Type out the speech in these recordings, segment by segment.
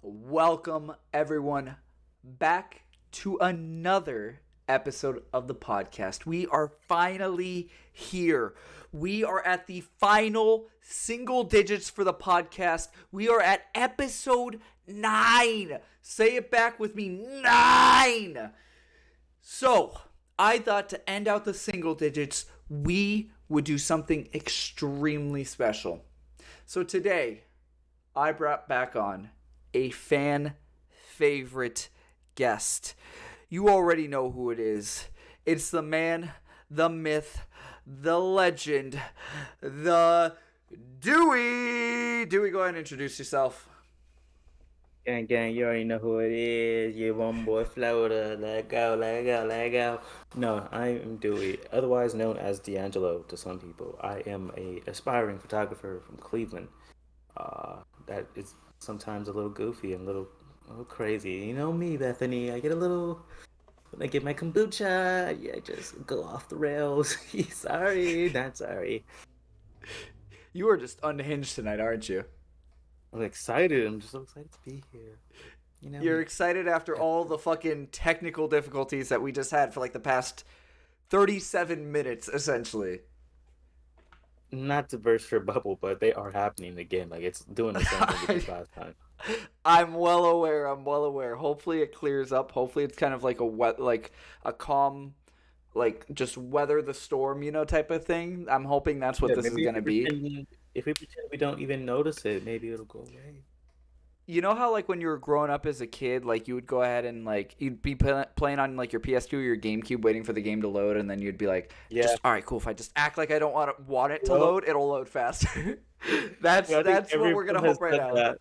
Welcome everyone back to another episode of the podcast. We are finally here. We are at the final single digits for the podcast. We are at episode 9. Say it back with me, 9. So, I thought to end out the single digits, we would do something extremely special. So today, I brought back on a fan favorite guest. You already know who it is. It's the man, the myth, the legend, the Dewey. Dewey, go ahead and introduce yourself. Gang, you already know who it is. Your one boy Florida. Let go. No, I am Dewey, otherwise known as D'Angelo to some people. I am a aspiring photographer from Cleveland. That is sometimes a little goofy and a little crazy. You know me, Bethany. I get a little when I get my kombucha. I just go off the rails. Sorry, not sorry. You are just unhinged tonight, aren't you? I'm excited. I'm just so excited to be here. You know, You're excited after all the fucking technical difficulties that we just had for like the past 37 minutes, essentially. Not to burst your bubble, but they are happening again. Like it's doing the same thing as last time. I'm well aware. Hopefully it clears up. Hopefully it's kind of like a calm, like just weather the storm, type of thing. I'm hoping that's what this is going to be. If we pretend we don't even notice it, maybe it'll go away. You know how like when you were growing up as a kid, like you would go ahead and like you'd be playing on like your PS2 or your GameCube, waiting for the game to load, and then you'd be like, just, all right, cool. If I just act like I don't want it to load, it'll load faster. That's what we're gonna hope right now. That.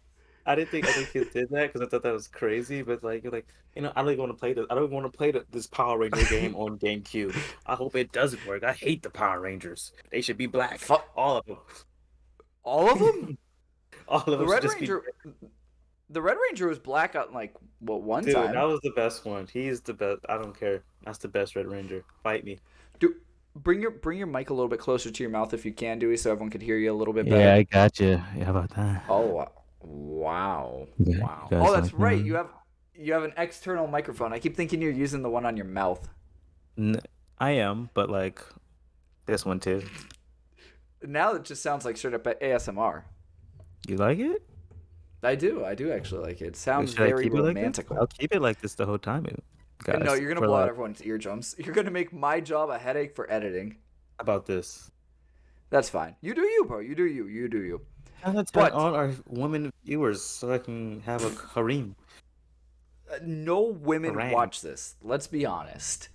I didn't think other kids did that because I thought that was crazy. But like, you're like, I don't even want to play this. I don't want to play this Power Ranger game on GameCube. I hope it doesn't work. I hate the Power Rangers. They should be black. All of them. All of them. All of them. The Red Ranger. The Red Ranger was black on like one Dude, time. That was the best one. He's the best. I don't care. That's the best Red Ranger. Fight me. Dude, bring your mic a little bit closer to your mouth if you can, Dewey, so everyone could hear you a little bit better. Yeah, I got you. How about that? Oh, wow. Yeah, Wow. Oh, that's right. You have an external microphone. I keep thinking you're using the one on your mouth. I am, but like this one too. Now it just sounds like straight up ASMR. You like it? I do actually like it. It sounds Should very I keep romantic. I'll keep it like this the whole time. Guys, no, you're gonna blow out everyone's eardrums. You're gonna make my job a headache for editing. How about this? That's fine. You do you, bro. You do you. I'm gonna turn on our women viewers so I can have a harem. No women watch this. Let's be honest.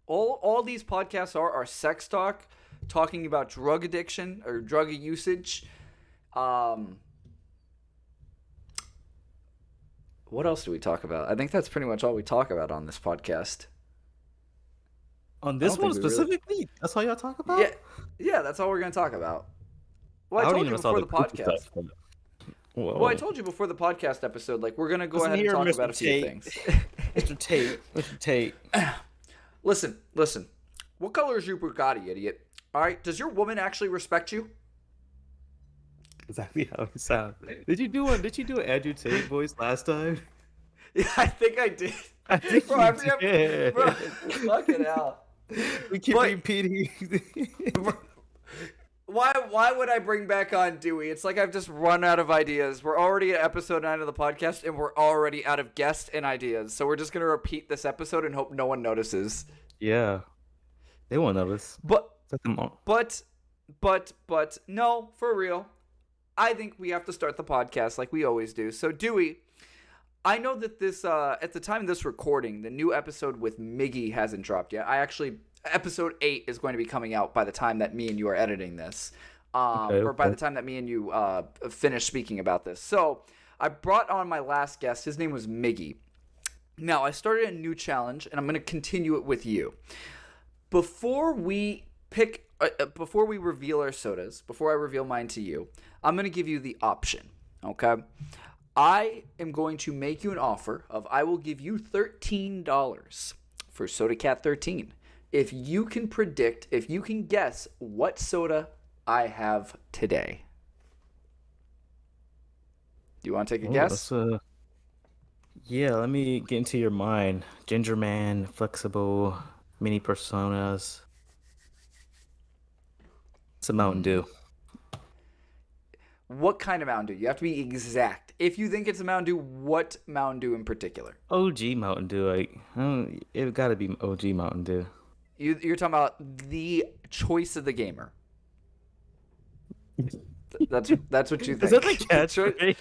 All these podcasts are sex talk, talking about drug addiction or drug usage. What else do we talk about? I think that's pretty much all we talk about on this podcast. On this one specifically? Really... That's all y'all talk about? Yeah, that's all we're going to talk about. Well, I told you before the podcast. Well, I told you before the podcast episode, like, we're going to go ahead and talk about a few things. Mr. Tate. Listen. What color is your Bugatti, idiot? All right, does your woman actually respect you? Exactly how it sounds. Did you do an Andrew Tate voice last time? Yeah, I think I did. I think you did. Bro, fucking hell. We keep repeating. Why would I bring back on Dewey? It's like I've just run out of ideas. We're already at episode 9 of the podcast, and we're already out of guests and ideas. So we're just going to repeat this episode and hope no one notices. Yeah. They won't notice. But no, for real. I think we have to start the podcast like we always do. So, Dewey, I know that this, at the time of this recording, the new episode with Miggy hasn't dropped yet. Episode 8 is going to be coming out by the time that me and you are editing this. Or by the time that me and you finish speaking about this. So, I brought on my last guest. His name was Miggy. Now, I started a new challenge, and I'm going to continue it with you. Before we reveal our sodas, before I reveal mine to you, I'm going to give you the option, okay? I am going to make you an offer of I will give you $13 for Sodacast 13 if you can guess what soda I have today. Do you want to take a Oh, guess? yeah, let me get into your mind. Ginger man, flexible, mini personas. It's a Mountain Dew. What kind of Mountain Dew? You have to be exact. If you think it's a Mountain Dew, what Mountain Dew in particular? OG Mountain Dew, like, it gotta be OG Mountain Dew. You're talking about the choice of the gamer. That's what you think. Is that the catchphrase?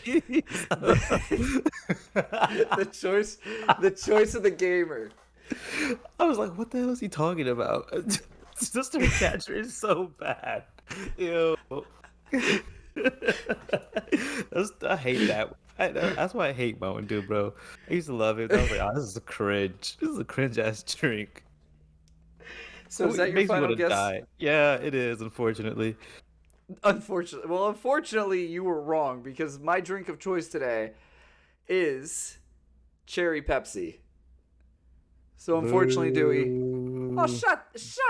The choice of the gamer. I was like, what the hell is he talking about? Sister catcher is so bad. Ew. I hate that. That's why I hate Mountain Dew, bro. I used to love it. I was like, oh, this is a cringe. This is a cringe ass drink. So is that It your makes me final want to guess? die. Yeah, it is, unfortunately. Unfortunately, you were wrong because my drink of choice today is cherry Pepsi. So unfortunately, Dewey. Oh, shut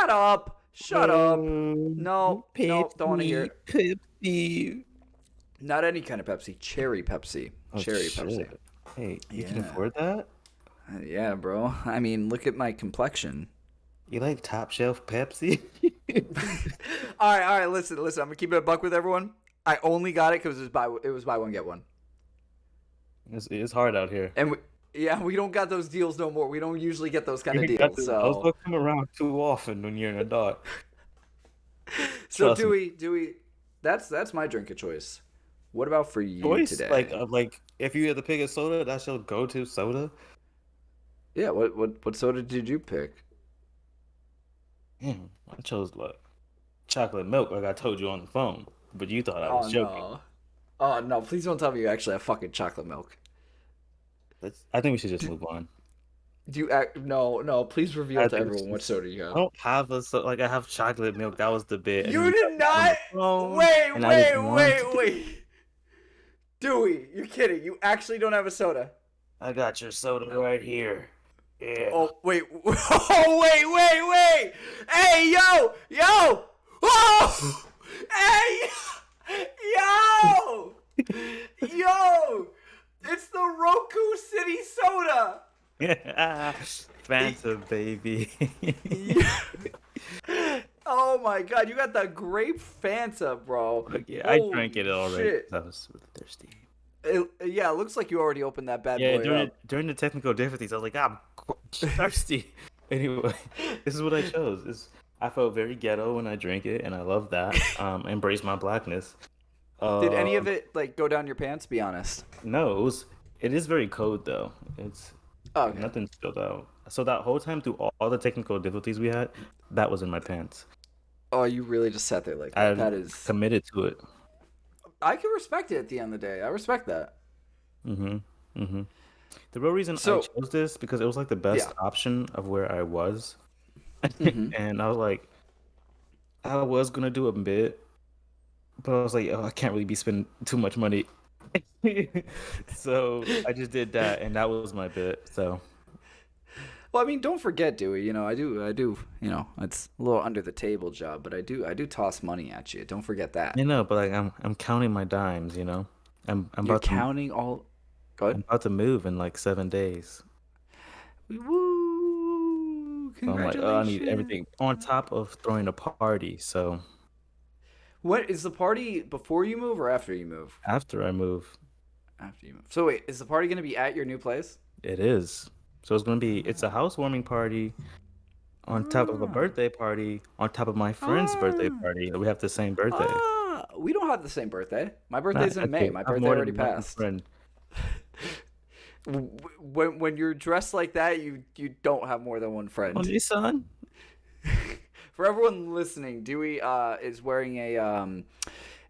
up. Shut up. No, don't want to hear it. Pepsi. Not any kind of Pepsi. Cherry Pepsi. Oh, Cherry shit. Pepsi. Hey, you can Yeah. afford that? Yeah, bro. I mean, look at my complexion. You like top shelf Pepsi? All right. Listen. I'm gonna keep it a buck with everyone. I only got it because it was buy one get one. It's hard out here. And we don't got those deals no more. We don't usually get those kind of You got deals. to- Those So, don't come around too often when you're an adult. so Trust me. Dewey, that's my drink of choice. What about for you Choice? today? Like if you had to pick a soda, that's your go-to soda. Yeah. What soda did you pick? I chose like chocolate milk, like I told you on the phone, but you thought I was joking. No. Oh no! Please don't tell me you actually have fucking chocolate milk. I think we should just move on. Do you act? No. Please reveal I to think everyone what soda you I have. don't have like I have chocolate milk. That was the bit. And You you did got me on not. the phone, Wait. and I didn't want to- Dewey, you're kidding. You actually don't have a soda. I got your soda right here. Yeah. Oh wait. Oh wait. Hey yo. Oh. Hey yo. Yo. It's the Roku City soda. Fanta, baby. Oh my god, you got the grape Fanta, bro. Yeah, I Holy drank it already. shit. I was thirsty. Yeah, it looks like you already opened that bad Yeah, boy up. during the technical difficulties, I was like, I'm thirsty. Anyway, this is what I chose. I felt very ghetto when I drank it, and I love that. Embrace my blackness. Did any of it like go down your pants? Be honest. No, it is very cold though. It's Oh, okay. nothing spilled out. So that whole time through all the technical difficulties we had, that was in my pants. Oh, you really just sat there like that. I That is. committed to it. I can respect it at the end of the day. I respect that. The real reason I So- chose this because it was like the best option of where I was, and I was like, I was gonna do a bit, but I was like, oh, I can't really be spending too much money, so I just did that, and that was my bit. So Well, I mean, don't forget, Dewey. You know, I do. You know, it's a little under the table job, but I do toss money at you. Don't forget that. you know, but like I'm counting my dimes. You know, I'm You're about to counting all. Go I'm ahead. about to move in like 7 days. Woo! So I'm like, oh, I need everything on top of throwing a party. So What is the party before you move or after you move? after I move, After you move. So wait, is the party gonna be at your new place? it is. So it's a housewarming party on top of a birthday party on top of my friend's birthday party. We have the same birthday. We don't have the same birthday. My birthday's in May. Okay, My I have birthday more already than one passed. friend. When you're dressed like that, you don't have more than one friend. Well, son. For everyone listening, Dewey is wearing a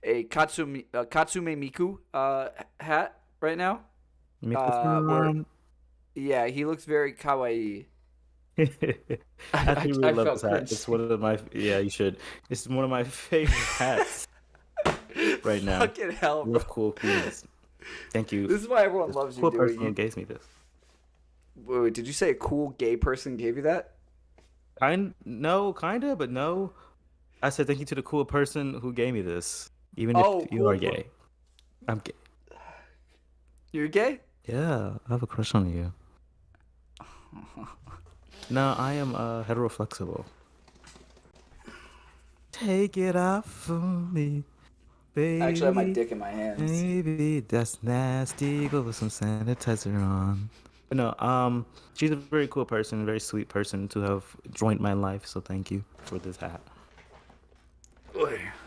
Katsume Miku hat right now. Mika-san. Yeah, he looks very kawaii. I I really love felt this hat. cringe. It's one of my you should. It's one of my favorite hats right now. Fucking hell, bro. Real cool queens. Thank you. This is why everyone loves you, Cool Dewey. person who gave me this. Wait, did you say a cool gay person gave you that? No, kinda, but no. I said thank you to the cool person who gave me this. Even Oh, if you cool are per- gay. I'm gay. You're gay? Yeah, I have a crush on you. No, I am heteroflexible. Take it off for me, I actually have my baby. dick in my hands. Baby, that's nasty. Go with some sanitizer on. But no, she's a very cool person, very sweet person to have joined my life. So thank you for this hat.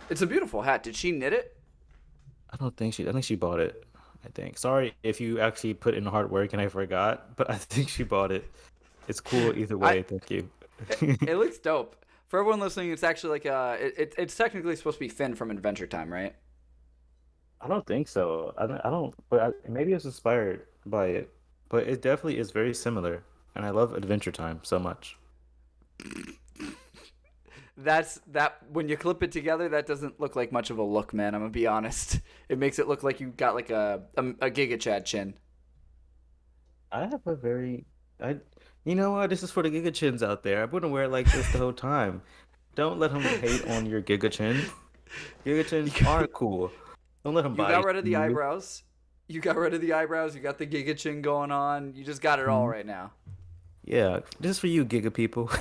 It's a beautiful hat. Did she knit it? I think she bought it. I think. Sorry if you actually put in hard work and I forgot, but I think she bought it. It's cool either way. Thank you. It looks dope. For everyone listening, it's actually like it's technically supposed to be Finn from Adventure Time, right? I don't think so. I don't. But maybe it's inspired by it. But it definitely is very similar, and I love Adventure Time so much. That's that when you clip it together, that doesn't look like much of a look, man. I'm gonna be honest. It makes it look like you got like a Giga Chad chin. I have a very, I, you know what? This is for the Giga Chins out there. I wouldn't wear it like this the whole time. Don't let them hate on your Giga Chin. Giga Chins are cool. Don't let them You buy got rid of the you. eyebrows. You got rid of the eyebrows. You got the Giga chin going on. You just got it all Mhm. right now. Yeah, this is for you, Giga people.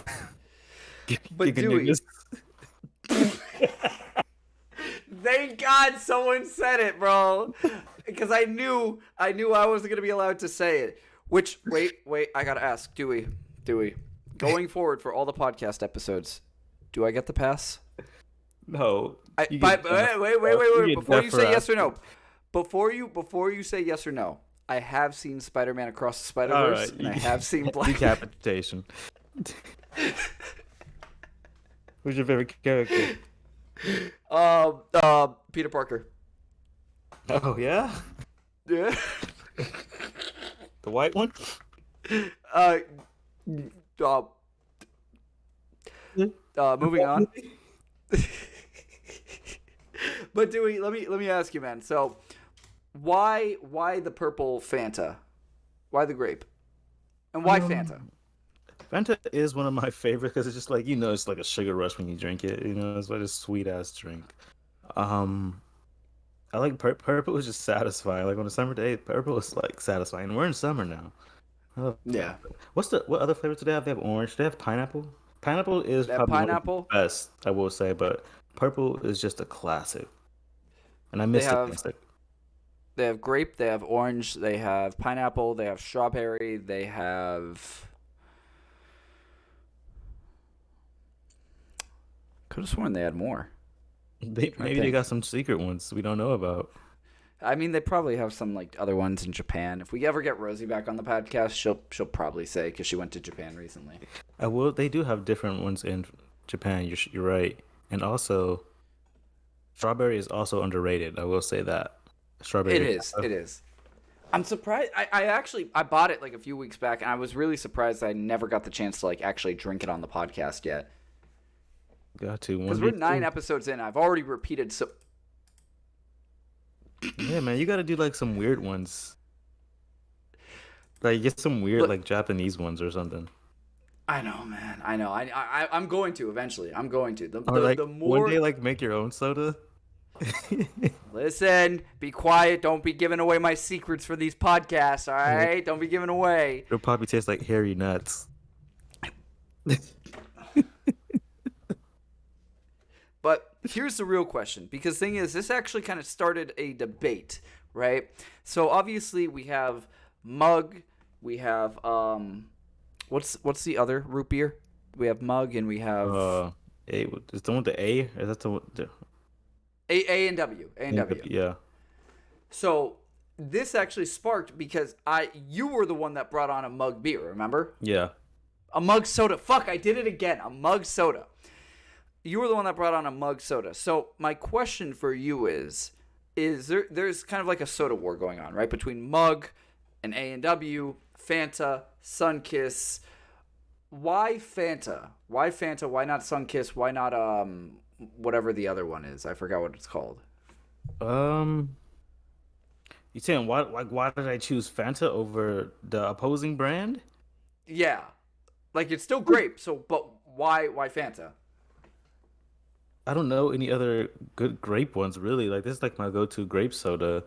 But Giga Dewey, niggas. thank God someone said it, bro. Because I knew I wasn't gonna be allowed to say it. Which wait, I gotta ask, Dewey, going forward for all the podcast episodes, do I get the pass? No. You Wait. get Before you death say yes or rap. no, before you say yes or no, I have seen Spider-Man Across the All Spider-Verse, right. and I have seen Black. Decapitation. Who's your favorite character? Peter Parker. Oh yeah, Yeah. the white one. uh, moving on. But Dewey, let me ask you, man. So, why the purple Fanta? Why the grape? And why Fanta? Fanta is one of my favorites because it's just like it's like a sugar rush when you drink it. It's like a sweet ass drink. I like purple is just satisfying. Like on a summer day, purple is like satisfying. We're in summer now. I love Yeah. what other flavors do they have? They have orange. Do they have pineapple? Pineapple is That probably one of the pineapple. best, I will say, but purple is just a classic. And I They miss the have classic. they have grape. They have orange. They have pineapple. They have strawberry. They have. Could have sworn they had more. Maybe they think. got some secret ones we don't know about. I mean, they probably have some like other ones in Japan. If we ever get Rosie back on the podcast, she'll probably say because she went to Japan recently. They do have different ones in Japan. You're right. And also, strawberry is also underrated. I will say that. Strawberry. It is. It is. I'm surprised. I bought it like a few weeks back, and I was really surprised I never got the chance to like actually drink it on the podcast yet. Got to Because we're 9 episodes in. I've already repeated so. Yeah, man, you got to do like some weird ones. Like get some weird like Japanese ones or something. I know, man. I know. I'm going to eventually. I'm going to. Or like The more one day like make your own soda. listen, be quiet. Don't be giving away my secrets for these podcasts. All right, don't be giving away. It'll probably taste like hairy nuts. But here's the real question, because thing is, this actually kind of started a debate, right? So obviously we have Mug, we have what's the other root beer? We have Mug and we have Is the one with the A? Is that the one? A and W. A and W. Yeah. So this actually sparked because you were the one that brought on a Mug beer, remember? Yeah. A Mug soda. Fuck, I did it again. A Mug soda. You were the one that brought on a Mug soda. So my question for you is there's kind of like a soda war going on, right? Between Mug and A&W, Fanta, Sunkiss. Why Fanta? Why Fanta? Why not Sunkiss? Why not whatever the other one is? I forgot what it's called. You saying why did I choose Fanta over the opposing brand? Yeah. Like it's still grape, but why Fanta? I don't know any other good grape ones really. Like this is like my go-to grape soda.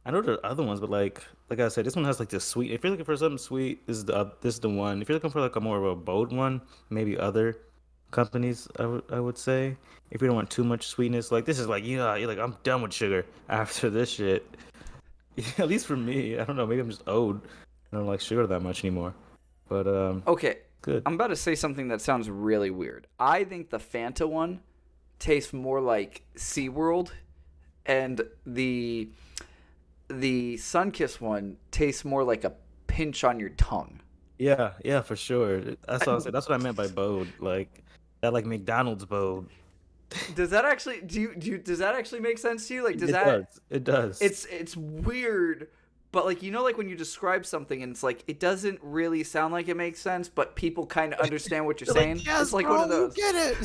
I know there are other ones, but like I said, this one has like this sweet. If you're looking for something sweet, this is the one. If you're looking for like a more of a bold one, maybe other companies I would say. If you don't want too much sweetness, like this is like you're like I'm done with sugar after this shit. At least for me, I don't know. Maybe I'm just old. I don't like sugar that much anymore. But Okay, good. I'm about to say something that sounds really weird. I think the Fanta one tastes more like SeaWorld, and the Sunkist one tastes more like a pinch on your tongue. Yeah, yeah, for sure. That's what I said. That's what I meant by bold. Like that, like McDonald's bold. Does that actually does that actually make sense to you? Like, does It that does. It does. it's weird, but like like when you describe something and it's like it doesn't really sound like it makes sense, but people kind of understand what you're You're saying. like, yes, It's like bro, one of those. you get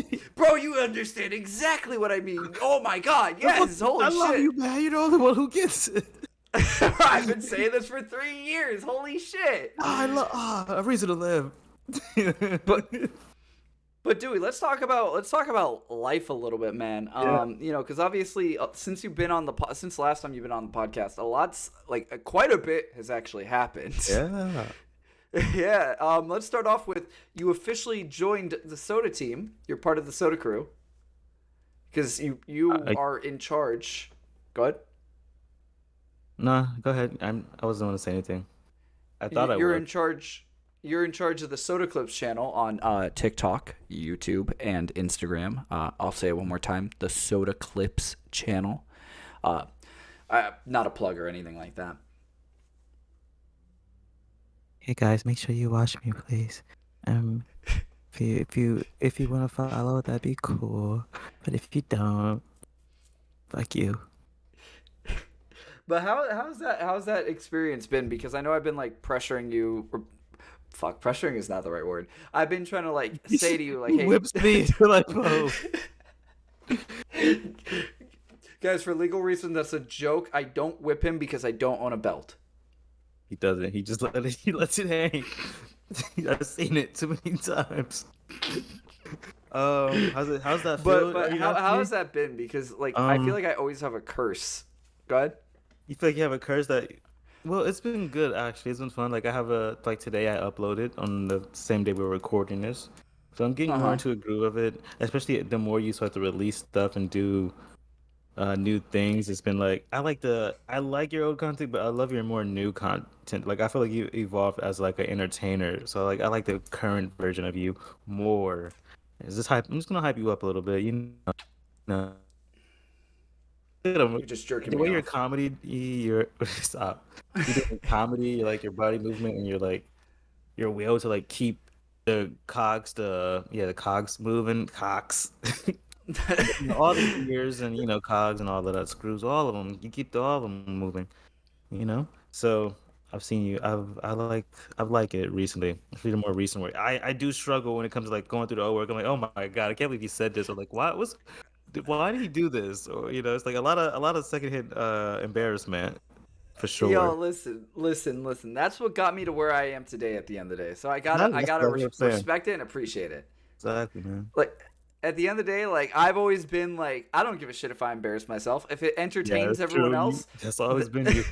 it. Bro, you understand exactly what I mean. Oh my god, yes, holy I love shit. you, man. You're the only one who gets it. I've been saying this for 3 years. Holy shit. I love a reason to live. But But Dewey, let's talk about life a little bit, man. Yeah. Because obviously, since you've been on since last time you've been on the podcast, quite a bit has actually happened. Yeah. Yeah. Let's start off with you officially joined the Soda team. You're part of the Soda crew because you are in charge. Go ahead. Nah, go ahead. I wasn't going to say anything. I thought I You're would. in charge. You're in charge of the Soda Clips channel on TikTok, YouTube, and Instagram. I'll say it one more time: the Soda Clips channel. Not a plug or anything like that. Hey guys, make sure you watch me, please. If you want to follow, that'd be cool. But if you don't, fuck you. But how's that experience been? Because I know I've been like pressuring you. Fuck, pressuring is not the right word. I've been trying to like say to you like, hey, Whips me. You're like, oh. guys, for legal reasons, that's a joke. I don't whip him because I don't own a belt. He doesn't. He just he lets it hang. I've seen it too many times. How's that feel? But how has that been? Because like I feel like I always have a curse. Go ahead. You feel like you have a curse that? Well, it's been good actually. It's been fun. Like I have today I uploaded on the same day we were recording this, so I'm getting more into a groove of it. Especially the more you start to release stuff and do new things. It's been like I like your old content, but I love your more new content. Like I feel like you evolved as like an entertainer. So like I like the current version of you more. Is this hype? I'm just gonna hype you up a little bit. You know. You're just jerking The me way your off. comedy, you're stop. You do comedy, like your body movement, and your will to like keep the cogs moving, cogs. All the gears and cogs and all of that screws, all of them. You keep all of them moving, So I've seen you. I've liked it recently. Especially the more recent work. I do struggle when it comes to like going through the old work. I'm like, oh my god, I can't believe you said this. Or like, why did he do this? Or it's like a lot of secondhand embarrassment for sure. Yo, listen. That's what got me to where I am today. At the end of the day, so I That's gotta what I'm saying. respect it and appreciate it. Exactly, man. Like at the end of the day, like I've always been like I don't give a shit if I embarrass myself. If it entertains that's everyone true. else, That's always been you.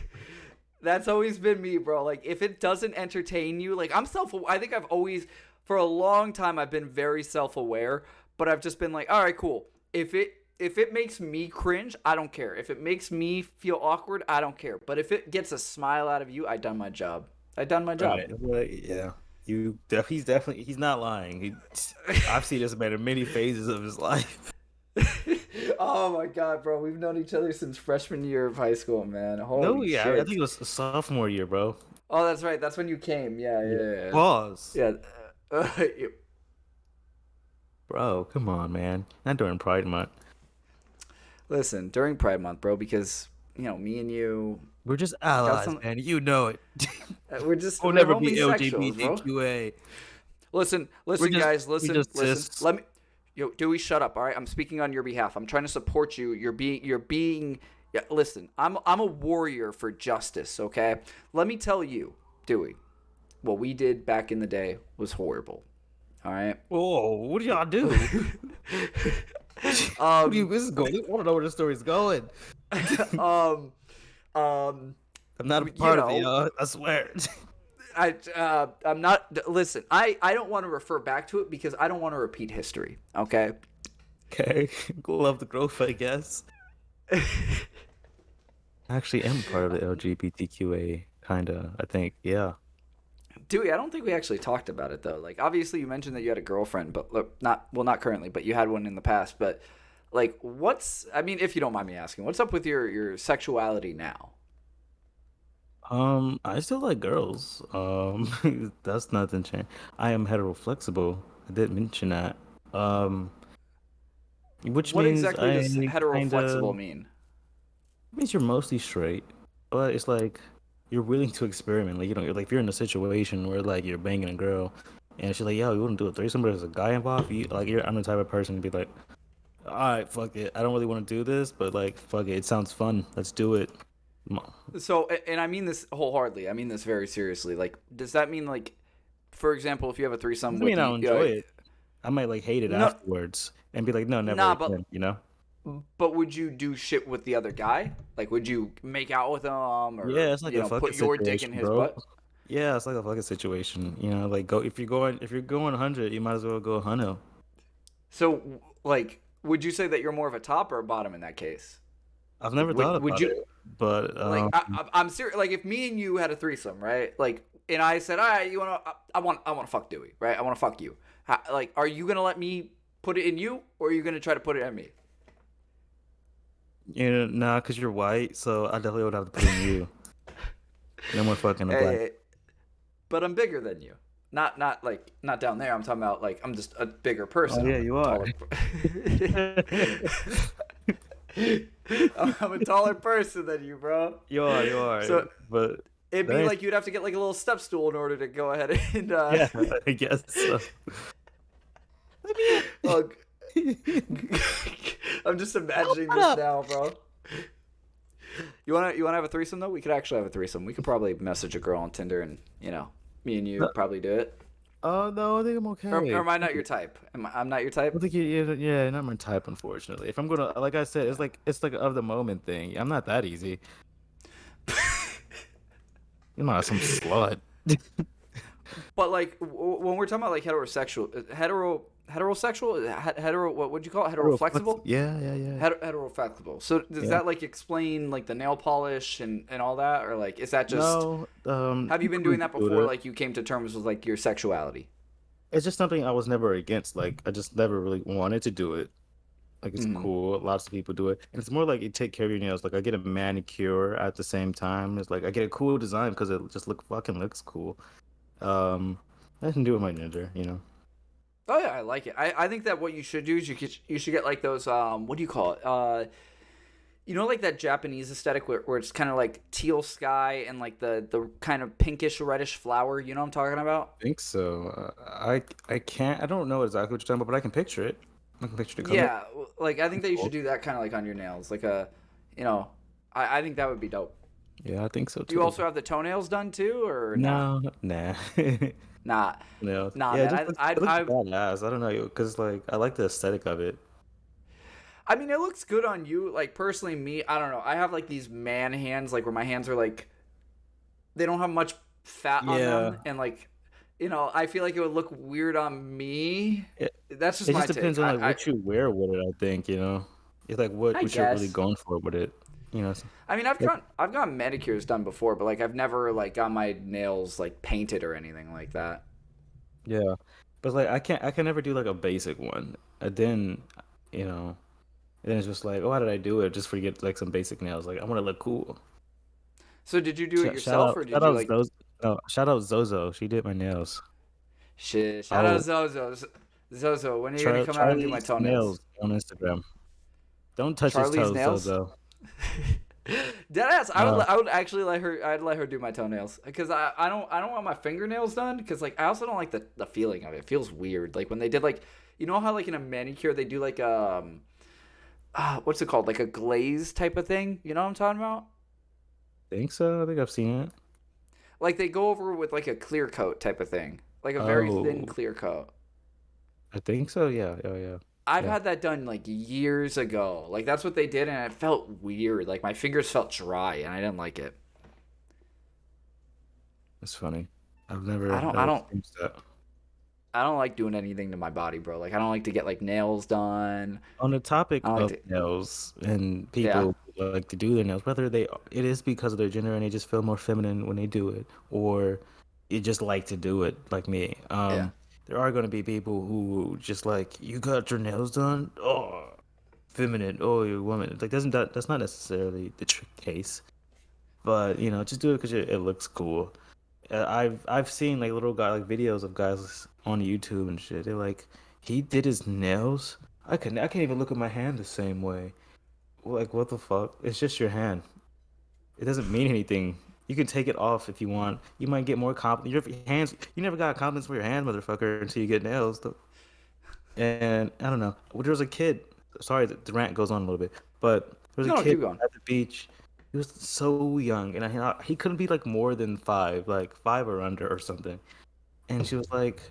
that's always been me, bro. Like if it doesn't entertain you, like I think I've always for a long time I've been very self-aware, but I've just been like, all right, cool. If it makes me cringe, I don't care. If it makes me feel awkward, I don't care. But if it gets a smile out of you, I done my job. Right. Like, yeah. He's not lying. I've seen this man in many phases of his life. Oh my god, bro. We've known each other since freshman year of high school, man. Holy shit. I think it was sophomore year, bro. Oh, that's right. That's when you came. Yeah. Pause. Yeah. Bro, come on, man. Not during Pride Month. Listen, during Pride Month, bro, because me and you, We're just allies, man. You know it. we're just We'll we're never be homosexuals, bro. LGBTQA. Listen, just listen. cis. Let me, Dewey, shut up. All right, I'm speaking on your behalf. I'm trying to support you. You're being. Yeah, listen, I'm a warrior for justice. Okay, let me tell you, Dewey, what we did back in the day was horrible. All right. Oh, what do y'all do? This is going. I want to know where the story's going. Um, I'm not a you part of it, know, y'all. I swear. I'm not. Listen, I don't want to refer back to it because I don't want to repeat history. Okay. Okay. Love the growth, I guess. I actually am part of the LGBTQA, kinda. I think, yeah. Dewey, I don't think we actually talked about it though. Like, obviously, you mentioned that you had a girlfriend, but not currently, but you had one in the past. But like, I mean, if you don't mind me asking, what's up with your sexuality now? I still like girls. That's nothing changed. I am heteroflexible. I did mention that. Um, which What means exactly I does kind of heteroflexible mean? means you're mostly straight, but it's like you're willing to experiment. Like, you're like if you're in a situation where like you're banging a girl, and she's like, "Yo, you wouldn't do a threesome," but there's a guy involved. I'm the type of person to be like, "All right, fuck it. I don't really want to do this, but like, fuck it. It sounds fun. Let's do it." So, and I mean this wholeheartedly. I mean this very seriously. Like, does that mean like, for example, if you have a threesome Doesn't with mean I'll the enjoy it. I might like hate it no, afterwards and be like, "No, never nah, again." You know? but would you do shit with the other guy? Like, would you make out with him or Yeah, it's like a fucking put your dick in situation, his bro. butt? Yeah, it's like a fucking situation. Like go if you're going 100, you might as well go 100. So, like, would you say that you're more of a top or a bottom in that case? I've Like, never thought would about you it, but like? I'm serious. Like, if me and you had a threesome, right? Like, and I said, all right, you wanna? I want to fuck Dewey, right? I want to fuck you. Like, are you gonna let me put it in you, or are you gonna try to put it in me? nah, because you're white, so I definitely would have to put in you. No more fucking a black. Hey, but I'm bigger than you. Not down there. I'm talking about like I'm just a bigger person. Oh yeah, I'm a you are. taller. I'm a taller person than you, bro. You are. So But it'd that be ain't- like you'd have to get like a little step stool in order to go ahead and. yeah, I guess so. Ugh. I'm just imagining this now, bro. You wanna have a threesome though? We could actually have a threesome. We could probably message a girl on Tinder and me and you probably do it. Oh no, I think I'm okay. Or am I not your type? I'm not your type? I think yeah, not my type, unfortunately. If I'm gonna, like I said, it's like of the moment thing. I'm not that easy. You're not some slut. But like when we're talking about like heterosexual, what would you call it? Heteroflexible? Yeah. Heteroflexible. So does Yeah. that like explain like the nail polish and all that, or like is that just? No, Have you been doing that do before? that. Like you came to terms with like your sexuality? It's just something I was never against. Like I just never really wanted to do it. Like it's Mhm. cool. Lots of people do it, and it's more like you take care of your nails. Like I get a manicure at the same time. It's like I get a cool design because it just fucking looks cool. I can do it with my gender. Oh yeah, I like it. I think that what you should do is you should get like those what do you call it? Like that Japanese aesthetic where it's kind of like teal sky and like the kind of pinkish reddish flower. You know what I'm talking about? I think so. I can't. I don't know exactly what you're talking about, but I can picture it. I can picture the color. Yeah, like I think that you Cool. should do that kind of like on your nails, like I think that would be dope. Yeah, I think so Do too. you also have the toenails done too, or nah? No, nah. Nah, No. nah, Yeah, man. it looks badass. I don't know, because like I like the aesthetic of it. I mean, it looks good on you. Like personally, me, I don't know. I have like these man hands, like where my hands are like they don't have much fat on them, Yeah. and like I feel like it would look weird on me. It, That's just it my just depends take. on like what you wear with it, I think. It's like I what you're really guess. going for with it. I mean, I've gotten manicures done before, but like I've never like got my nails like painted or anything like that. Yeah. But like I can never do like a basic one. And then, you know, and then it's just like, oh, why did I do it? Just for get like some basic nails. Like I want to look cool. So did you do it Shout yourself, out, or did shout you out like? Zozo. No, shout out Zozo. She did my nails. Shit! Shout out Oh, Zozo. Zozo, when are you gonna come out and do my Charlie's toenails? nails on Instagram. Don't touch his Charlie's toes, nails? Zozo. Deadass, No. I would actually let her. I'd let her do my toenails because I don't want my fingernails done because like I also don't like the feeling of it. It feels weird. Like when they did like how like in a manicure they do like what's it called, like a glaze type of thing. You know what I'm talking about? Think so. I think I've seen it. Like they go over with like a clear coat type of thing, like a very thin Oh, clear coat. I think so. Yeah. Oh, yeah. I've had that done like years ago. Like that's what they did, and it felt weird. Like my fingers felt dry, and I didn't like it. It's funny. I've never I don't experienced that. I don't like doing anything to my body, bro. Like I don't like to get like nails done. On the topic I don't of like to. nails and Yeah. people who like to do their nails, whether it is because of their gender and they just feel more feminine when they do it, or you just like to do it, like me. Yeah. There are going to be people who just like, you got your nails done? Oh, feminine. Oh, you're a woman. Like, that's not necessarily the case, but just do it because it looks cool. I've seen like little guy like videos of guys on YouTube and shit. They're like, he did his nails. I can't even look at my hand the same way. Like, what the fuck? It's just your hand. It doesn't mean anything. You can take it off if you want. You might get more confidence. Your hands. You never got confidence for your hands, motherfucker, until you get nails. And I don't know. When there was a kid. Sorry, the rant goes on a little bit, but there was No, a keep kid going. at the beach. He was so young, and he couldn't be like more than 5, like 5 or under or something. And she was like,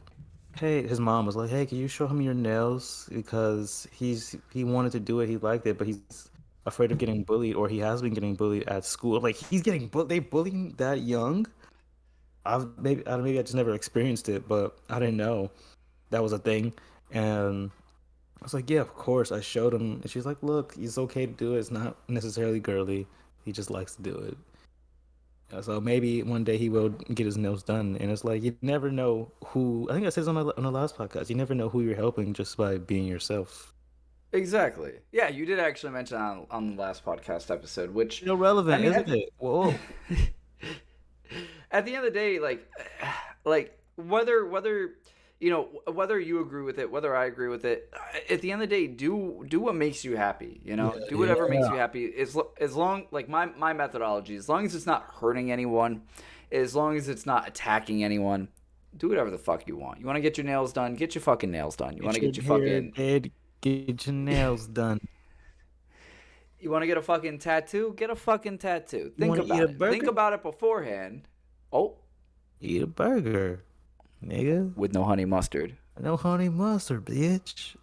"Hey," his mom was like, "Hey, can you show him your nails because he wanted to do it, he liked it, but he's afraid of getting bullied, or he has been getting bullied at school. Like he's getting they bully him that young. Maybe I just never experienced it, but I didn't know that was a thing." And I was like, "Yeah, of course." I showed him, and she's like, "Look, it's okay to do it. It's not necessarily girly. He just likes to do it." So maybe one day he will get his nails done. And it's like, you never know who. I think I said this on the last podcast. You never know who you're helping just by being yourself. Exactly. Yeah, you did actually mention on the last podcast episode, which Irrelevant, I mean, isn't it? Whoa. at the end of the day, like whether whether you agree with it, whether I agree with it, at the end of the day, do what makes you happy. Do whatever makes you happy. As long like my methodology, as long as it's not hurting anyone, as long as it's not attacking anyone, do whatever the fuck you want. You want to get your nails done, get your fucking nails done. You want to get your fucking Get your nails done. You want to get a fucking tattoo? Get a fucking tattoo. You Think wanna eat about a it. burger? Think about it beforehand. Oh, Eat a burger, nigga. with no honey mustard. No honey mustard, bitch.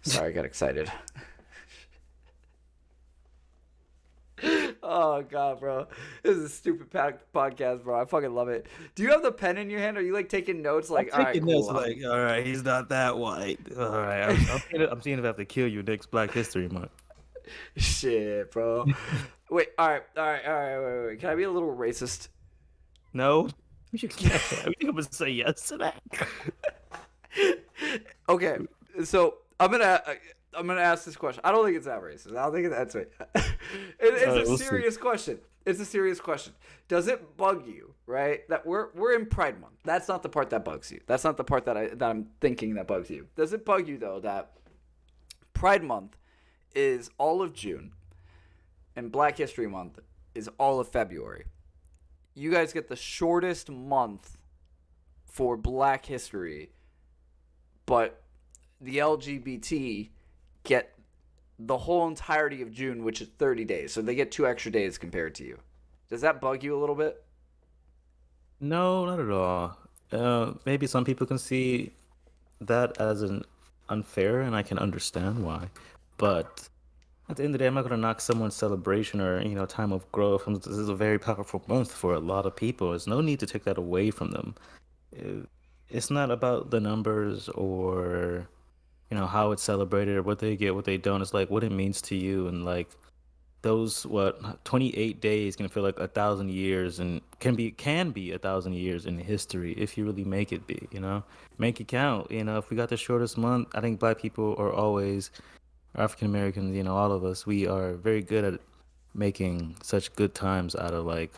Sorry, I got excited. Oh god, bro, this is a stupid podcast, bro. I fucking love it. Do you have the pen in your hand? Are you like taking notes? Like, all right, Taking cool. this, like, all right, he's not that white. All right, I'm seeing if I have to kill you next Black History Month. Shit, bro. Wait, all right. Wait. Can I be a little racist? No, you can't. I think I'm gonna say yes to that. Okay, so I'm gonna ask this question. I don't think it's that racist. I don't think that's right. It's a serious question. It's a serious question. Does it bug you, right? That we're in Pride Month. That's not the part that bugs you. That's not the part that I'm thinking that bugs you. Does it bug you though that Pride Month is all of June and Black History Month is all of February? You guys get the shortest month for Black History, but the LGBT get the whole entirety of June, which is 30 days. So they get 2 extra days compared to you. Does that bug you a little bit? No, not at all. Maybe some people can see that as an unfair, and I can understand why. But at the end of the day, I'm not going to knock someone's celebration or time of growth. This is a very powerful month for a lot of people. There's no need to take that away from them. It's not about the numbers or how it's celebrated or what they get, what they don't. It's like what it means to you, and like those 28 days can feel like 1,000 years, and can be 1,000 years in history if you really make it be. Make it count. If we got the shortest month, I think Black people are always, African Americans, all of us, we are very good at making such good times out of like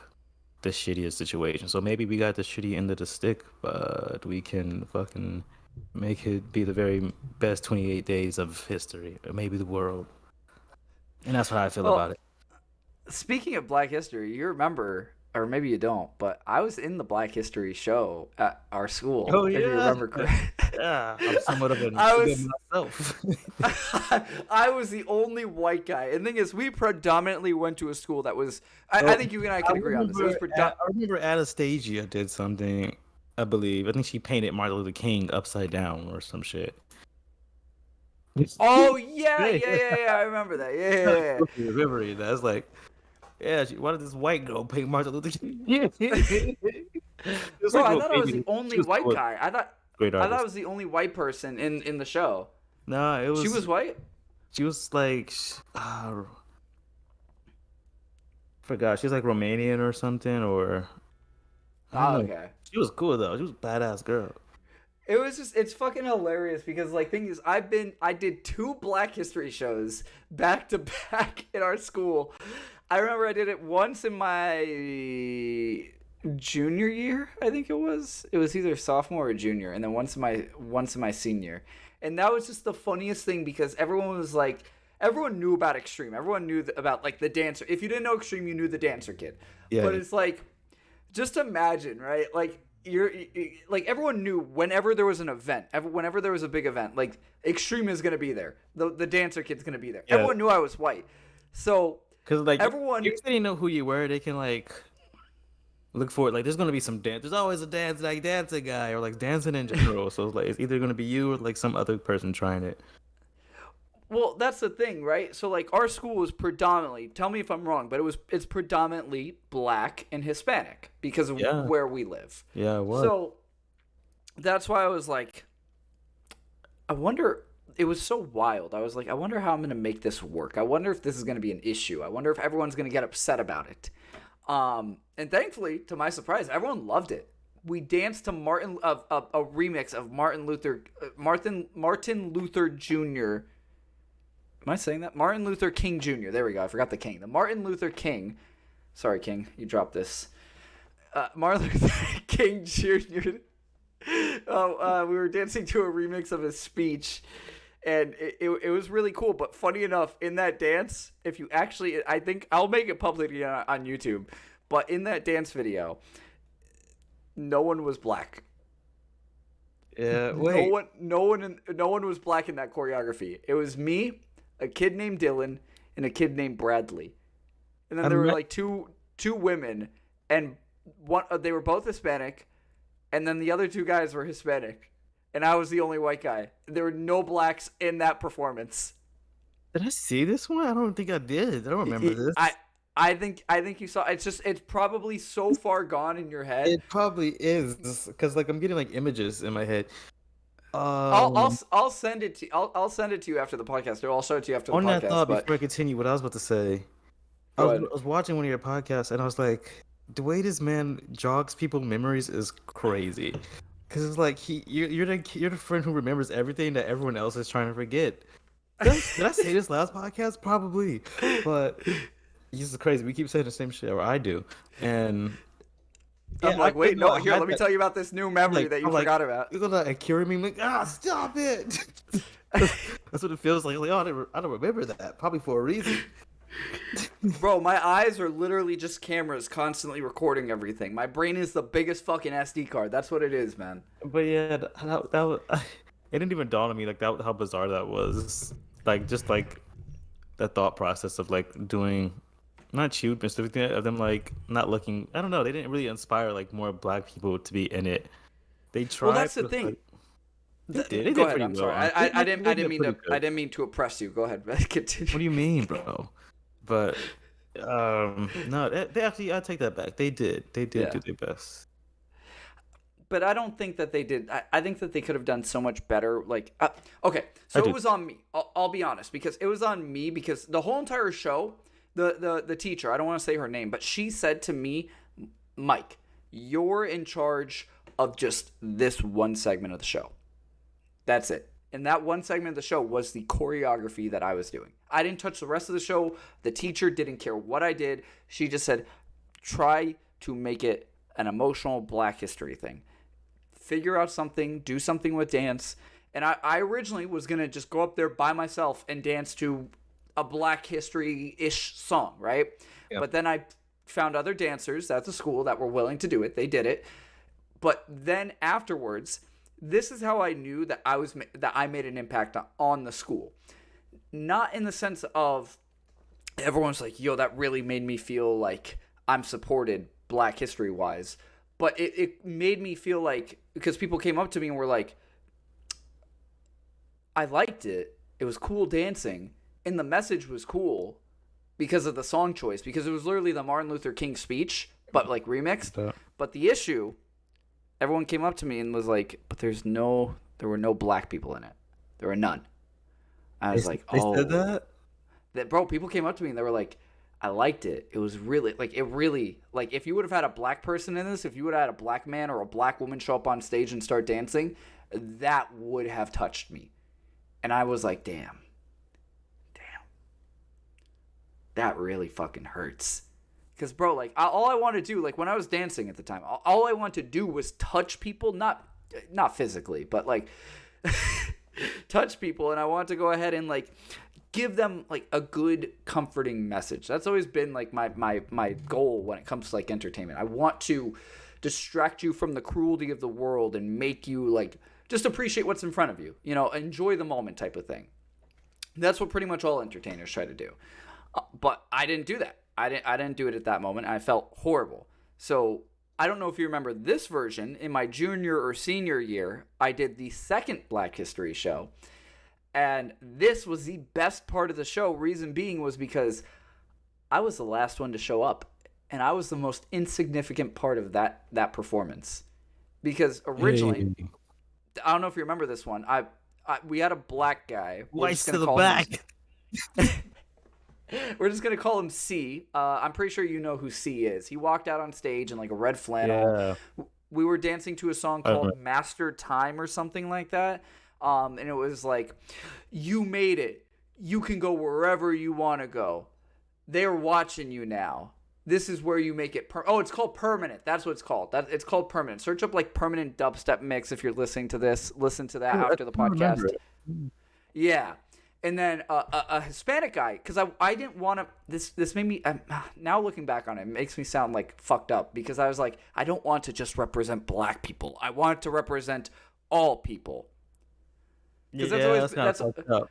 the shittiest situation. So maybe we got the shitty end of the stick, but we can fucking make it be the very best 28 days of history, or maybe the world. And that's how I feel about it. Speaking of Black History, you remember, or maybe you don't, but I was in the Black History show at our school. Oh, yeah. If you remember correctly. Yeah, I'm somewhat of an myself. I was the only white guy. And the thing is, we predominantly went to a school that was, I think you and I can agree on this. It was I remember Anastasia did something. I believe. I think she painted Martin Luther King upside down or some shit. Oh yeah. I remember that. Yeah. Remember that? It's like, yeah, why did this white girl paint Martin Luther King? It's Bro, like I a thought I was the baby. She only was white cool. guy. Great I thought I artist. was the only white person in the show. No, it was. She was white. She was like, forgot. She was like Romanian or something, or I don't Oh, know. okay. She was cool though. She was a badass girl. It was just, it's fucking hilarious because, like, thing is, I did 2 Black History shows back to back in our school. I remember I did it once in my junior year, I think it was. It was either sophomore or junior, and then once in my senior. And that was just the funniest thing because everyone was like, everyone knew about Extreme. Everyone knew about, like, the dancer. If you didn't know Extreme, you knew the dancer kid. Yeah. But it's like, just imagine, right? Like, like everyone knew whenever there was an event, whenever there was a big event, like Extreme is gonna be there. The dancer kid's gonna be there. Yeah. Everyone knew I was white, so Because like everyone. if they didn't know who you were, they can like look for it. Like there's gonna be some dance. There's always a dancing guy or like dancing in general. So it's like it's either gonna be you or like some other person trying it. Well, that's the thing, right? So like our school was predominantly. Tell me if I'm wrong, but it's predominantly Black and Hispanic because of where we live. Yeah, it was. So that's why I was like, I wonder. It was so wild. I was like, I wonder how I'm going to make this work. I wonder if this is going to be an issue. I wonder if everyone's going to get upset about it. And thankfully, to my surprise, everyone loved it. We danced to a remix of Martin Luther Jr. Am I saying that? Martin Luther King Jr. There we go. I forgot the King. The Martin Luther King. Sorry, King. You dropped this. Martin Luther King Jr. We were dancing to a remix of his speech, and it was really cool. But funny enough, in that dance, if you actually, I think I'll make it publicly on YouTube, but in that dance video, no one was Black. Yeah, wait. No one was Black in that choreography. It was me, a kid named Dylan, and a kid named Bradley. And then there were like two women, and they were both Hispanic, and then the other 2 guys were Hispanic, and I was the only white guy. There were no Blacks in that performance. Did I see this one? I don't think I did. I don't remember this. I think you saw. It's probably so far gone in your head. It probably is because like I'm getting like images in my head. I'll send it to I'll send it to you after the podcast, or I'll show it to you after the on podcast. that thought, before I continue, what I was about to say, I was watching one of your podcasts and I was like, the way this man jogs people's memories is crazy. Because it's like you're the friend who remembers everything that everyone else is trying to forget. Did I say this last podcast? Probably, but this is crazy. We keep saying the same shit, or I do, and. I'm like, wait, no, here, let me tell you about this new memory that you forgot about. You're gonna accuse me, I'm like, stop it. That's what it feels like. Like, oh, I don't remember that. Probably for a reason. Bro, my eyes are literally just cameras constantly recording everything. My brain is the biggest fucking SD card. That's what it is, man. But yeah, that was, it didn't even dawn on me like that how bizarre that was. Like just like the thought process of like doing. Not cute, but specifically of them like not looking. I don't know. They didn't really inspire like more Black people to be in it. They tried. Well, that's the thing. Like, they did. Go ahead. I'm well. sorry. I didn't mean to oppress you. Go ahead. Continue. What do you mean, bro? But no, they actually. I take that back. They did. They did do their best. But I don't think that they did. I think that they could have done so much better. Like, okay, so it was on me. I'll be honest, because it was on me because the whole entire show. The teacher, I don't want to say her name, but she said to me, Mike, you're in charge of just this one segment of the show. That's it. And that one segment of the show was the choreography that I was doing. I didn't touch the rest of the show. The teacher didn't care what I did. She just said, try to make it an emotional Black history thing. Figure out something, do something with dance. And I originally was going to just go up there by myself and dance to a Black history-ish song, right? Yep. But then I found other dancers at the school that were willing to do it. They did it. But then afterwards, this is how I knew that I made an impact on the school. Not in the sense of everyone's like, yo, that really made me feel like I'm supported Black history-wise. But it made me feel like, because people came up to me and were like, I liked it. It was cool dancing. And the message was cool because of the song choice. Because it was literally the Martin Luther King speech, but like remixed. But the issue, everyone came up to me and was like, but there were no black people in it. There were none. I was like, oh. They said that? Bro, people came up to me and they were like, I liked it. It was really, like, if you would have had a black person in this, if you would have had a black man or a black woman show up on stage and start dancing, that would have touched me. And I was like, damn. That really fucking hurts. Because, bro, like, all I wanted to do, like, when I was dancing at the time, all I wanted to do was touch people, not physically, but, like, touch people. And I wanted to go ahead and, like, give them, like, a good, comforting message. That's always been, like, my goal when it comes to, like, entertainment. I want to distract you from the cruelty of the world and make you, like, just appreciate what's in front of you. You know, enjoy the moment type of thing. That's what pretty much all entertainers try to do. But I didn't do that. I didn't do it at that moment. I felt horrible. So I don't know if you remember this version. In my junior or senior year, I did the second Black History show. And this was the best part of the show. Reason being was because I was the last one to show up. And I was the most insignificant part of that performance. Because originally, I don't know if you remember this one. We had a black guy. Whites to the back. We're just going to call him C. I'm pretty sure you know who C is. He walked out on stage in like a red flannel. Yeah. We were dancing to a song called Master Time or something like that. And it was like, you made it. You can go wherever you want to go. They're watching you now. This is where you make it. It's called Permanent. That's what it's called. It's called Permanent. Search up like Permanent Dubstep Mix if you're listening to this. Listen to that after the podcast. Yeah. And then a Hispanic guy, because I didn't want to, this made me, now looking back on it, it makes me sound like fucked up, because I was like, I don't want to just represent black people. I want to represent all people. Because that's fucked up.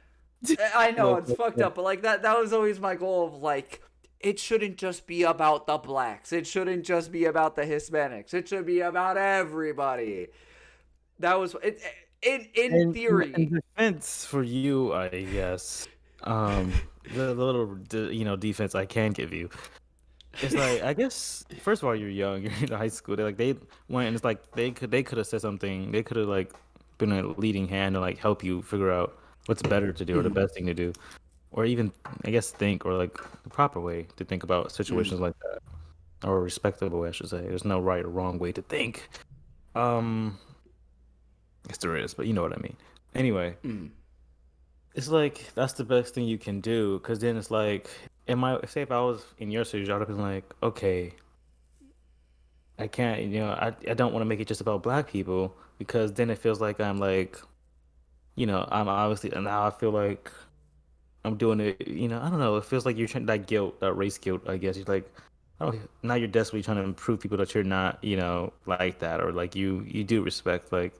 I know, it's fucked up, but like that was always my goal of like, it shouldn't just be about the blacks. It shouldn't just be about the Hispanics. It should be about everybody. That was it. In theory, in defense for you, I guess, the little defense I can give you, it's like, I guess, first of all, you're young, you're in high school. They went and it's like they could have said something. They could have like been a leading hand to like help you figure out what's better to do or the best thing to do, or even I guess think, or like the proper way to think about situations like that, or a respectable way, I should say. There's no right or wrong way to think. Yes, there is, but you know what I mean. Anyway, it's like that's the best thing you can do, because then it's like, say if I was in your situation, I'd have been like, okay, I can't, I don't want to make it just about black people, because then it feels like I'm like, I'm obviously, and now I feel like I'm doing it, I don't know, it feels like you're trying, that guilt, that race guilt, I guess. You're like, now you're desperately trying to improve people that you're not, like that, or like you do respect, like,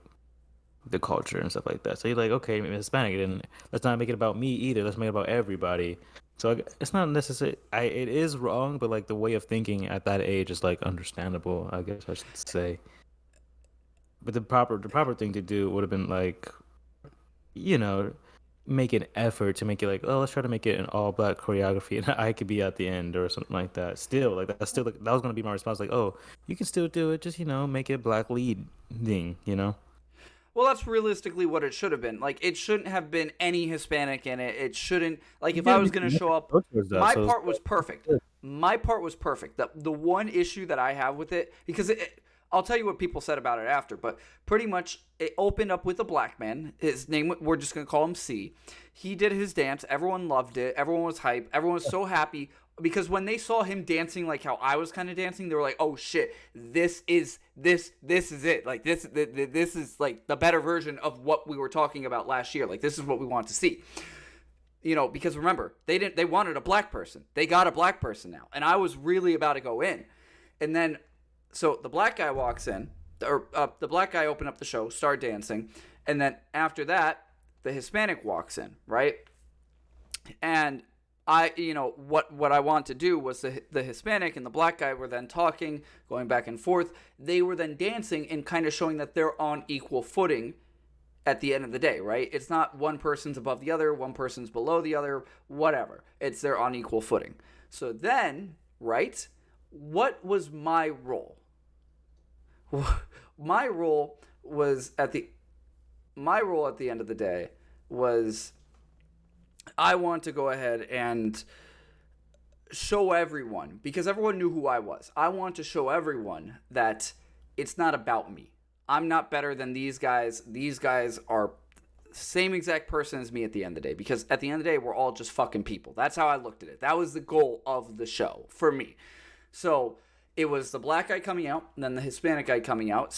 the culture and stuff like that. So you're like, okay, I'm Hispanic, and let's not make it about me either. Let's make it about everybody. So it's not necessary. It is wrong, but like the way of thinking at that age is like understandable, I guess I should say. But the proper thing to do would have been like, make an effort to make it like, oh, let's try to make it an all black choreography, and I could be at the end or something like that. Still, like that was gonna be my response. Like, oh, you can still do it. Just make it black leading. Well, that's realistically what it should have been. Like, it shouldn't have been any Hispanic in it. It shouldn't, like, if I was going to show up, my part was perfect. My part was perfect. The one issue that I have with it, because I'll tell you what people said about it after, but pretty much it opened up with a black man. His name, we're just going to call him C. He did his dance. Everyone loved it. Everyone was hyped. Everyone was so happy. Because when they saw him dancing like how I was kind of dancing, they were like, "Oh shit, this is it. Like this is like the better version of what we were talking about last year. Like this is what we want to see." Because remember, they wanted a black person. They got a black person now, and I was really about to go in, and then so the black guy walks in, or the black guy opened up the show, started dancing, and then after that, the Hispanic walks in, right, and what I want to do was the Hispanic and the black guy were then talking, going back and forth. They were then dancing and kind of showing that they're on equal footing at the end of the day, right? It's not one person's above the other, one person's below the other, whatever. It's they're on equal footing. So then, right, what was my role? My role at the end of the day was I want to go ahead and show everyone, because everyone knew who I was. I want to show everyone that it's not about me. I'm not better than these guys. These guys are same exact person as me at the end of the day, because at the end of the day, we're all just fucking people. That's how I looked at it. That was the goal of the show for me. So it was the black guy coming out, and then the Hispanic guy coming out,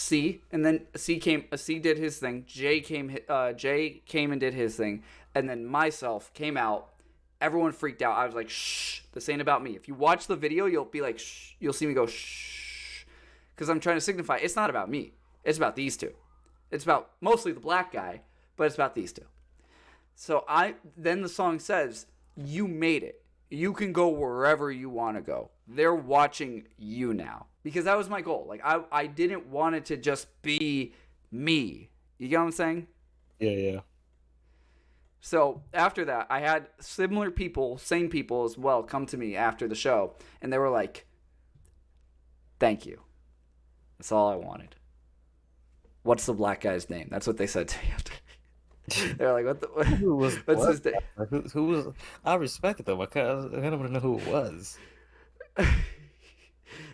and then C did his thing. Jay came and did his thing, and then myself came out. Everyone freaked out. I was like, shh, this ain't about me. If you watch the video, you'll be like, shh, you'll see me go, shh, because I'm trying to signify it's not about me. It's about these two. It's about mostly the black guy, but it's about these two. So then the song says, you made it. You can go wherever you want to go. They're watching you now. Because that was my goal. Like, I didn't want it to just be me. You get what I'm saying? Yeah. So after that, I had similar people, same people as well, come to me after the show. And they were like, thank you. That's all I wanted. What's the black guy's name? That's what they said to me after. They're like, what's his name? Who was? I respect it though. I kind of want to know who it was.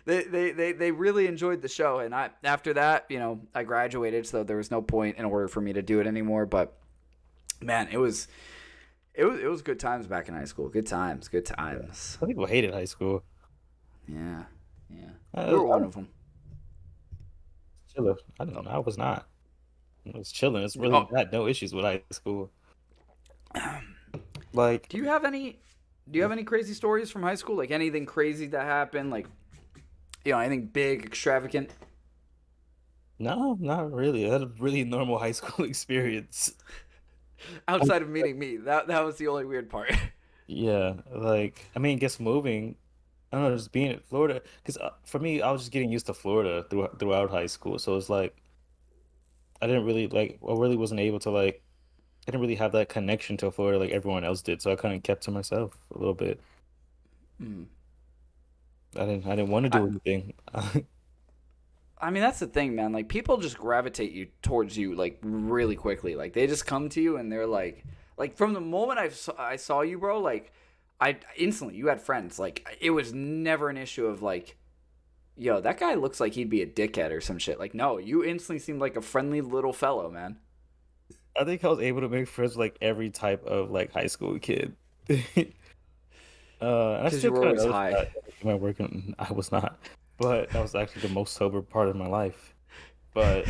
They really enjoyed the show, and after that, I graduated, so there was no point in order for me to do it anymore. But man, it was good times back in high school. Good times. Some people hated high school. Yeah. You were one of them. Chilling. I don't know. I was not. I was chilling. It's really had no issues with high school. Like, do you have any crazy stories from high school? Like anything crazy that happened? Like, anything big, extravagant? No, not really. I had a really normal high school experience. Outside of meeting me, that was the only weird part. Yeah, like I guess moving. I don't know, just being in Florida. Because for me, I was just getting used to Florida throughout high school. So it's like I really wasn't able to I didn't really have that connection to Florida like everyone else did. So I kind of kept to myself a little bit. Mm. I didn't want to do anything. That's the thing, man. Like, people just gravitate towards you like really quickly. Like, they just come to you and they're like from the moment I saw you, bro. Like, I instantly, you had friends. Like, it was never an issue of like, yo, that guy looks like he'd be a dickhead or some shit. Like, no, you instantly seemed like a friendly little fellow, man. I think I was able to make friends with like every type of like high school kid. I Because still you were kind of always high. Am I working? I was not, but that was actually the most sober part of my life. But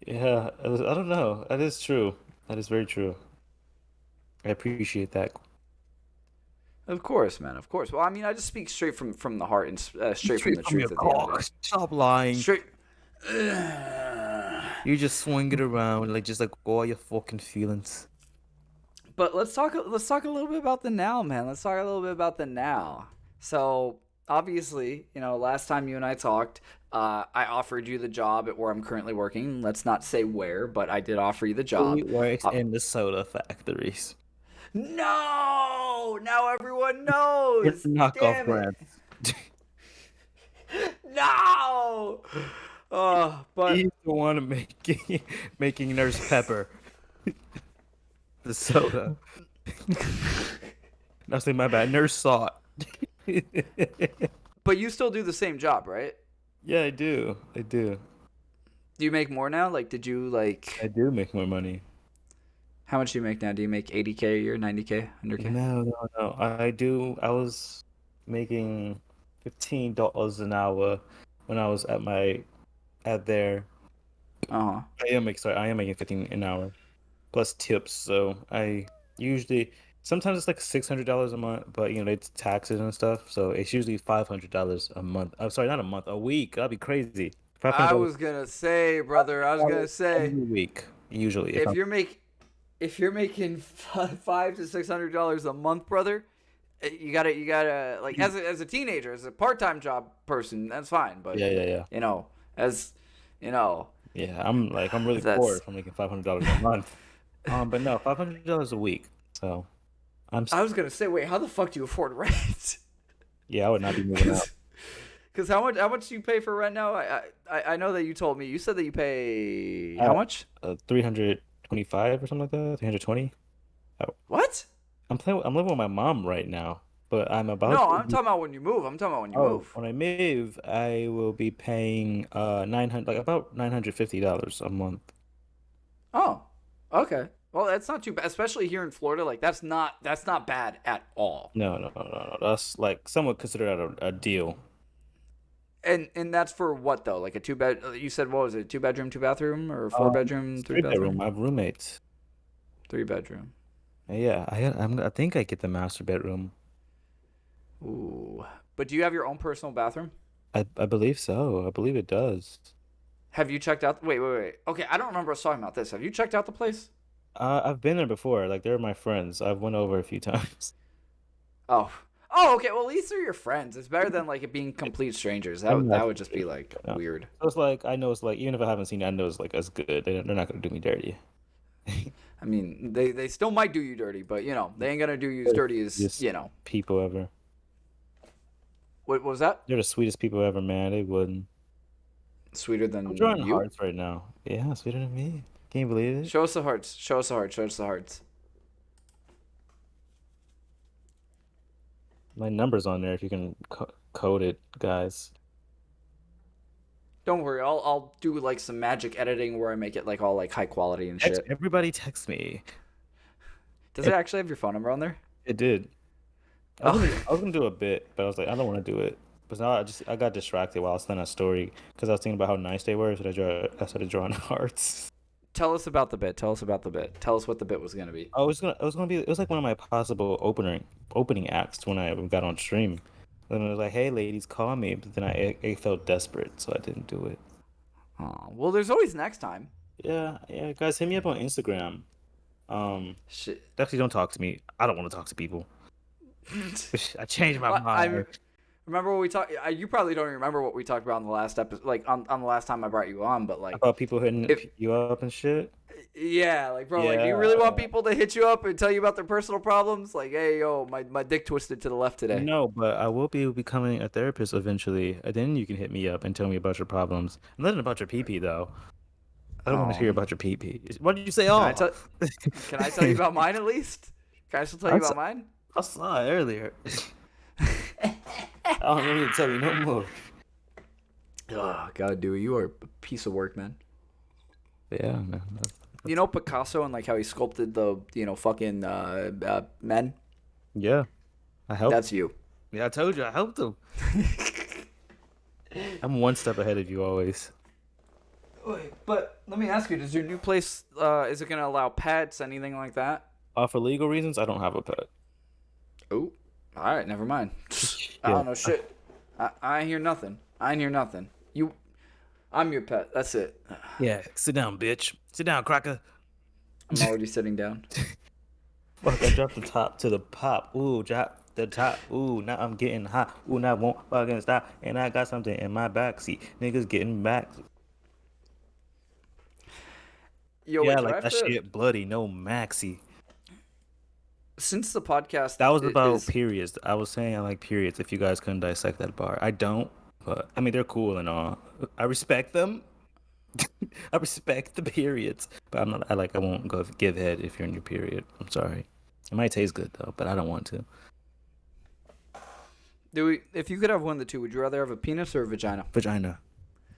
yeah, I don't know. That is true. That is very true. I appreciate that. Of course, man. Of course. Well, I just speak straight from the heart and straight from the from your truth at the end of the cock. day. Stop lying. Straight. You just swing it around just like all your fucking feelings. But let's talk a little bit about the now, man. Let's talk a little bit about the now. So obviously, last time you and I talked, I offered you the job at where I'm currently working. Let's not say where, but I did offer you the job. He works in the soda factories. No! Now everyone knows. It's knockoff Damn brands. No! But He's the one making Nurse Pepper. The soda. No, say my bad. Nurse Salt. but you still do the same job, right? Yeah, I do. Do you make more now? Like, did you I do make more money. How much do you make now? Do you make 80K a year, 90K, 100K? No. I do. I was making $15 an hour when I was at there. Uh-huh. I am making 15 an hour plus tips. So I usually sometimes it's like $600 a month, but it's taxes and stuff. So it's usually $500 a month. I'm sorry, not a month, a week. That'd be crazy. I was gonna say, brother. every week usually. if if you're making $500 to $600 a month, brother, you gotta like as a teenager, as a part-time job person, that's fine. But Yeah. as you know, Yeah, I'm really That's- poor if I'm making $500 a month. But no, $500 a week. So I was gonna say, wait, how the fuck do you afford rent? yeah, I would not be moving out. Because how much do you pay for rent now? I know that you told me. You said that you pay how much? 325 or something like that. 320. What? I'm living with my mom right now, but I'm about No, to I'm talking about when you move. Move. when I move, I will be paying about $950 a month. Oh, okay. Well, that's not too bad, especially here in Florida. Like that's not bad at all. No. That's like some would consider that a deal. And that's for what though? Like a 2-bed? You said what was it? 2-bedroom, 2-bathroom, or 4-bedroom, 3-bathroom? I have roommates. 3-bedroom. Yeah, I think I get the master bedroom. Ooh. But do you have your own personal bathroom? I believe so. I believe it does. Have you checked out? Wait. Okay, I don't remember us talking about this. Have you checked out the place? I've been there before. Like they're my friends. I've went over a few times. Oh, okay. Well, at least they're your friends. It's better than like it being complete strangers. That would just be like weird. So it's like I know it's like even if I haven't seen it, I know it's like as good. They're not gonna do me dirty. I mean, they still might do you dirty, but they ain't gonna do you as dirty as people ever. What was that? They're the sweetest people ever, man. They wouldn't. Sweeter than I'm drawing you? hearts right now. Yeah, sweeter than me. Can you believe it? Show us the hearts. Show us the hearts. Show us the hearts. My number's on there if you can code it, guys. Don't worry, I'll do like some magic editing where I make it like all like high quality and shit. Everybody text me. Does it actually have your phone number on there? It did. I was gonna do a bit, but I was like, I don't want to do it. But now I got distracted while I was telling a story because I was thinking about how nice they were, so I started drawing hearts. Tell us about the bit. Tell us what the bit was gonna be. It was like one of my possible opening acts when I got on stream. Then I was like, hey ladies, call me, but then I felt desperate, so I didn't do it. Oh, well, there's always next time. Yeah, guys, hit me up on Instagram. Shit. Definitely don't talk to me. I don't want to talk to people. I changed my mind. Remember what we talked? You probably don't even remember what we talked about on the last episode, like on the last time I brought you on. But like about people hitting you up and shit. Yeah, like bro, like do you really want people to hit you up and tell you about their personal problems? Like, hey, yo, my dick twisted to the left today. No, but I will be becoming a therapist eventually, and then you can hit me up and tell me about your problems. Nothing about your pee though. I don't want to hear about your pee. What did you say? Oh, can I tell you about mine at least? Can I still tell you about mine? I saw it earlier. I don't need to tell you no more. Oh God, Dewey, you are a piece of work, man. Yeah, man. You know Picasso and like how he sculpted the fucking men. Yeah, I helped. That's you. Yeah, I told you I helped him. I'm one step ahead of you always. Wait, but let me ask you: does your new place is it gonna allow pets, anything like that? For legal reasons, I don't have a pet. Oh, all right, never mind. I don't know shit. I ain't hear nothing. I'm your pet. That's it. Yeah, sit down, bitch. Sit down, cracker. I'm already sitting down. Fuck, I dropped the top to the pop. Ooh, drop the top. Ooh, now I'm getting hot. Ooh, now I won't fucking stop. And I got something in my backseat. Niggas getting back. Yo, yeah, like that shit bloody. No maxi. Since the podcast... That was about periods. I was saying I like periods if you guys couldn't dissect that bar. I don't, but I mean, they're cool and all. I respect them. I respect the periods, but I won't go give head if you're in your period. I'm sorry. It might taste good though, but I don't want to. If you could have one of the two, would you rather have a penis or a vagina? Vagina.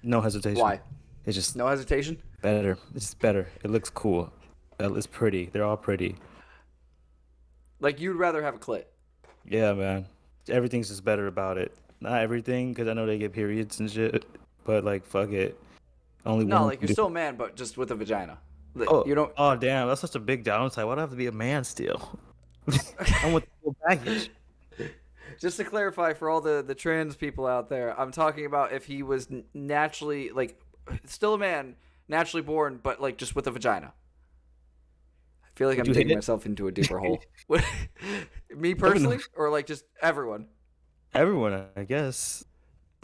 No hesitation. Why? It's just no hesitation. Better. It's just better. It looks cool. It's pretty. They're all pretty. Like you'd rather have a clit. Yeah, man. Everything's just better about it. Not everything, because I know they get periods and shit. But like, fuck it. Only no, like you're still a man, but just with a vagina. Like, you don't. Oh damn, that's such a big downside. Why'd I have to be a man still? I'm with the full package. Just to clarify for all the trans people out there, I'm talking about if he was naturally like still a man, naturally born, but like just with a vagina. feel like Would I'm you hit digging it? myself into a deeper hole. Me personally, or like just everyone? Everyone, I guess.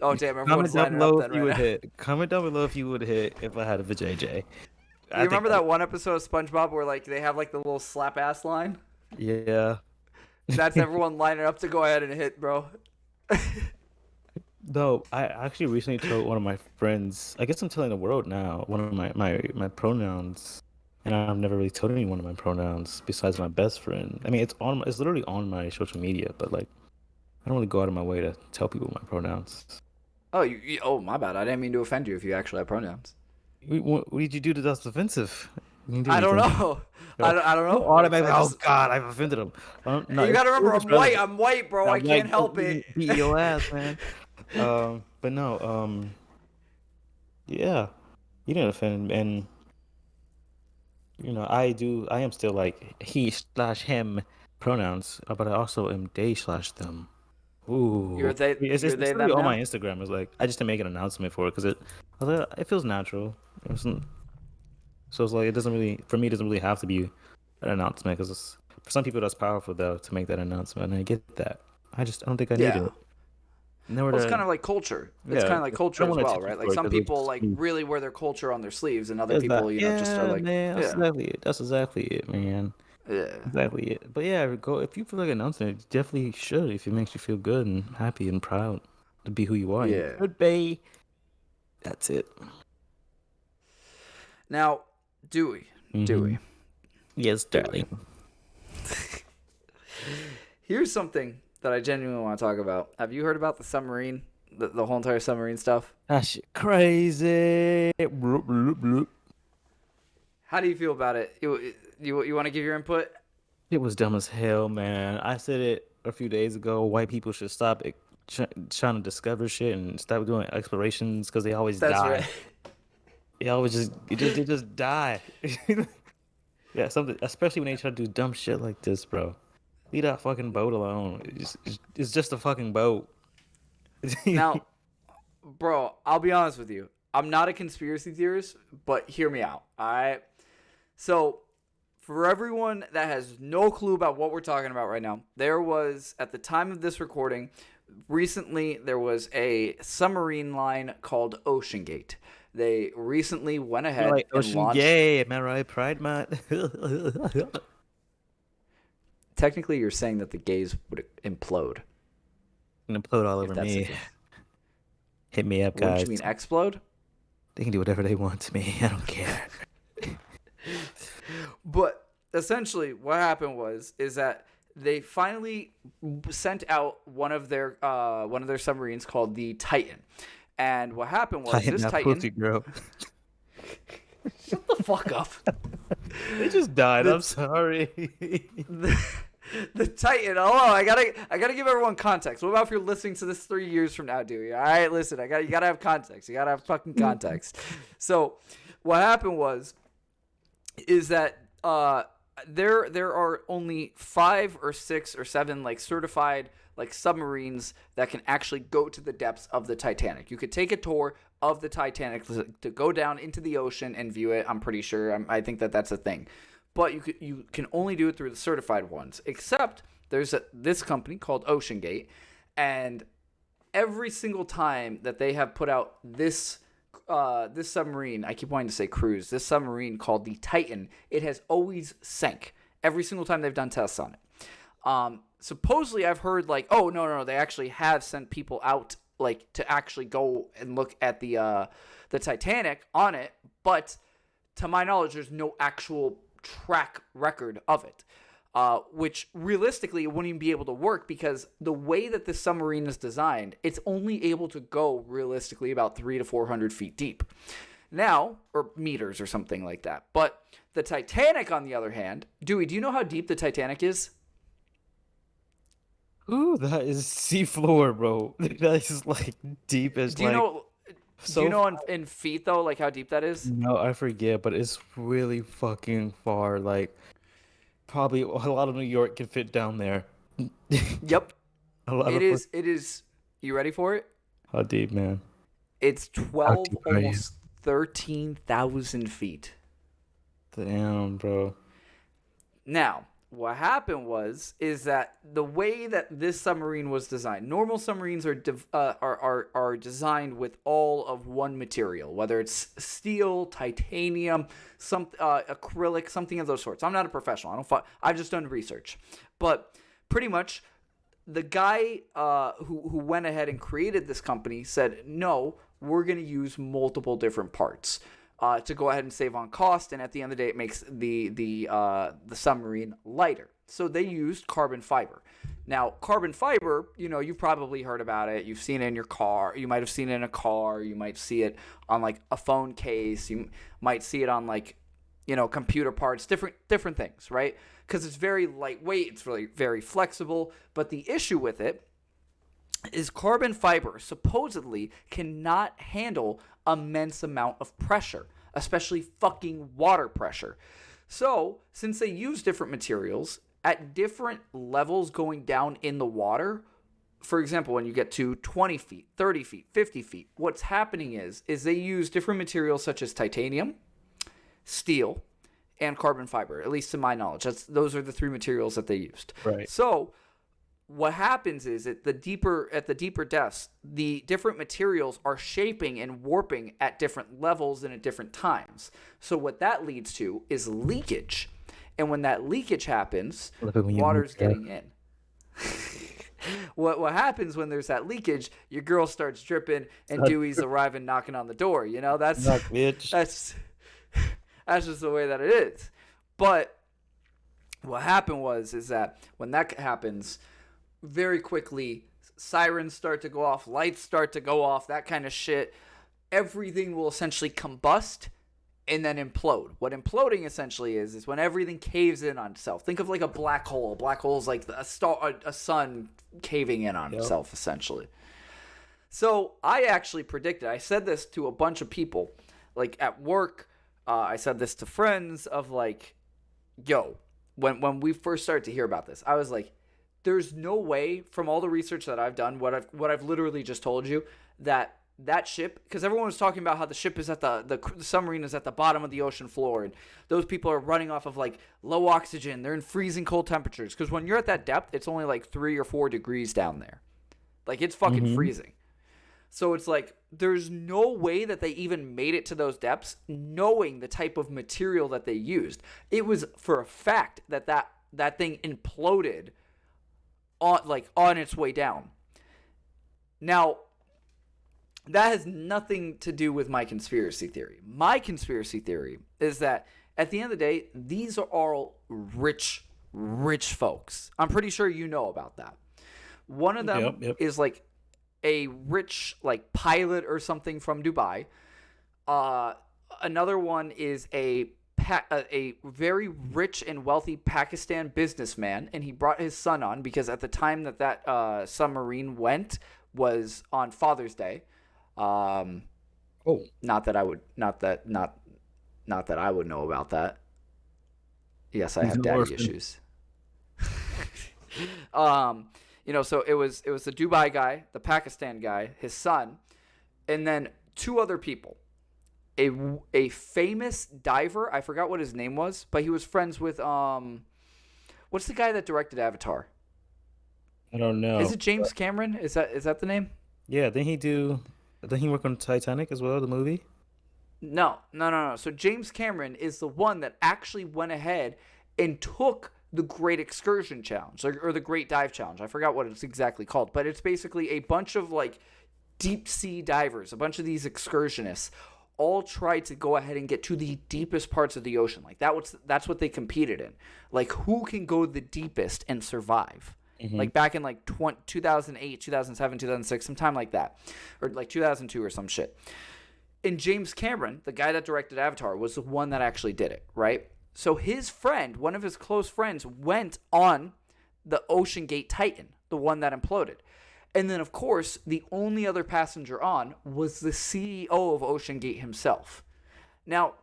Oh damn, Comment everyone's down lining up below then if you right would now. hit. Comment down below if you would hit if I had a vajayjay. You remember that one episode of SpongeBob where like they have like the little slap ass line? Yeah. That's everyone lining up to go ahead and hit, bro. No, I actually recently told one of my friends. I guess I'm telling the world now. One of my pronouns, and I've never really told anyone of my pronouns besides my best friend. I mean, it's literally on my social media, but like, I don't really go out of my way to tell people my pronouns. Oh, oh my bad. I didn't mean to offend you if you actually have pronouns. What did you do that's offensive? You didn't do I don't anything. know. I don't know. Automatically, I oh just- God, I've offended him. No, you gotta it remember, was I'm white. relevant. I'm white, bro. I can't help it. Beat your ass, man. But no, yeah, you didn't offend, and you know, I am still like he/him pronouns, but I also am they/them. Ooh, You're they. it's You're they literally them on my now. Instagram. It's like I just didn't make an announcement for it because it feels natural. So it's like it doesn't really, for me, it doesn't really have to be an announcement because for some people that's powerful though to make that announcement, and I get that. I don't think I need Yeah. it. Nowhere Well, it's to- kind of like culture. It's Yeah, kind of like I culture don't as want well, attention right? for Like it some 'cause it's people like me. really wear their culture on their sleeves, and other That's people, that. just are like, man, that's yeah, exactly it. That's exactly it, man. yeah. Exactly it. But yeah, if you feel like announcing it, you definitely should if it makes you feel good and happy and proud to be who you are. You Yeah. should be. That's it. Now, Dewey, Mhm. Yes, darling. here's something that I genuinely want to talk about. Have you heard about the submarine, the whole entire submarine stuff? That shit crazy. Bloop, bloop, bloop. How do you feel about it? You want to give your input? It was dumb as hell, man. I said it a few days ago. White people should stop trying to discover shit and stop doing explorations because they always That's die. right. They just die. Yeah, something, especially when they try to do dumb shit like this, bro. Leave that fucking boat alone. It's just a fucking boat. Now, bro, I'll be honest with you. I'm not a conspiracy theorist, but hear me out. All right. So, for everyone that has no clue about what we're talking about right now, there was, at the time of this recording, recently there was a submarine line called Ocean Gate. They recently went ahead Like and Ocean launched. Gay, am I right, Pride Month? Technically, you're saying that the gays would implode. Gonna implode all If over that's the me. case. Hit me up, Wouldn't guys. you mean explode? They can do whatever they want to me. I don't care. But essentially, what happened is that they finally sent out one of their submarines called the Titan, and what happened was Tighten this that Titan. pussy, girl. Shut the fuck up. They just died. I'm sorry. The Titan. Oh, I gotta give everyone context. What about if you're listening to this 3 years from now, Dewey? All right, listen. You gotta have context. You gotta have fucking context. So, what happened is that there are only 5 or 6 or 7 like certified like submarines that can actually go to the depths of the Titanic. You could take a tour of the Titanic to go down into the ocean and view it. I'm pretty sure. I think that's a thing. But you can only do it through the certified ones. Except there's this company called Ocean Gate, and every single time that they have put out this submarine, I keep wanting to say cruise, this submarine called the Titan, it has always sank every single time they've done tests on it. Supposedly I've heard like, oh no, they actually have sent people out like to actually go and look at the Titanic on it, but to my knowledge, there's no actual track record of it. Which realistically it wouldn't even be able to work because the way that this submarine is designed, it's only able to go realistically about 300 to 400 feet deep. Now, or meters or something like that. But the Titanic, on the other hand, Dewey, do you know how deep the Titanic is? Ooh, that is seafloor, bro. That is like deep as Do you like. know? So Do you know in feet though, like how deep that is? No, I forget, but it's really fucking far. Like, probably a lot of New York can fit down there. Yep. A lot It of is. You ready for it? How deep, man? It's 12, deep are you? almost 13,000 feet. Damn, bro. Now, what happened is that the way that this submarine was designed, normal submarines are designed with all of one material, whether it's steel, titanium, acrylic, something of those sorts. I'm not a professional. I've just done research, but pretty much the guy who went ahead and created this company said, no, we're going to use multiple different parts. To go ahead and save on cost, and at the end of the day, it makes the submarine lighter. So they used carbon fiber. Now, carbon fiber, you've probably heard about it. You've seen it in your car. You might have seen it in a car. You might see it on like a phone case. You might see it on like, computer parts, different things, right? Because it's very lightweight. It's really very flexible. But the issue with it is carbon fiber supposedly cannot handle immense amount of pressure, especially fucking water pressure. So, since they use different materials at different levels going down in the water, for example, when you get to 20 feet, 30 feet, 50 feet, what's happening is they use different materials such as titanium, steel, and carbon fiber, at least to my knowledge. Those are the three materials that they used. Right. So, what happens is at the deeper depths, the different materials are shaping and warping at different levels and at different times. So what that leads to is leakage. And when that leakage happens, water's getting in. What happens when there's that leakage, your girl starts dripping and Dewey's arriving knocking on the door. That's just the way that it is. But what happened is that when that happens, very quickly, sirens start to go off, lights start to go off, that kind of shit. Everything will essentially combust and then implode. What imploding essentially is when everything caves in on itself. Think of like a black hole. A black hole is like a sun caving in on itself, essentially. So I actually predicted, I said this to a bunch of people, like at work, I said this to friends of like, yo, when we first started to hear about this, I was like, there's no way from all the research that I've done, what I've literally just told you, that ship, because everyone was talking about how the ship is at the submarine is at the bottom of the ocean floor, and those people are running off of like low oxygen. They're in freezing cold temperatures, because when you're at that depth, it's only like 3 or 4 degrees down there. Like it's fucking freezing. So it's like there's no way that they even made it to those depths knowing the type of material that they used. It was for a fact that thing imploded on its way down. Now, that has nothing to do with my conspiracy theory. My conspiracy theory is that at the end of the day, these are all rich folks. I'm pretty sure you know about that. One of them is like a rich like pilot or something from Dubai. Another one is a very rich and wealthy Pakistan businessman, and he brought his son on because at the time that submarine went was on Father's Day. Not that I would know about that. Yes, I have daddy issues. So it was the Dubai guy, the Pakistan guy, his son, and then 2 other people. A famous diver, I forgot what his name was, but he was friends with what's the guy that directed Avatar? I don't know. Is it James Cameron? Is that the name? Yeah, didn't he work on Titanic as well, the movie? No. So James Cameron is the one that actually went ahead and took the Great Excursion Challenge or the Great Dive Challenge. I forgot what it's exactly called, but it's basically a bunch of like deep sea divers, a bunch of these excursionists all tried to go ahead and get to the deepest parts of the ocean. Like that's what they competed in. Like who can go the deepest and survive? Like back in like 2008, 2007, 2006, sometime like that. Or like 2002 or some shit. And James Cameron, the guy that directed Avatar, was the one that actually did it, right? So his friend, one of his close friends, went on the Ocean Gate Titan, the one that imploded. And then, of course, the only other passenger on was the CEO of Ocean Gate himself. Now,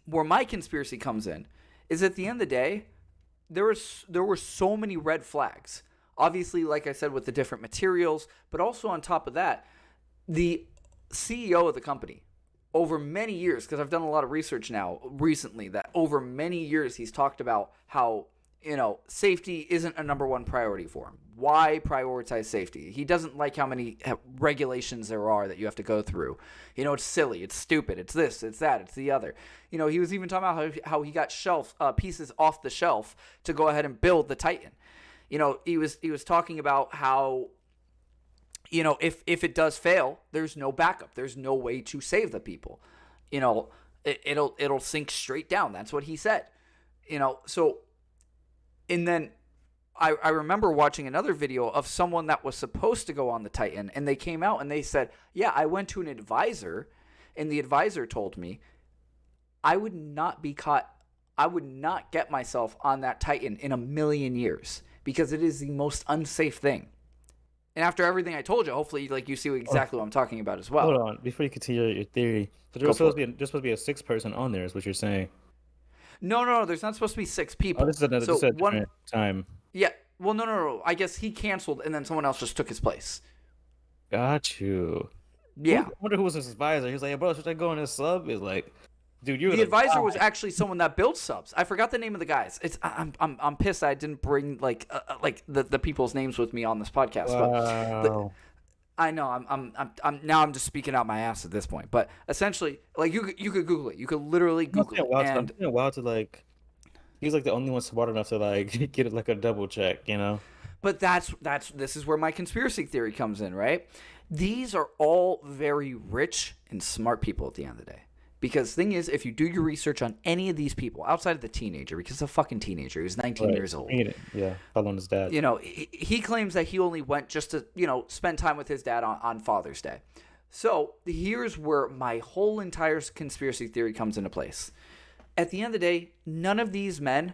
where my conspiracy comes in is at the end of the day, there were so many red flags. Obviously, like I said, with the different materials, but also on top of that, the CEO of the company over many years, because I've done a lot of research now recently, that over many years he's talked about how, safety isn't a number one priority for him. Why prioritize safety? He doesn't like how many regulations there are that you have to go through. It's silly. It's stupid. It's this. It's that. It's the other. He was even talking about how he got pieces off the shelf to go ahead and build the Titan. He was talking about how, if it does fail, there's no backup. There's no way to save the people. It'll sink straight down. That's what he said. So, and then I remember watching another video of someone that was supposed to go on the Titan, and they came out and they said, yeah, I went to an advisor, and the advisor told me I would not be caught. I would not get myself on that Titan in a million years because it is the most unsafe thing. And after everything I told you, hopefully, you see exactly what I'm talking about as well. Hold on, before you continue your theory, so there's supposed to be a sixth person on there, is what you're saying? No. There's not supposed to be 6 people. Oh, this is a different time. Yeah. Well, no. I guess he canceled, and then someone else just took his place. Got you. Yeah. I wonder who was his advisor. He was like, hey, bro, should I go on this sub? It's like, dude, you're the advisor was actually someone that built subs. I forgot the name of the guys. I'm pissed I didn't bring the people's names with me on this podcast. Wow. I know I'm just speaking out my ass at this point. But essentially, you could Google it. You could literally Google it. I'm thinking wild to he's the only one smart enough to get it a double check, But this is where my conspiracy theory comes in, right? These are all very rich and smart people at the end of the day. Because the thing is, if you do your research on any of these people, outside of the teenager, because a fucking teenager, he was 19 years old. Yeah, following his dad. He claims that he only went just to, spend time with his dad on Father's Day. So here's where my whole entire conspiracy theory comes into place. At the end of the day, none of these men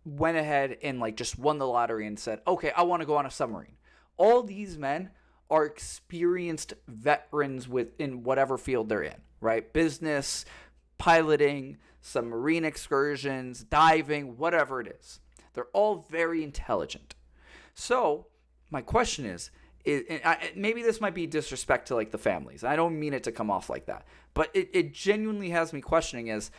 went ahead and just won the lottery and said, okay, I want to go on a submarine. All these men are experienced veterans in whatever field they're in. Right? Business, piloting, submarine excursions, diving, whatever it is. They're all very intelligent. So my question is maybe this might be disrespect to the families. I don't mean it to come off like that. But it genuinely has me questioning is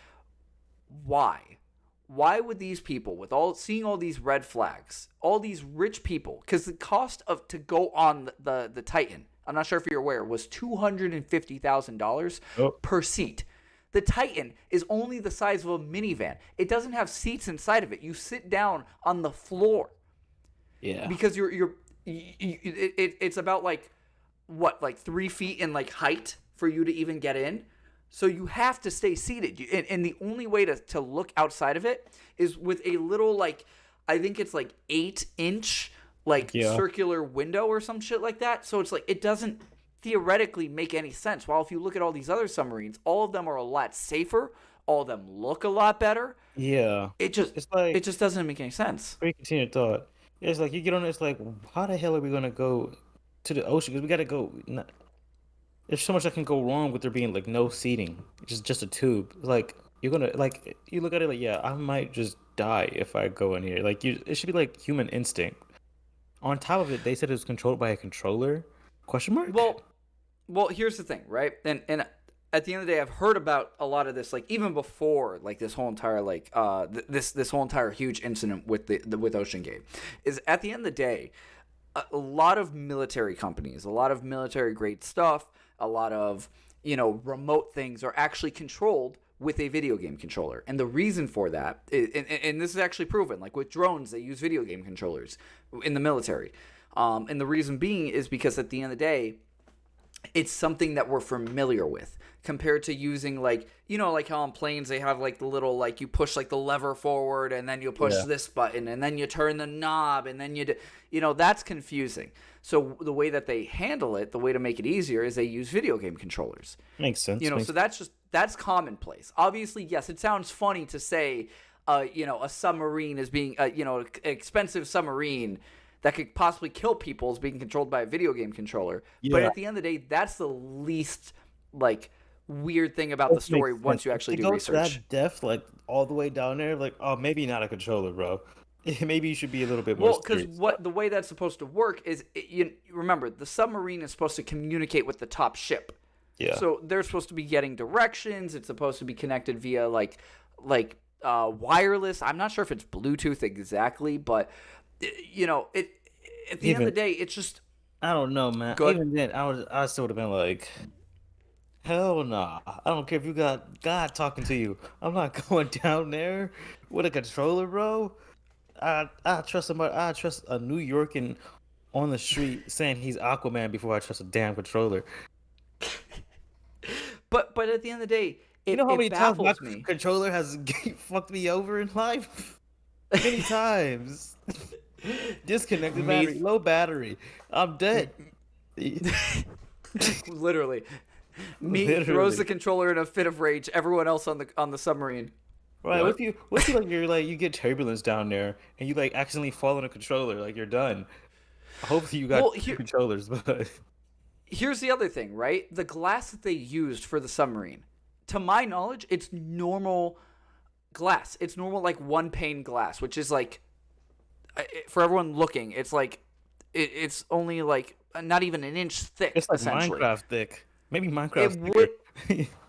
why? Why would these people, seeing all these red flags, all these rich people, because the cost to go on the Titan, I'm not sure if you're aware, was $250,000 per seat. The Titan is only the size of a minivan. It doesn't have seats inside of it. You sit down on the floor. Yeah. Because it's about 3 feet in height for you to even get in. So you have to stay seated. And the only way to look outside of it is with a little I think it's 8-inch circular window or some shit like that. So it's it doesn't theoretically make any sense. While if you look at all these other submarines, all of them are a lot safer. All of them look a lot better. Yeah. It just doesn't make any sense. Very continued thought. It's you get on. It's how the hell are we gonna go to the ocean? Because we gotta go. There's so much that can go wrong with there being no seating. It's just a tube. You're gonna you look at it yeah, I might just die if I go in here. It should be human instinct. On top of it, they said it was controlled by a controller? Question mark? Well, here's the thing, right? And at the end of the day, I've heard about a lot of this, even before, this whole entire, this whole entire huge incident with with Ocean Gate, is at the end of the day, a lot of military companies, a lot of military grade stuff, a lot of, remote things are actually controlled with a video game controller. And the reason for that, and this is actually proven, with drones, they use video game controllers in the military. And the reason being is because at the end of the day, it's something that we're familiar with compared to using how on planes they have the little you push the lever forward and then you push this button and then you turn the knob and then that's confusing. So the way that they handle it, the way to make it easier is they use video game controllers. Makes sense. So that's commonplace. Obviously, yes, it sounds funny to say a submarine is being an expensive submarine that could possibly kill people is being controlled by a video game controller. Yeah. But at the end of the day, that's the least weird thing about the story once you actually do research. To that depth, all the way down there, maybe not a controller, bro. Maybe you should be a little bit more. Well, because the way that's supposed to work is, remember, the submarine is supposed to communicate with the top ship. Yeah. So they're supposed to be getting directions. It's supposed to be connected via wireless. I'm not sure if it's Bluetooth exactly, but you know, at the end of the day, it's just I don't know, man. good. Even then, I still would have been like, hell nah. I don't care if you got God talking to you. I'm not going down there with a controller, bro. I trust somebody. I trust a New Yorkan on the street saying he's Aquaman before I trust a damn controller. But at the end of the day, You know how many it times my baffles me. controller has fucked me over in life? Many times. Disconnected Me- battery, low battery. I'm dead. Literally. Me throws Literally. the controller in a fit of rage. Everyone else on the submarine. Right. What? What if you get turbulence down there and you like accidentally fall on a controller, like you're done. Hopefully you got Well, two controllers, but Here's the other thing, right? The glass that they used for the submarine, to my knowledge, it's normal glass. It's normal like one pane glass, which is like for everyone looking, it's like it's only like not even an inch thick. it's like essentially. Minecraft thick. Maybe Minecraft's It thicker.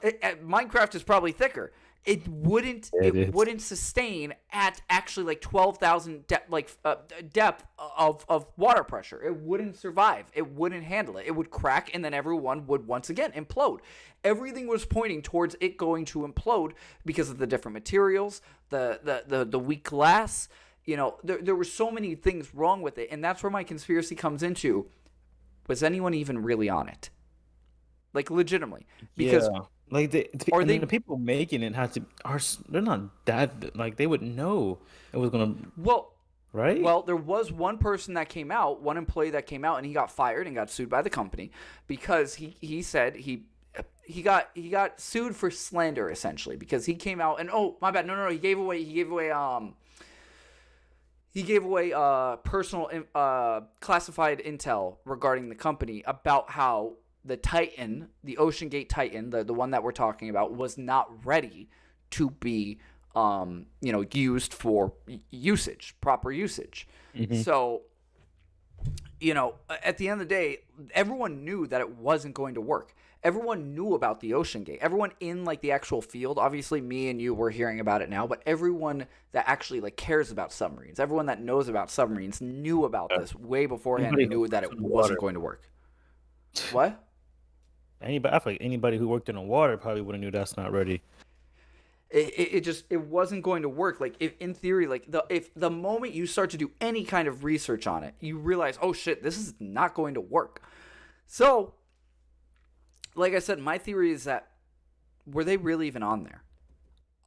would. Minecraft is probably thicker. It wouldn't. It is. Wouldn't sustain at actually like 12,000 depth of water pressure. It wouldn't survive. It wouldn't handle it. It would crack, and then everyone would once again implode. Everything was pointing towards it going to implode because of the different materials, the weak glass. You know, there were so many things wrong with it, and that's where my conspiracy comes into. Was anyone even really on it? Like legitimately, because like the people making it they're not that like they would know it was gonna right. Well, there was one person that came out, one employee that came out, and he got fired and got sued by the company because he said he got sued for slander essentially because he came out and oh my bad no he gave away personal classified intel regarding the company about how the Titan, the Ocean Gate Titan, the one that we're talking about, was not ready to be, used for proper usage. Mm-hmm. So, at the end of the day, everyone knew that it wasn't going to work. Everyone knew about the Ocean Gate. Everyone in like the actual field, obviously me and you were hearing about it now, but everyone that actually like cares about submarines, everyone that knows about submarines knew about this way beforehand and knew that it wasn't going to work. What? I feel like anybody who worked in the water probably would have knew that's not ready. It wasn't going to work. Like if in theory, like if the moment you start to do any kind of research on it, you realize, oh shit, this is not going to work. So, like I said, my theory is that were they really even on there?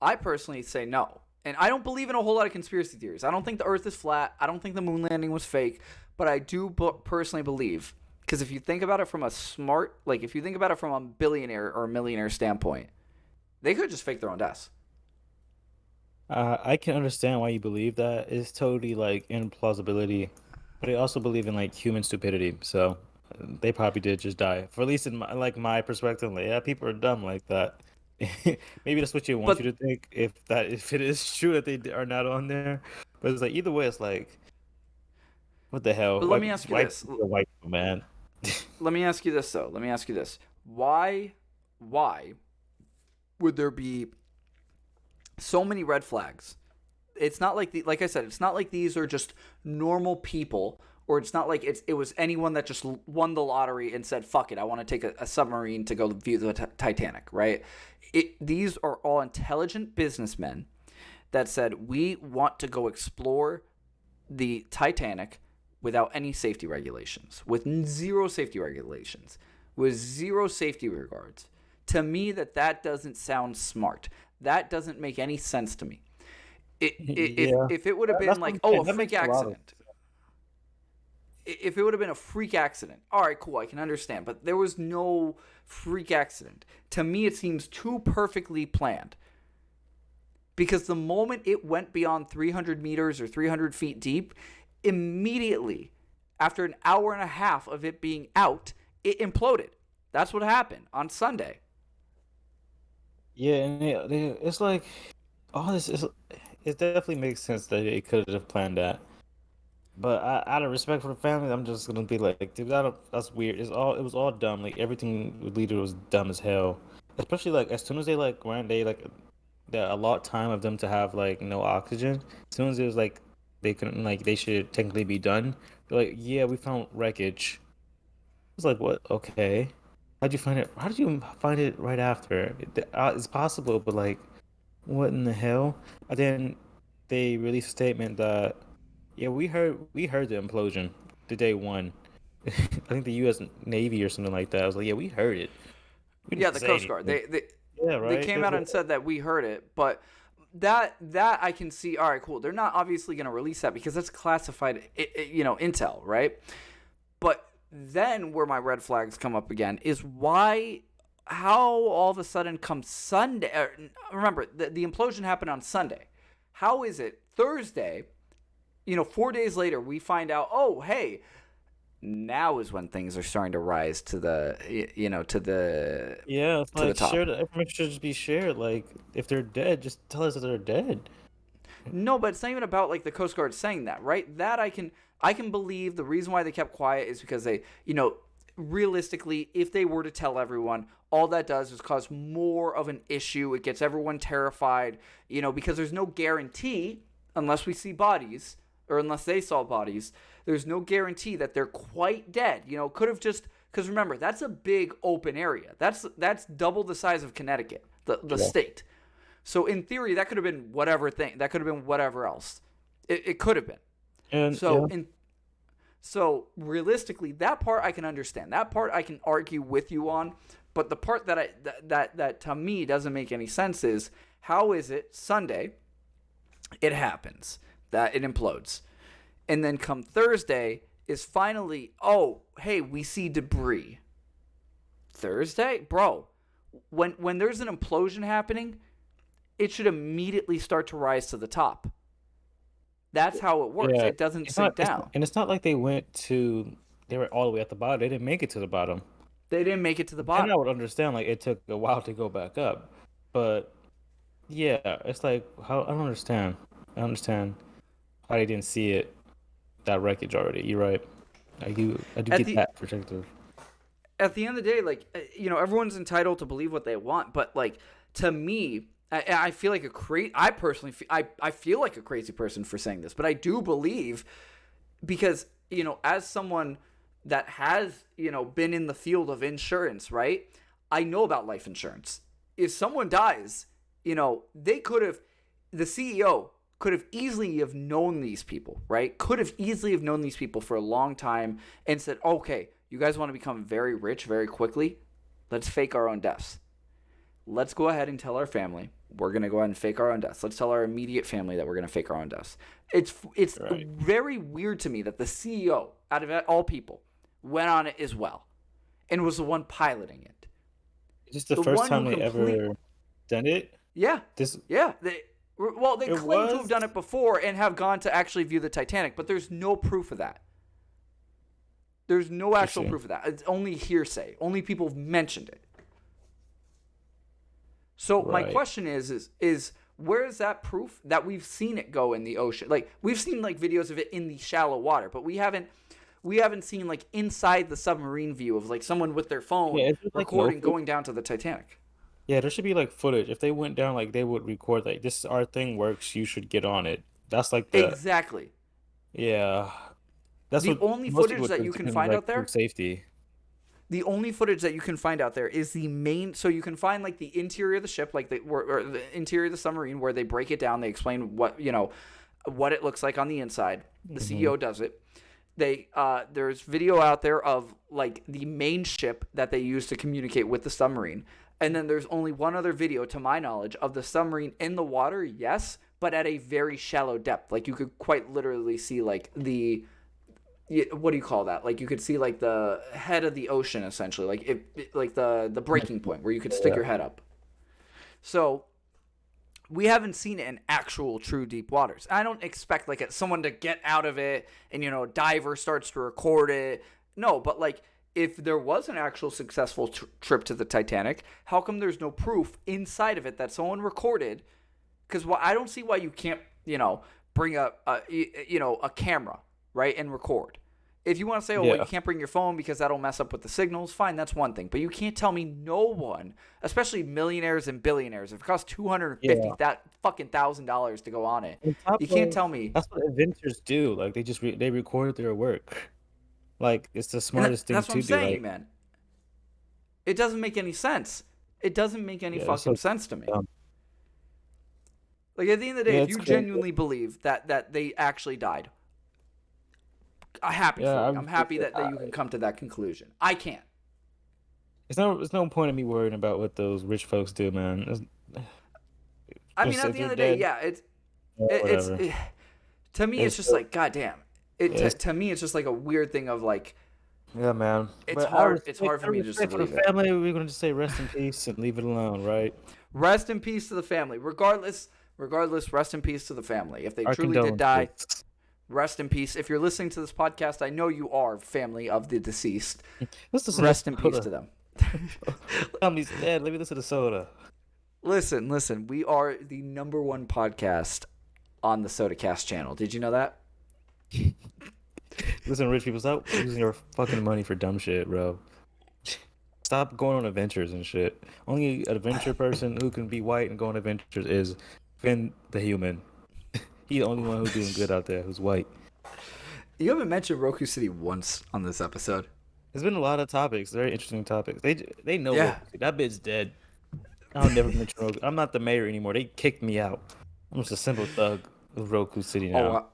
I personally say no. And I don't believe in a whole lot of conspiracy theories. I don't think the earth is flat. I don't think the moon landing was fake. But I do personally believe, because if you think about it from if you think about it from a billionaire or a millionaire standpoint, they could just fake their own deaths. I can understand why you believe that. It's totally like implausibility, but I also believe in like human stupidity. So they probably did just die. For at least in my perspective, like, yeah, people are dumb like that. Maybe that's what you want you to think if it is true that they are not on there. But it's like either way, it's like, what the hell? But let me ask you this, white man. Let me ask you this though. Let me ask you this: Why would there be so many red flags? It's not like like I said, it's not like these are just normal people, or it's not like it was anyone that just won the lottery and said, "Fuck it, I want to take a submarine to go view the Titanic." Right? These are all intelligent businessmen that said, "We want to go explore the Titanic." Without any safety regulations, with zero safety regulations, with zero safety regards. To me, that doesn't sound smart. That doesn't make any sense to me. If it would have been like, a freak accident. If it would have been a freak accident, all right, cool, I can understand. But there was no freak accident. To me, it seems too perfectly planned. Because the moment it went beyond 300 meters or 300 feet deep, immediately, after an hour and a half of it being out, it imploded. That's what happened on Sunday. Yeah, and it's like all this is. It definitely makes sense that it could have planned that. But out of respect for the family, I'm just gonna be like, dude, that's weird. It was all dumb. Like everything with leader was dumb as hell. Especially like as soon as they like ran, they like the allot time of them to have like no oxygen. As soon as it was like they couldn't like they should technically be done. They're like, yeah, we found wreckage. It's like, what? Okay. How'd you find it? How did you find it right after? It's possible, but like, what in the hell? And then they released a statement that, yeah, we heard the implosion the day one. I think the U.S. Navy or something like that. I was like, yeah, we heard it. We Yeah, didn't the say Coast Guard. anything. Yeah, They right. came out and said that we heard it, but that I can see. All right, cool. They're not obviously going to release that because that's classified, intel, right? But then where my red flags come up again is how all of a sudden come Sunday. Remember, the implosion happened on Sunday. How is it Thursday? 4 days later, we find out. Oh, hey, now is when things are starting to rise to the to the Yeah, it's to the like top. shared. Information should just be shared. Like, if they're dead, just tell us that they're dead. No, but it's not even about like the Coast Guard saying that, right? That I can believe. The reason why they kept quiet is because they, realistically, if they were to tell everyone, all that does is cause more of an issue. It gets everyone terrified, because there's no guarantee unless we see bodies or unless they saw bodies. There's no guarantee that they're quite dead. Could have just because remember that's a big open area. That's double the size of Connecticut, the state. So in theory, that could have been whatever thing. That could have been whatever else. It could have been. And So yeah. so realistically, that part I can understand. That part I can argue with you on. But the part that to me doesn't make any sense is how is it Sunday? It happens that it implodes, and then come Thursday is finally hey, we see debris. Thursday, bro. When there's an implosion happening, it should immediately start to rise to the top. That's how it works. Yeah, It doesn't sink down. and it's not like they went to. They were all the way at the bottom. They didn't make it to the bottom. They didn't make it to the And I bottom. would understand like it took a while to go back up, but yeah, it's like how I don't understand. I understand how they didn't see it that wreckage already. You're right. I do At get the that perspective. at the end of the day, like everyone's entitled to believe what they want, but like to me, I feel like I personally I feel like a crazy person for saying this, but I do believe because as someone that has been in the field of insurance, right? I know about life insurance. If someone dies, they could have the CEO could have easily have known these people, right? Could have easily have known these people for a long time and said, okay, you guys want to become very rich very quickly? Let's fake our own deaths. Let's go ahead and tell our family we're going to go ahead and fake our own deaths. Let's tell our immediate family that we're going to fake our own deaths. It's Right. very weird to me that the CEO, out of all people, went on it as well and was the one piloting it. Is this the The first one time who they ever done it? Yeah, This yeah. They it claim to have was. done it before and have gone to actually view the Titanic, but there's no proof of that. There's no actual Interesting. proof of that. It's only hearsay. Only people have mentioned it. So my Right. question is where is that proof that we've seen it go in the ocean? Like we've seen like videos of it in the shallow water, but we haven't seen like inside the submarine view of like someone with their phone Yeah, is it like no recording food? going down to the Titanic. Yeah, there should be like footage. If they went down, like they would record like this. Our thing works. You should get on it. That's like the Exactly. yeah. That's The what only most footage people that do you can to find like out there prove safety. The only footage that you can find out there is the main. So you can find like the interior of the ship, like or the interior of the submarine, where they break it down. They explain what it looks like on the inside. The CEO does it. There's video out there of like the main ship that they use to communicate with the submarine, and then there's only one other video, to my knowledge, of the submarine in the water. Yes, but at a very shallow depth. Like you could quite literally see like what do you call that? Like you could see like the head of the ocean essentially, like like the breaking point where you could stick Yeah. your head up. So we haven't seen it in actual true deep waters. I don't expect like someone to get out of it and a diver starts to record it. No, but like if there was an actual successful trip to the Titanic, how come there's no proof inside of it that someone recorded? Because I don't see why you can't bring a camera right, and record. If you want to say, well, you can't bring your phone because that'll mess up with the signals, fine, that's one thing. But you can't tell me no one, especially millionaires and billionaires, if it costs $250,000 to go on it, you can't tell me. That's what inventors do. Like they just they record their work. Like it's the smartest thing That's what to I'm do. saying, Like, man. It doesn't make any sense. It doesn't make any fucking sense to me. Like at the end of the day, if you genuinely believe that they actually died, I'm happy for you. I'm happy that you can come to that conclusion. I can't. It's no point in me worrying about what those rich folks do, man. I mean, at the end of the day, yeah, it's to me, it's just like, goddamn. To me, it's just like a weird thing of like, yeah, man. It's hard for me to just believe it. Family, we're gonna just say rest in peace and leave it alone, right? Rest in peace to the family. Regardless, rest in peace to the family. If they truly did die, rest in peace. If you're listening to this podcast, I know you are family of the deceased. Rest in peace to them. Family's dead. Let me listen to Soda. Listen. We are the #1 podcast on the Sodacast channel. Did you know that? Listen, rich people, stop using your fucking money for dumb shit, bro. Stop going on adventures and shit. Only an adventure person who can be white and go on adventures is Finn the human. He's the only one who's doing good out there who's white. You haven't mentioned Roku City once on this episode. There's been a lot of topics, very interesting topics. They know Yeah. Roku City. That bit's dead. I'll never mention Roku. I'm not the mayor anymore. They kicked me out. I'm just a simple thug of Roku City now.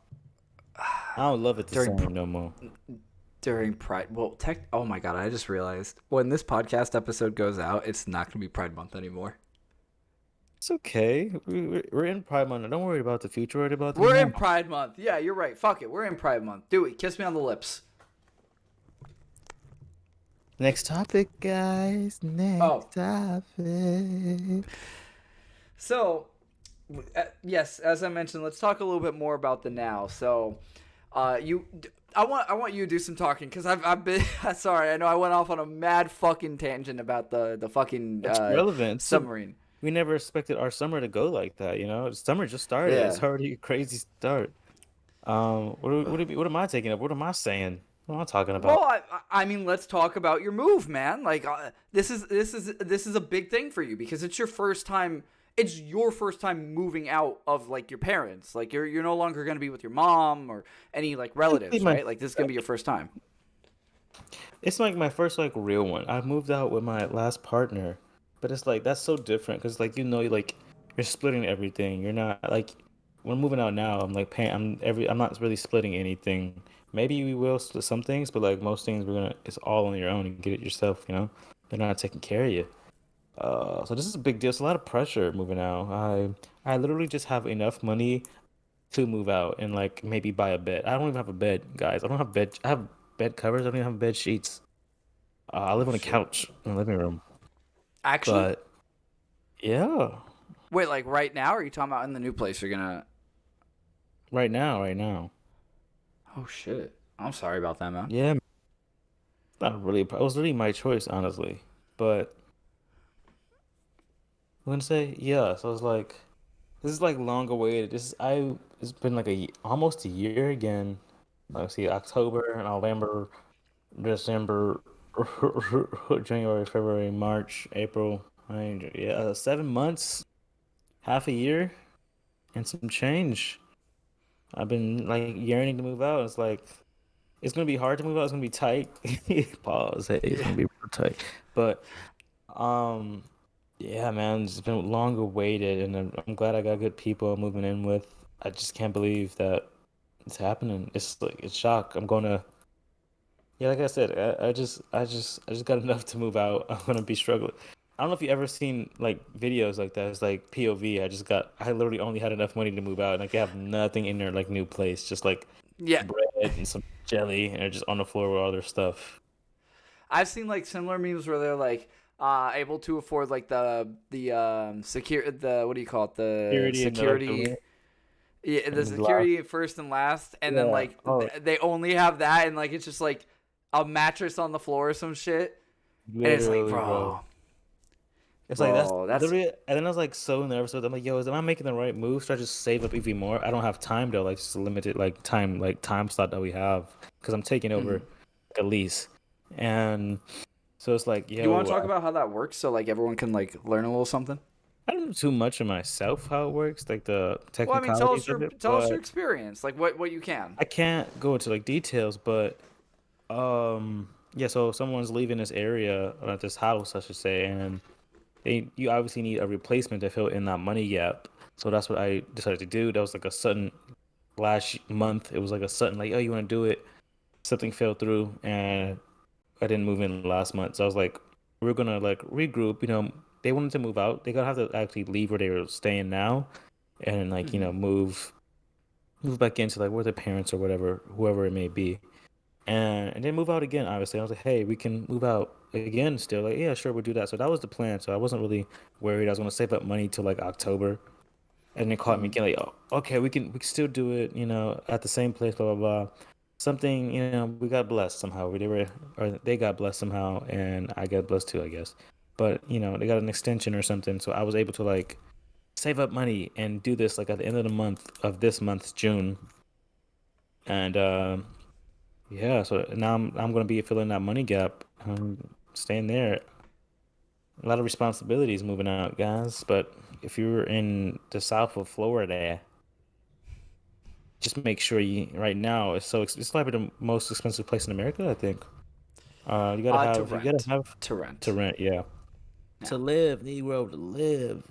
I don't love it the same no more. During Pride, oh my god, I just realized when this podcast episode goes out, it's not going to be Pride Month anymore. It's okay. We're in Pride Month. Don't worry about the future. Worry about the We're in Pride Month. Yeah, you're right. Fuck it. We're in Pride Month. Dewey, kiss me on the lips. Next topic, guys. Next topic. So, yes, as I mentioned, let's talk a little bit more about the now. So, I want you to do some talking because I've been sorry. I know I went off on a mad fucking tangent about the fucking relevant submarine. We never expected our summer to go like that. You know, summer just started. Yeah. It's already a crazy start. What am I taking up? What am I saying? What am I talking about? Well, I mean, let's talk about your move, man. Like, this is a big thing for you because it's your first time. It's your first time moving out of like your parents. Like, you're no longer gonna be with your mom or any like relatives, right? Like, this is gonna be your first time. It's like my first like real one. I moved out with my last partner, but it's like that's so different because like like you're splitting everything. You're not like when I'm moving out now. I'm like paying. I'm not really splitting anything. Maybe we will split some things, but like most things, it's all on your own. You can get it yourself, you know? They're not taking care of you. So this is a big deal. It's a lot of pressure moving out. I literally just have enough money to move out and like maybe buy a bed. I don't even have a bed, guys. I don't have bed. I have bed covers. I don't even have bed sheets. I live on a couch in the living room. Actually? But, yeah. Wait, like right now, or are you talking about in the new place you're gonna... Right now. Oh, shit. I'm sorry about that, man. Yeah. Not really. It was really my choice, honestly. But I'm gonna say, yeah. So I was like, this is like long awaited. It's been like almost a year again. Let's see, October, November, December, January, February, March, April. 7 months, half a year, and some change. I've been like yearning to move out. It's like it's gonna be hard to move out. It's gonna be tight. Pause. Hey, it's gonna be real tight. But yeah, man, it's been long awaited, and I'm glad I got good people I'm moving in with. I just can't believe that it's happening. It's like it's shock. I'm gonna. Yeah, like I said, I just got enough to move out. I'm gonna be struggling. I don't know if you ever seen like videos like that. It's like POV. I literally only had enough money to move out, and like I have nothing in their like new place, just like bread and some jelly, and they're just on the floor with all their stuff. I've seen like similar memes where they're like able to afford like the what do you call it, the security. Yeah, the security first and last, and then like they only have that, and like it's just like a mattress on the floor or some shit. Literally, and it's like, bro. It's like that's Bro, that's literally, and then I was like so nervous. I'm like, yo, am I making the right move? Should I just save up even more? I don't have time though, like just a limited time slot that we have because I'm taking over Mhm. like, a lease, and so it's like, You want yo, to talk about how that works so like everyone can like learn a little something? I don't know too much of myself how it works, like the Well, I mean, technicalities of it, tell us your but experience, like what you can. I can't go into like details, but yeah, so someone's leaving this area or this house, I should say, and you obviously need a replacement to fill in that money gap. So that's what I decided to do. That was like a sudden last month. It was like a sudden like, oh, you want to do it? Something fell through, and I didn't move in last month. So I was like, we're gonna like regroup. They wanted to move out. They gotta have to actually leave where they were staying now, and like Hmm. move back into like where their parents or whatever, whoever it may be, and then move out again. Obviously, I was like, hey, we can move out again. Still, like, yeah, sure, we'll do that. So that was the plan. So I wasn't really worried. I was gonna save up money till like October, and they caught me Hmm. again. Like, oh, okay, we can still do it. At the same place. Blah blah blah. Something. We got blessed somehow. Or they got blessed somehow, and I got blessed too, I guess. But they got an extension or something, so I was able to like save up money and do this like at the end of the month of this month's June, and yeah, so now I'm gonna be filling that money gap. Staying there. A lot of responsibilities moving out, guys. But if you're in the south of Florida, just make sure you right now it's probably the most expensive place in America, I think. To You gotta rent, have to rent. to rent, yeah. Yeah, To live, Negro, to live.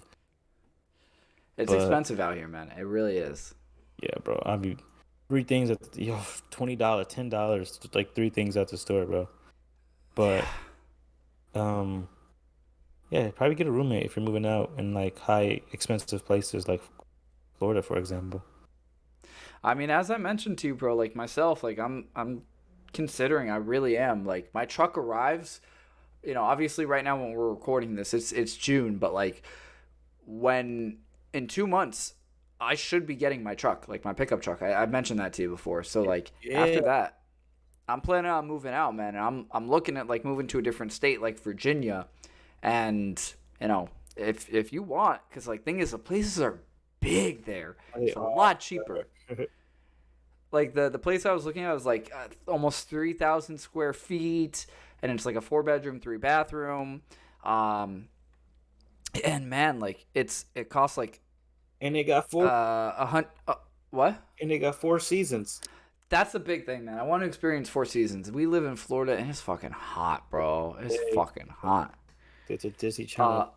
it's But expensive out here, man. It really is. yeah, bro, I mean, three things at $20, $10, like three things at the store, bro. Yeah. But um. Yeah, probably get a roommate if you're moving out in like high expensive places like Florida, for example. I mean, as I mentioned to you, bro, like myself, like I'm considering, I really am. Like my truck arrives, obviously right now when we're recording this, it's June, but like when in 2 months I should be getting my truck, like my pickup truck. I've mentioned that to you before. So like Yeah. after that, I'm planning on moving out, man. And I'm looking at like moving to a different state like Virginia, and if you want, because like thing is the places are big there. They It's a are. lot cheaper. Like the place I was looking at was like almost 3,000 square feet, and it's like a 4 bedroom, 3 bathroom. Um, and man, like it costs like And they got four a hundred. What? and they got 4 seasons. That's the big thing, man. I want to experience 4 seasons. We live in Florida, and it's fucking hot, bro. It's Hey, fucking hot. it's a Disney Uh, Channel.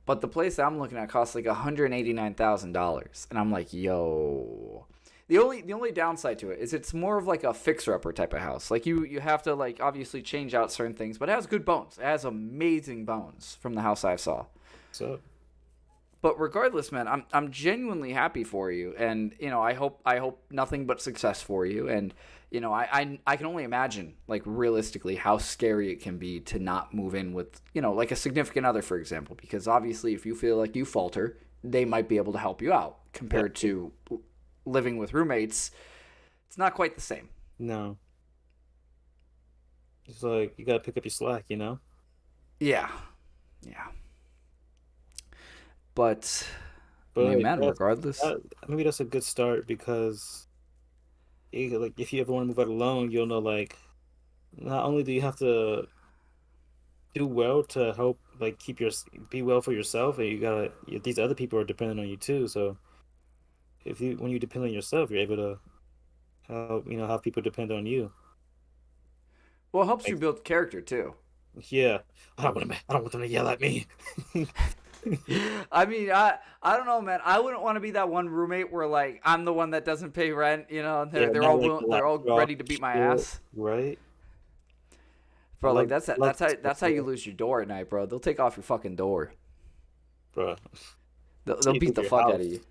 but the place I'm looking at costs like $189,000, and I'm like, yo. The only downside to it is it's more of like a fixer-upper type of house. Like you have to like obviously change out certain things, but it has good bones. It has amazing bones from the house I saw. So But regardless, man, I'm genuinely happy for you, and I hope nothing but success for you. And I can only imagine like realistically how scary it can be to not move in with like a significant other, for example, because obviously if you feel like you falter, they might be able to help you out yeah, compared to living with roommates. It's not quite the same. no, it's like you gotta pick up your slack. Yeah, yeah. But I mean, But man, regardless. maybe that's a good start because like if you ever want to move out alone, you'll know like not only do you have to do well to help like be well for yourself, and these other people are dependent on you too. So if you when you depend on yourself, you're able to have people depend on you. Well, it helps you Like, build character too. yeah, I don't want them to yell at me. I mean, I don't know, man. I wouldn't want to be that one roommate where like I'm the one that doesn't pay rent. And Yeah, they're not all like the they're last all drop ready to beat my shit, ass, right? I bro. Like that's love that's how that's how you lose your door at night, bro. They'll take off your fucking door. bro. They'll Take beat over the your fuck out of house. you.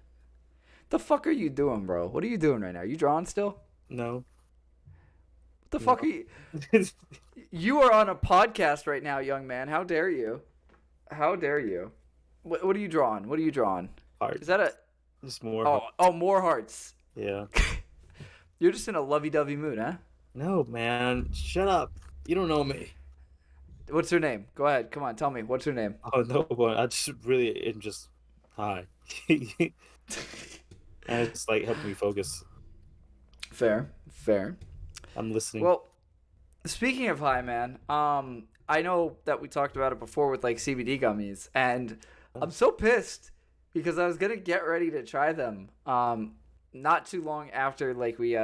The fuck are you doing, bro? What are you doing right now? You drawing still? No, What the fuck are no. you? You are on a podcast right now, young man. How dare you? How dare you? What are you drawing? What are you drawing? Hard. Is that a Just more hard. oh more hearts? Yeah. You're just in a lovey-dovey mood, huh? No, man. Shut up. You don't know me. What's her name? Go ahead. Come on, tell me. What's her name? Oh no, but I just really am just high. And it's like helping me focus. Fair. I'm listening. Well, speaking of high, man, I know that we talked about it before with like CBD gummies, and I'm so pissed because I was gonna get ready to try them. Not too long after like we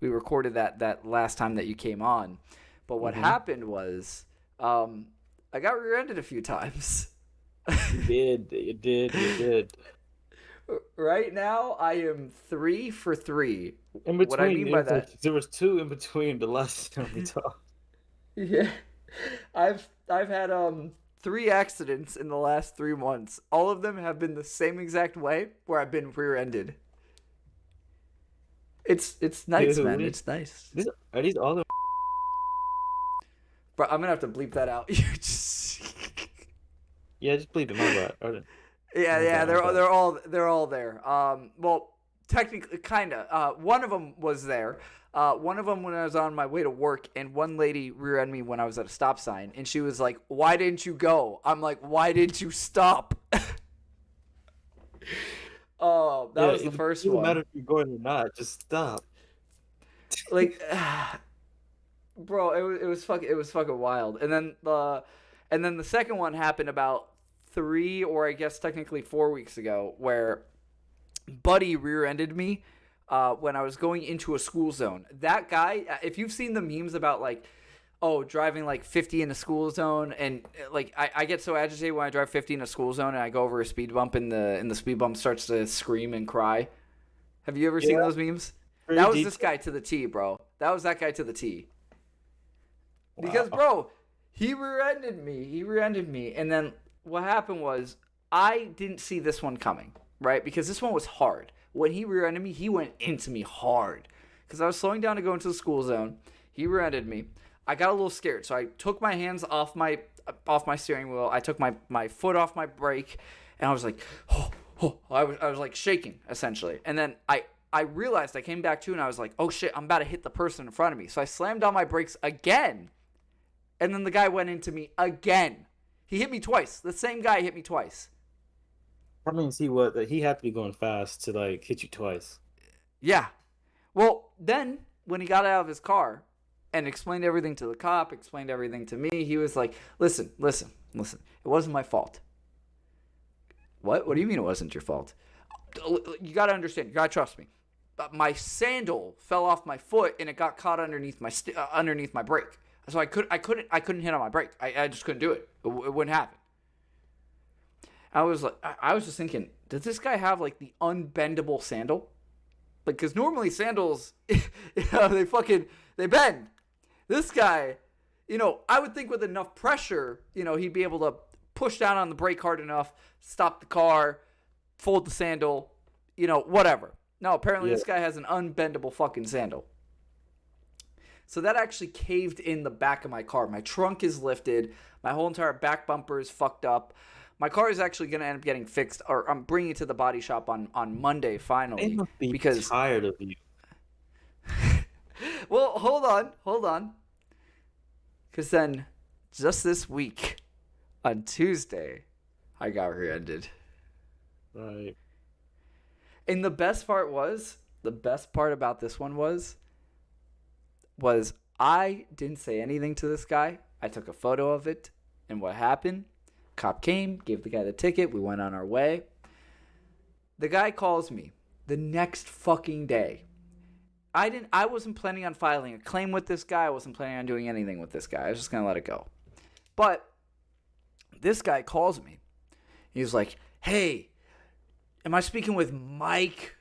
recorded that last time that you came on, but what happened was I got rear-ended a few times. You did. Right now, I am 3 for 3. In between, What I mean by that, there was 2 in between the last time we talked. yeah, I've had 3 accidents in the last 3 months. All of them have been the same exact way where I've been rear-ended. It's nice, Dude, man. It's nice. Are these all the? Bro, I'm gonna have to bleep that out. You just... Yeah, just bleep it. My bad. Yeah, Okay, okay. they're all there. Well, technically, kinda. One of them was there. One of them when I was on my way to work, and one lady rear-ended me when I was at a stop sign, and she was like, "Why didn't you go?" I'm like, "Why didn't you stop?" Oh, that was the first one. It doesn't one. matter if you're going or not. Just stop. Like, bro, it was fucking wild. And then the second one happened about 3 or I guess technically 4 weeks ago, where Buddy rear-ended me when I was going into a school zone. That guy, if you've seen the memes about like, oh, driving like 50 in a school zone, and like I get so agitated when I drive 50 in a school zone and I go over a speed bump and the speed bump starts to scream and cry. Have you ever seen those memes? That was this guy to the T, bro. That was that guy to the T. Wow. Because, bro, he rear-ended me. And then what happened was I didn't see this one coming, right? Because this one was hard. When he rear-ended me, he went into me hard. Because I was slowing down to go into the school zone. He rear-ended me. I got a little scared. So I took my hands off my steering wheel. I took my foot off my brake. And I was like, I was like shaking, essentially. And then I realized I came back to and I was like, oh shit, I'm about to hit the person in front of me. So I slammed on my brakes again. And then the guy went into me again. He hit me twice. The same guy hit me twice. That means he had to be going fast to like hit you twice. Yeah. Well, then when he got out of his car and explained everything to the cop, explained everything to me, he was like, listen. It wasn't my fault. What? What do you mean it wasn't your fault? You got to understand. You got to trust me. My sandal fell off my foot and it got caught underneath my brake. So I couldn't hit on my brake. I just couldn't do it. It wouldn't happen. I was just thinking, does this guy have like the unbendable sandal? Like, because normally sandals, they bend. This guy, I would think with enough pressure, he'd be able to push down on the brake hard enough, stop the car, fold the sandal, whatever. No, apparently This guy has an unbendable fucking sandal. So that actually caved in the back of my car. My trunk is lifted. My whole entire back bumper is fucked up. My car is actually going to end up getting fixed, or I'm bringing it to the body shop on Monday finally. They must be because tired of you. Well, hold on. Because then, just this week, on Tuesday, I got rear-ended. Right. And the best part about this one was I didn't say anything to this guy. I took a photo of it. And what happened? Cop came, gave the guy the ticket. We went on our way. The guy calls me the next fucking day. I wasn't planning on filing a claim with this guy. I wasn't planning on doing anything with this guy. I was just going to let it go. But this guy calls me. He's like, hey, am I speaking with Mike?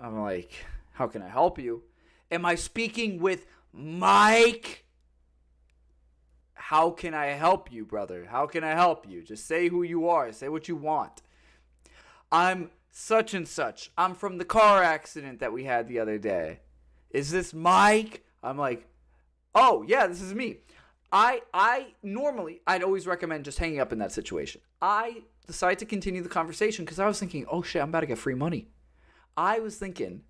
I'm like, how can I help you? Am I speaking with Mike? How can I help you, brother? How can I help you? Just say who you are. Say what you want. I'm such and such. I'm from the car accident that we had the other day. Is this Mike? I'm like, oh, yeah, this is me. I'd always recommend just hanging up in that situation. I decided to continue the conversation because I was thinking, oh shit, I'm about to get free money. I was thinking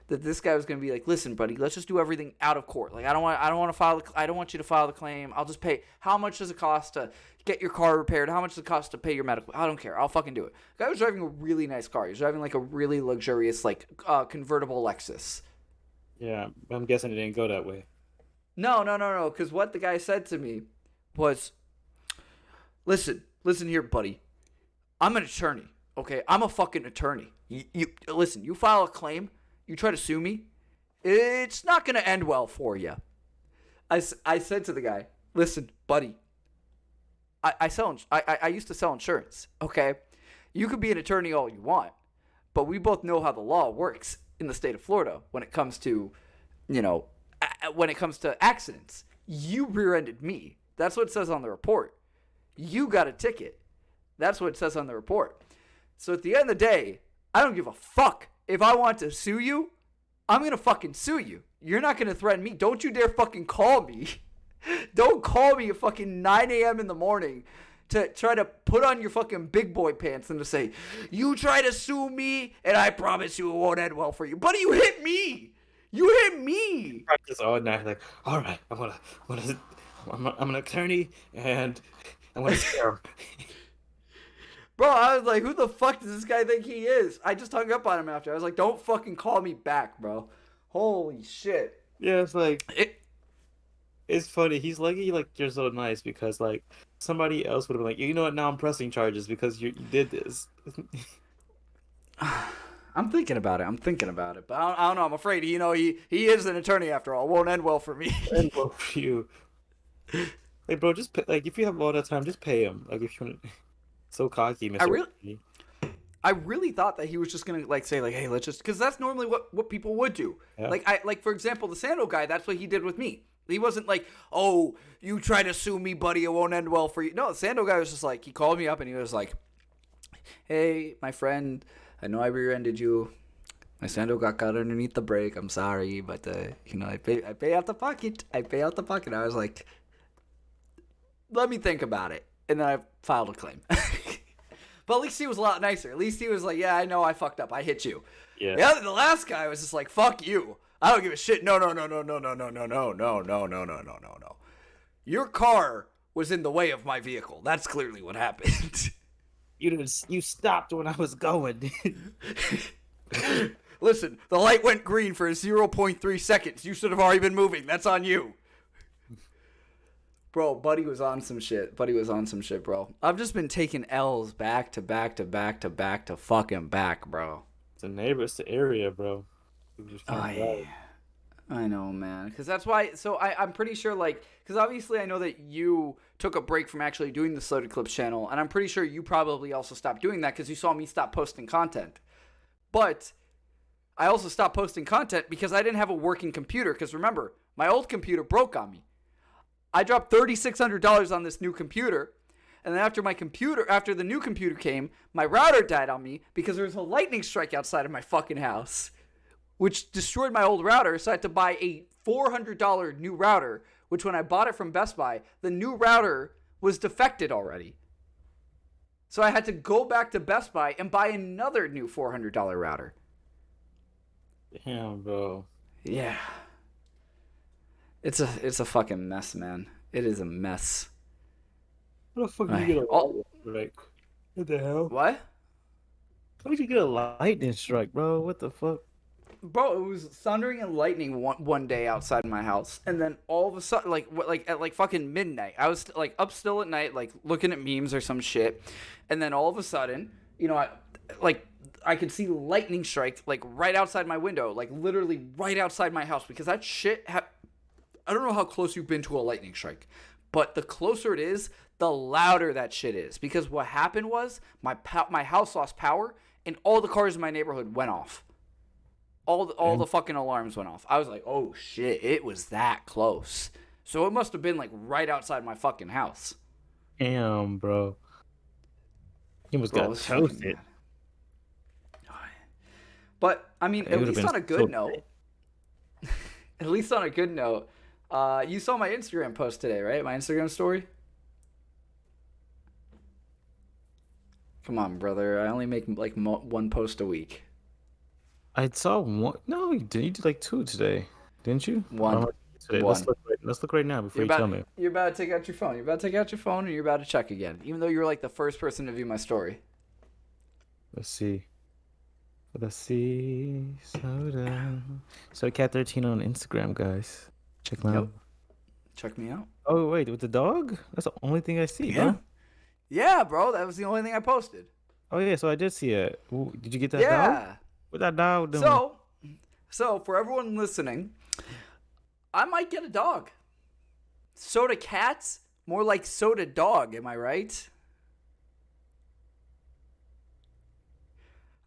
that this guy was going to be like, listen, buddy, let's just do everything out of court. Like, I don't want you to file the claim. I'll just pay. How much does it cost to get your car repaired? How much does it cost to pay your medical? I don't care. I'll fucking do it. The guy was driving a really nice car. He was driving like a really luxurious, like, convertible Lexus. Yeah, I'm guessing it didn't go that way. No. Because what the guy said to me was, listen here, buddy. I'm an attorney, okay? I'm a fucking attorney. You listen, you file a claim, you try to sue me, it's not going to end well for you. I said to the guy, listen, buddy, I used to sell insurance, okay? You could be an attorney all you want, but we both know how the law works in the state of Florida when it comes to, accidents. You rear-ended me. That's what it says on the report. You got a ticket. That's what it says on the report. So at the end of the day, I don't give a fuck. If I want to sue you, I'm going to fucking sue you. You're not going to threaten me. Don't you dare fucking call me. Don't call me at fucking 9 a.m. in the morning to try to put on your fucking big boy pants and to say, you try to sue me and I promise you it won't end well for you. Buddy, you hit me. You hit me. Practice all night, like, all right, I'm an attorney and I'm gonna scare him. Bro, I was like, who the fuck does this guy think he is? I just hung up on him after. I was like, don't fucking call me back, bro. Holy shit. Yeah, it's like it's funny. He's lucky like you're so nice because like somebody else would have been like, you know what, now I'm pressing charges because you did this. I'm thinking about it. But I don't know. I'm afraid, he is an attorney after all. It won't end well for me. And well for you. Like, bro, just pay, like if you have all that time, just pay him. Like if you want to. So cocky, Mr. I really thought that he was just gonna like say like, hey, let's just, because that's normally what people would do. Yeah. Like for example, the Sando guy. That's what he did with me. He wasn't like, oh, you try to sue me, buddy. It won't end well for you. No, the Sando guy was just like, he called me up and he was like, hey, my friend, I know I rear-ended you. My Sando got caught underneath the brake. I'm sorry, but I pay out the pocket. I was like, let me think about it. And then I filed a claim. But at least he was a lot nicer. At least he was like, yeah, I know I fucked up. I hit you. Yeah. The last guy was just like, fuck you. I don't give a shit. No. Your car was in the way of my vehicle. That's clearly what happened. You stopped when I was going. Listen, the light went green for 0.3 seconds. You should have already been moving. That's on you. Bro, Buddy was on some shit, bro. I've just been taking L's back to fucking back, bro. It's a neighbor, it's the area, bro. I know, man. Because that's why, so I'm pretty sure, like, because obviously I know that you took a break from actually doing the Soda Clips channel, and I'm pretty sure you probably also stopped doing that because you saw me stop posting content. But I also stopped posting content because I didn't have a working computer, because remember, my old computer broke on me. I dropped $3,600 on this new computer, and then after the new computer came, my router died on me because there was a lightning strike outside of my fucking house, which destroyed my old router, so I had to buy a $400 new router, which when I bought it from Best Buy, the new router was defected already. So I had to go back to Best Buy and buy another new $400 router. Damn, bro. Yeah. It's a fucking mess, man. It is a mess. What the fuck did you get a lightning strike? What the hell? What? How did you get a lightning strike, bro? What the fuck? Bro, it was thundering and lightning one day outside my house, and then all of a sudden, at fucking midnight, I was like up still at night, like looking at memes or some shit, and then all of a sudden, I could see lightning strike like right outside my window, like literally right outside my house, because that shit I don't know how close you've been to a lightning strike, but the closer it is, the louder that shit is. Because what happened was my house lost power, and all the cars in my neighborhood went off. All the fucking alarms went off. I was like, oh shit, it was that close. So it must have been like right outside my fucking house. Damn, bro. He almost got toasted. But I mean, at least on a good note. At least on a good note. You saw my Instagram post today, right? My Instagram story? Come on, brother. I only make like one post a week. I saw one. No, you did. You did like 2 today, didn't you? One. Today. One. Let's look right now before you tell me. You're about to take out your phone. You're about to take out your phone and you're about to check again. Even though you were like the first person to view my story. Let's see. Soda. So Cat 13 on Instagram, guys. Check me out. Yep. Check me out. Oh wait, with the dog? That's the only thing I see. Yeah. Huh? Yeah, bro. That was the only thing I posted. Oh yeah, so I did see it. Ooh, did you get that dog? Yeah. What that dog doing? So for everyone listening, I might get a dog. Soda cats? More like soda dog, am I right?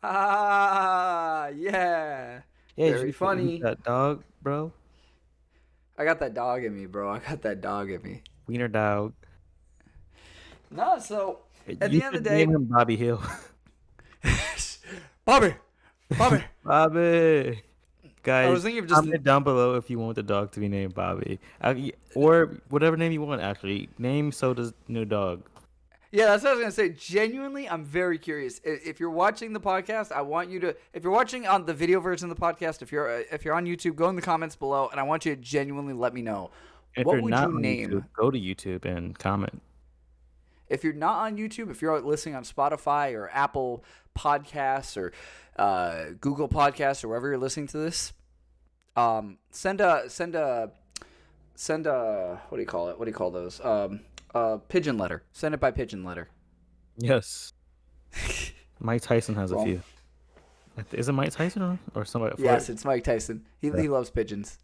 Ah, yeah. Yeah, Very funny. That dog, bro. I got that dog in me, bro. I got that dog in me. Wiener dog. No, so at You the end of should the day, name him Bobby Hill. Bobby. Bobby. Guys, I was thinking of just comment down below if you want the dog to be named Bobby. Or whatever name you want, actually. Name Soda's new dog. Yeah, that's what I was gonna say. Genuinely, I'm very curious. If you're watching the podcast, I want you to. If you're watching on the video version of the podcast, if you're on YouTube, go in the comments below, and I want you to genuinely let me know If what you're would not you on name. YouTube, go to YouTube and comment. If you're not on YouTube, if you're listening on Spotify or Apple Podcasts or Google Podcasts or wherever you're listening to this, send a what do you call it? What do you call those? Pigeon letter. Send it by pigeon letter. Yes. Mike Tyson has a Well, few. Is it Mike Tyson or somebody? Yes, it's Mike Tyson. He loves pigeons.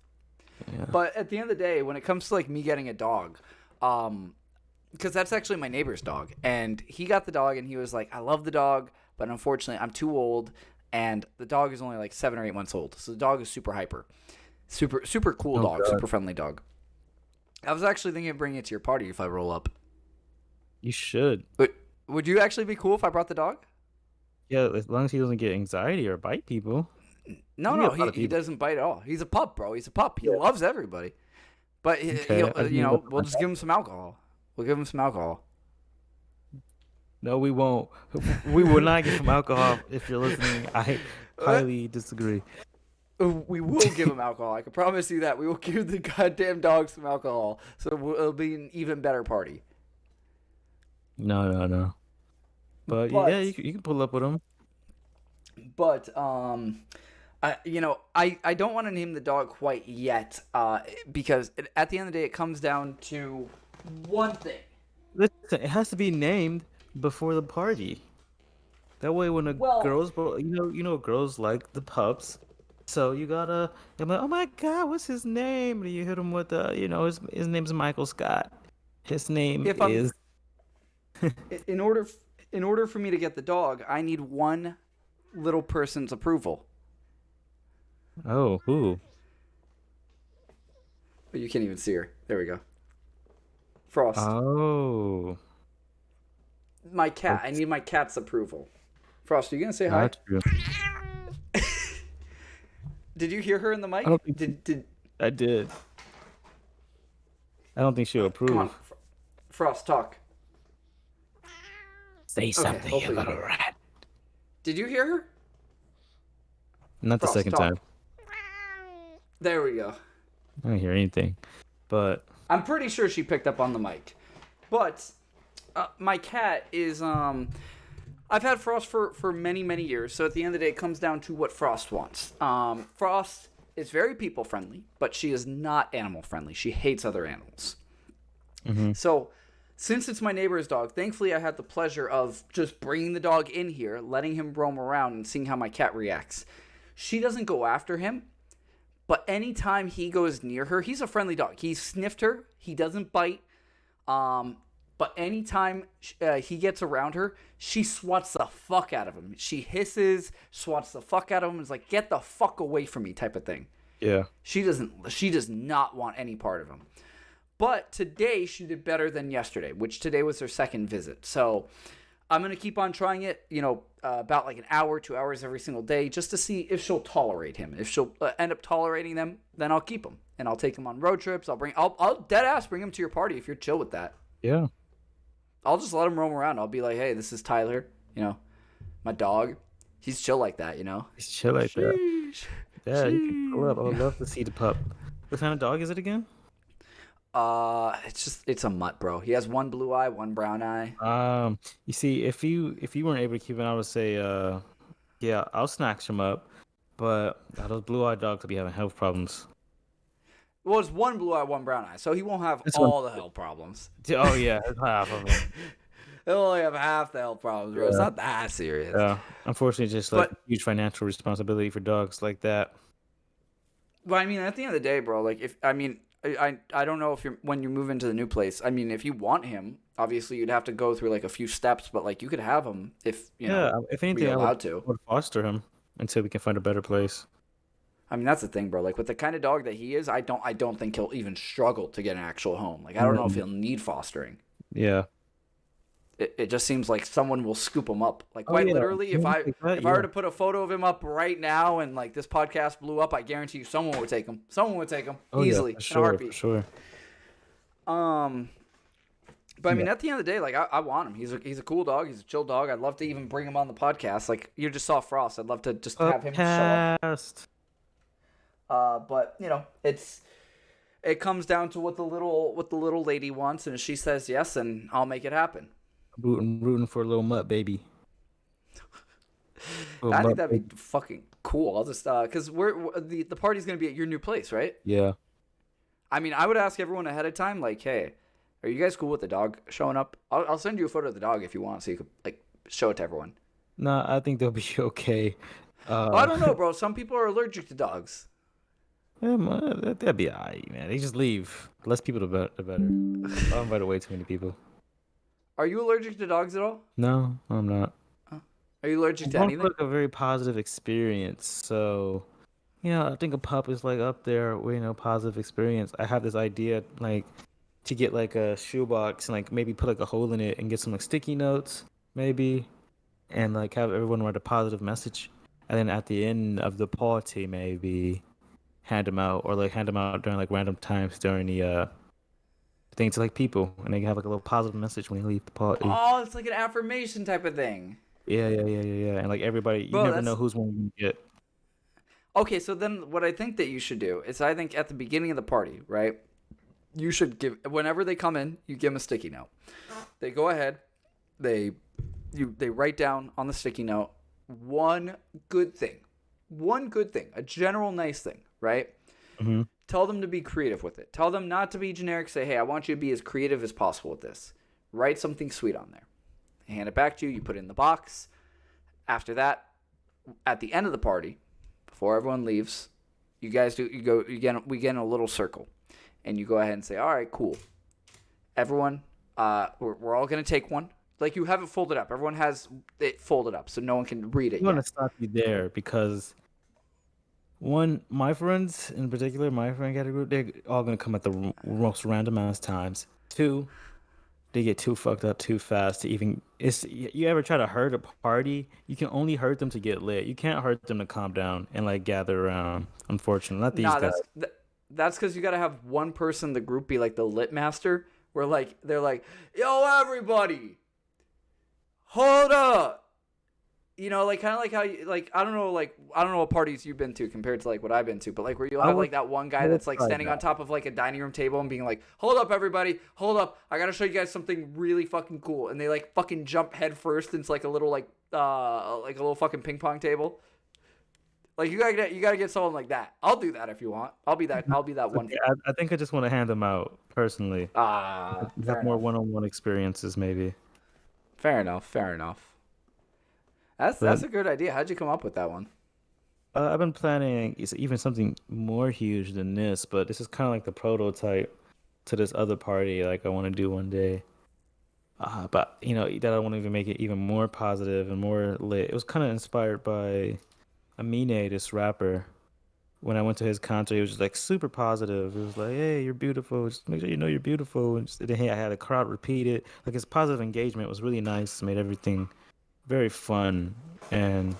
Yeah. But at the end of the day, when it comes to like me getting a dog, because that's actually my neighbor's dog, and he got the dog, and he was like, "I love the dog, but unfortunately, I'm too old, and the dog is only like 7 or 8 months old, so the dog is super hyper, super cool dog, God. super friendly dog." I was actually thinking of bringing it to your party if I roll up. You should. But would you actually be cool if I brought the dog? Yeah, as long as he doesn't get anxiety or bite people. No, You get a lot of he people. doesn't bite at all. He's a pup, bro. He's a pup. He loves everybody. But Okay, he'll, I you mean, know, what- we'll just give him some alcohol. We'll give him some alcohol. No, we won't. We will not give him alcohol if you're listening. I highly disagree. We will give him alcohol. I can promise you that. We will give the goddamn dog some alcohol, so it'll be an even better party. No. But yeah, you can pull up with him. But I don't want to name the dog quite yet, because at the end of the day, it comes down to one thing. Listen, it has to be named before the party. That way, when girls, girls like the pups, so you gotta. I'm like, oh my God, what's his name? And you hit him with his name's Michael Scott. His name is. In order for me to get the dog, I need one little person's approval. Oh, who? But you can't even see her. There we go. Frost. Oh. My cat. I need my cat's approval. Frost, are you gonna say hi? Not true. Did you hear her in the mic? I don't think Did I did. I don't think she'll approve. come on, Frost, talk. Say something, you hopefully little you did. rat. Did you hear her? Not the Frost, second talk. time. There we go. I don't hear anything. But I'm pretty sure she picked up on the mic. But my cat is I've had Frost for many, many years. So at the end of the day, it comes down to what Frost wants. Frost is very people friendly, but she is not animal friendly. She hates other animals. Mm-hmm. So since it's my neighbor's dog, thankfully I had the pleasure of just bringing the dog in here, letting him roam around, and seeing how my cat reacts. She doesn't go after him, but anytime he goes near her, he's a friendly dog. He sniffed her. He doesn't bite. But anytime he gets around her, she swats the fuck out of him. She hisses, swats the fuck out of him. It's like, get the fuck away from me type of thing. yeah. She does not want any part of him. But today she did better than yesterday, which today was her second visit. So I'm going to keep on trying it, about like an hour, 2 hours every single day, just to see if she'll tolerate him. If she'll end up tolerating them, then I'll keep him. And I'll take him on road trips. I'll dead ass bring him to your party if you're chill with that. Yeah. I'll just let him roam around. I'll be like, hey, this is Tyler, my dog. He's chill like that, you know. He's chill like that. Sheesh. Yeah, you can pull up. I would Sheesh. love to see the pup. What kind of dog is it again? It's a mutt, bro. He has one blue eye, one brown eye. You see, if you weren't able to keep it, I would say, yeah, I'll snatch him up. But those blue-eyed dogs could be having health problems. Well, it's one blue eye, one brown eye, so he won't have That's all the health problems. Oh yeah, that's half of them. He'll only have half the health problems, bro. It's Yeah. not that serious. Yeah, unfortunately, just like But- huge financial responsibility for dogs like that. But I mean, at the end of the day, bro, like I don't know if when you move into the new place. I mean, if you want him, obviously you'd have to go through like a few steps, but like you could have him if you know If anything, you're I allowed to. would foster him until we can find a better place. I mean, that's the thing, bro. Like with the kind of dog that he is, I don't think he'll even struggle to get an actual home. Like I don't know if he'll need fostering. Yeah. It just seems like someone will scoop him up. Like quite literally, if I were to put a photo of him up right now and like this podcast blew up, I guarantee you someone would take him. Someone would take him easily for in sure, a heartbeat. for sure. But I mean, at the end of the day, like I want him. He's a cool dog. He's a chill dog. I'd love to even bring him on the podcast. Like you just saw Frost. I'd love to just have him show up. Podcast. But you know, it comes down to what the little lady wants, and if she says yes, and I'll make it happen. Rooting for a little mutt baby. I think that'd be fucking cool. I'll just because the party's gonna be at your new place, right? Yeah. I mean, I would ask everyone ahead of time, like, hey, are you guys cool with the dog showing up? I'll send you a photo of the dog if you want, so you could like show it to everyone. No, I think they'll be okay. Well, I don't know, bro. Some people are allergic to dogs. Yeah, man, that'd be alright, man. They just leave. Less people, the better. I'll invite way too many people. Are you allergic to dogs at all? No, I'm not. Are you allergic to It's anything? like a very positive experience. So, I think a pup is like up there with, positive experience. I have this idea, like, to get like a shoebox and like maybe put like a hole in it and get some like sticky notes, maybe, and like have everyone write a positive message. And then at the end of the party, maybe hand them out or like hand them out during like random times during the thing to like people, and they can have like a little positive message when they leave the party. Oh, it's like an affirmation type of thing. Yeah. And like everybody, you Bro, never know who's one you get. Okay, so then what I think that you should do is I think at the beginning of the party, right? You should give whenever they come in, you give them a sticky note. They go ahead, they write down on the sticky note one good thing, a general nice thing, right? Mm-hmm. Tell them to be creative with it. Tell them not to be generic. Say, hey, I want you to be as creative as possible with this. Write something sweet on there. They hand it back to you. You put it in the box. After that, at the end of the party, before everyone leaves, we get in a little circle, and you go ahead and say, all right, cool. Everyone, we're all gonna take one. Like you have it folded up. Everyone has it folded up, so no one can read it. I'm gonna stop you there because my friends in particular, my friend category, they're all gonna come at the most random ass times. 2, they get too fucked up too fast to even. You ever try to hurt a party? You can only hurt them to get lit. You can't hurt them to calm down and like gather around. Unfortunately, not these guys. That's because you gotta have one person in the group be like the lit master, where like they're like, yo, everybody, hold up. Like kind of like how you, like I don't know what parties you've been to compared to like what I've been to, but like where you'll have like that one guy that's like standing on top of like a dining room table and being like, hold up everybody, hold up, I gotta show you guys something really fucking cool, and they like fucking jump head first into like a little like a little fucking ping pong table. Like you gotta get someone like that. I'll do that if you want. I'll be that one. I think I just want to hand them out personally. Have more one-on-one experiences maybe. Fair enough. That's a good idea. How'd you come up with that one? I've been planning even something more huge than this, but this is kind of like the prototype to this other party like I want to do one day. But that I want to even make it even more positive and more lit. It was kind of inspired by Amine, this rapper. When I went to his concert, he was just like super positive. It was like, hey, you're beautiful. Just make sure you know you're beautiful. And then I had a crowd repeat it. Like his positive engagement was really nice. Made everything very fun. And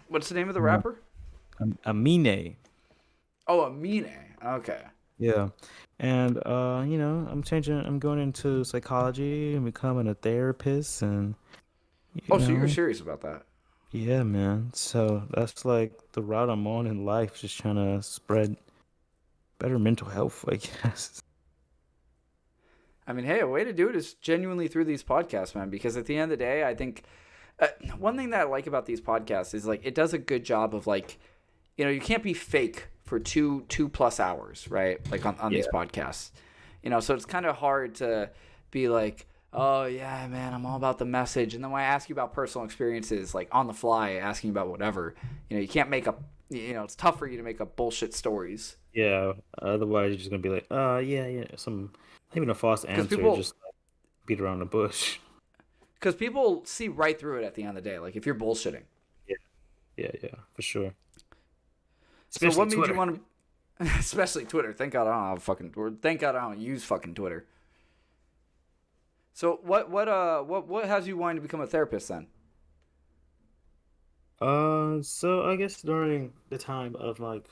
what's the name of the rapper? Amine. Oh, Amine. Okay. Yeah. And I'm going into psychology and becoming a therapist, and so you're serious about that? Yeah, man. So that's like the route I'm on in life, just trying to spread better mental health, I guess. I mean, hey, a way to do it is genuinely through these podcasts, man. Because at the end of the day, I think one thing that I like about these podcasts is like it does a good job of like, you can't be fake for two plus hours, right? Like on these Yeah. podcasts, so it's kind of hard to be like, oh yeah, man, I'm all about the message, and then when I ask you about personal experiences, like on the fly, asking about whatever, you can't make up, it's tough for you to make up bullshit stories Yeah. Otherwise, you're just gonna be like, yeah, yeah, some not even a false because answer, people just like beat around the bush. because people see right through it at the end of the day. Like if you're bullshitting. Yeah, yeah, yeah, for sure. So Especially what made you Twitter. want to, especially Twitter? Thank God I don't have fucking. Or thank God I don't use fucking Twitter. So what has you wanting to become a therapist then? So I guess during the time of like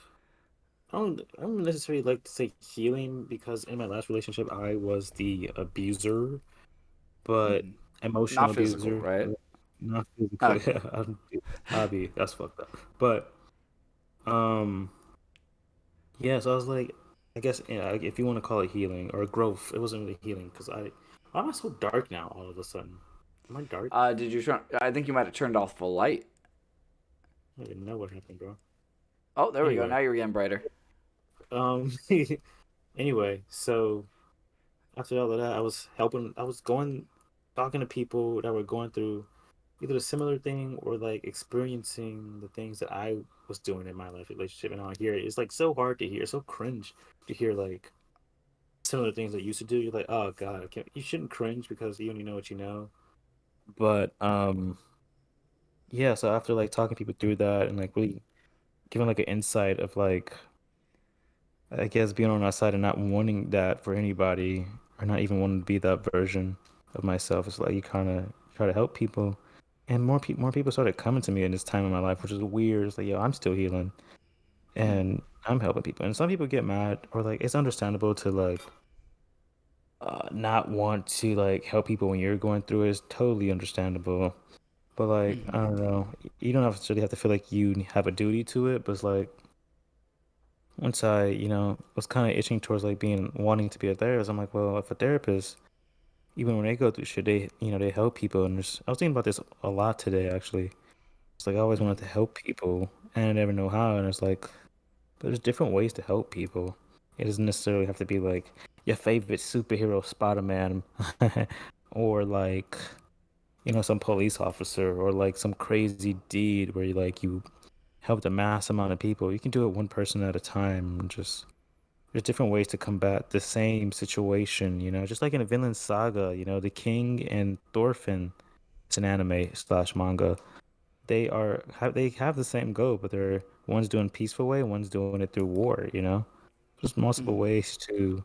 I don't necessarily like to say healing because in my last relationship I was the abuser, but Mm-hmm. emotional Not physical, abuser, right? not physically. Okay. Hobby, that's fucked up. But um, yeah. So I was like, I guess yeah, like, if you want to call it healing or growth, it wasn't really healing because why am I so dark now all of a sudden? Am I dark? Did you turn? I think you might have turned off the light. I didn't know what happened, bro. Oh, there we go. Anyway, Now you're getting brighter. um, anyway, so after all of that, I was going, talking to people that were going through either a similar thing or like experiencing the things that I was doing in my life relationship. And I hear it. It's like so hard to hear, so cringe to hear like similar things that you used to do. You're like, oh God, you shouldn't cringe because you only know what you know. But yeah. So after like talking people through that and like really giving like an insight of like I guess being on our side and not wanting that for anybody, or not even wanting to be that version of myself. It's like you kind of try to help people, and more people started coming to me in this time in my life, which is weird. It's like, yo, I'm still healing, Mm-hmm. and I'm helping people. And some people get mad, or like it's understandable to like not want to like help people when you're going through it. It's totally understandable. But like Mm-hmm. I don't know, you don't necessarily have to feel like you have a duty to it. But it's like once I, was kind of itching towards like being wanting to be a therapist, I'm like, well, if a therapist, even when they go through shit, they help people. And I was thinking about this a lot today, actually. It's like I always wanted Mm-hmm. to help people, and I never know how. And it's like there's different ways to help people. It doesn't necessarily have to be like your favorite superhero, Spider-Man, or like some police officer, or like some crazy deed where you helped a mass amount of people. You can do it one person at a time, and just there's different ways to combat the same situation, just like in a Vinland Saga, the king and Thorfinn, it's an anime slash manga. They have the same goal, but they're one's doing peaceful way, one's doing it through war, There's multiple Mm-hmm. ways to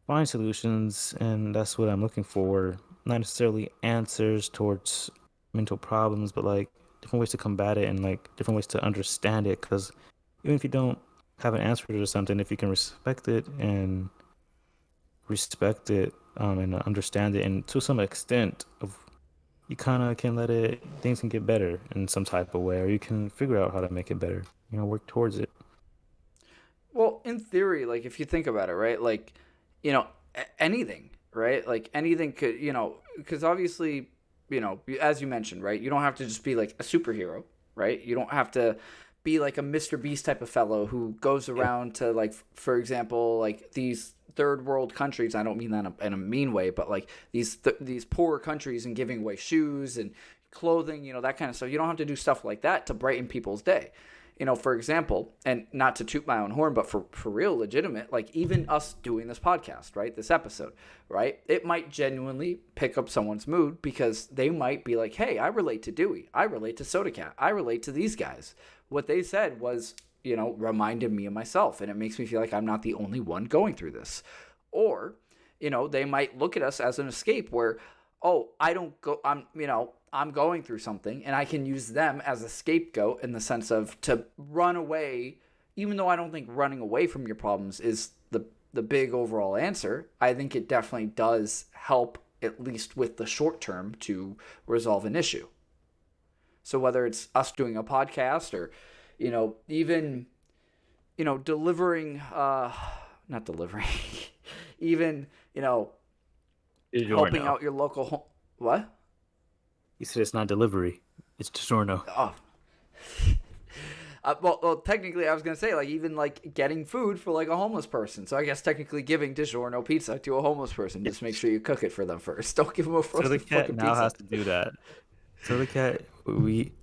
find solutions, and that's what I'm looking for. Not necessarily answers towards mental problems, but like different ways to combat it and like different ways to understand it. Because even if you don't have an answer to something, if you can respect it, and understand it, and to some extent, of you kind of can let it things can get better in some type of way, or you can figure out how to make it better. Work towards it. Well, in theory, like if you think about it, right? Like, anything, right? Like anything could, because obviously, as you mentioned, right? You don't have to just be like a superhero, right? You don't have to be like a Mr. Beast type of fellow who goes Yeah. around to like, for example, like these third world countries. I don't mean that in a mean way, but like these poorer countries and giving away shoes and clothing, that kind of stuff. You don't have to do stuff like that to brighten people's day. For example, and not to toot my own horn, but for real legitimate, like even us doing this podcast, right? This episode, right? It might genuinely pick up someone's mood because they might be like, hey, I relate to Dewey. I relate to Sodacast. I relate to these guys. What they said was, reminded me of myself. And it makes me feel like I'm not the only one going through this. Or, they might look at us as an escape where, oh, I don't go, I'm going through something and I can use them as a scapegoat in the sense of to run away, even though I don't think running away from your problems is the big overall answer. I think it definitely does help, at least with the short term, to resolve an issue. So whether it's us doing a podcast or, even, delivering, not delivering, even, helping out your local home. What? You said it's not delivery. It's DiGiorno. Oh. Well, technically, I was gonna say even getting food for a homeless person. So I guess technically giving DiGiorno pizza to a homeless person. Just make sure you cook it for them first. Don't give them a frozen So the cat fucking now pizza. has to do that. So the cat,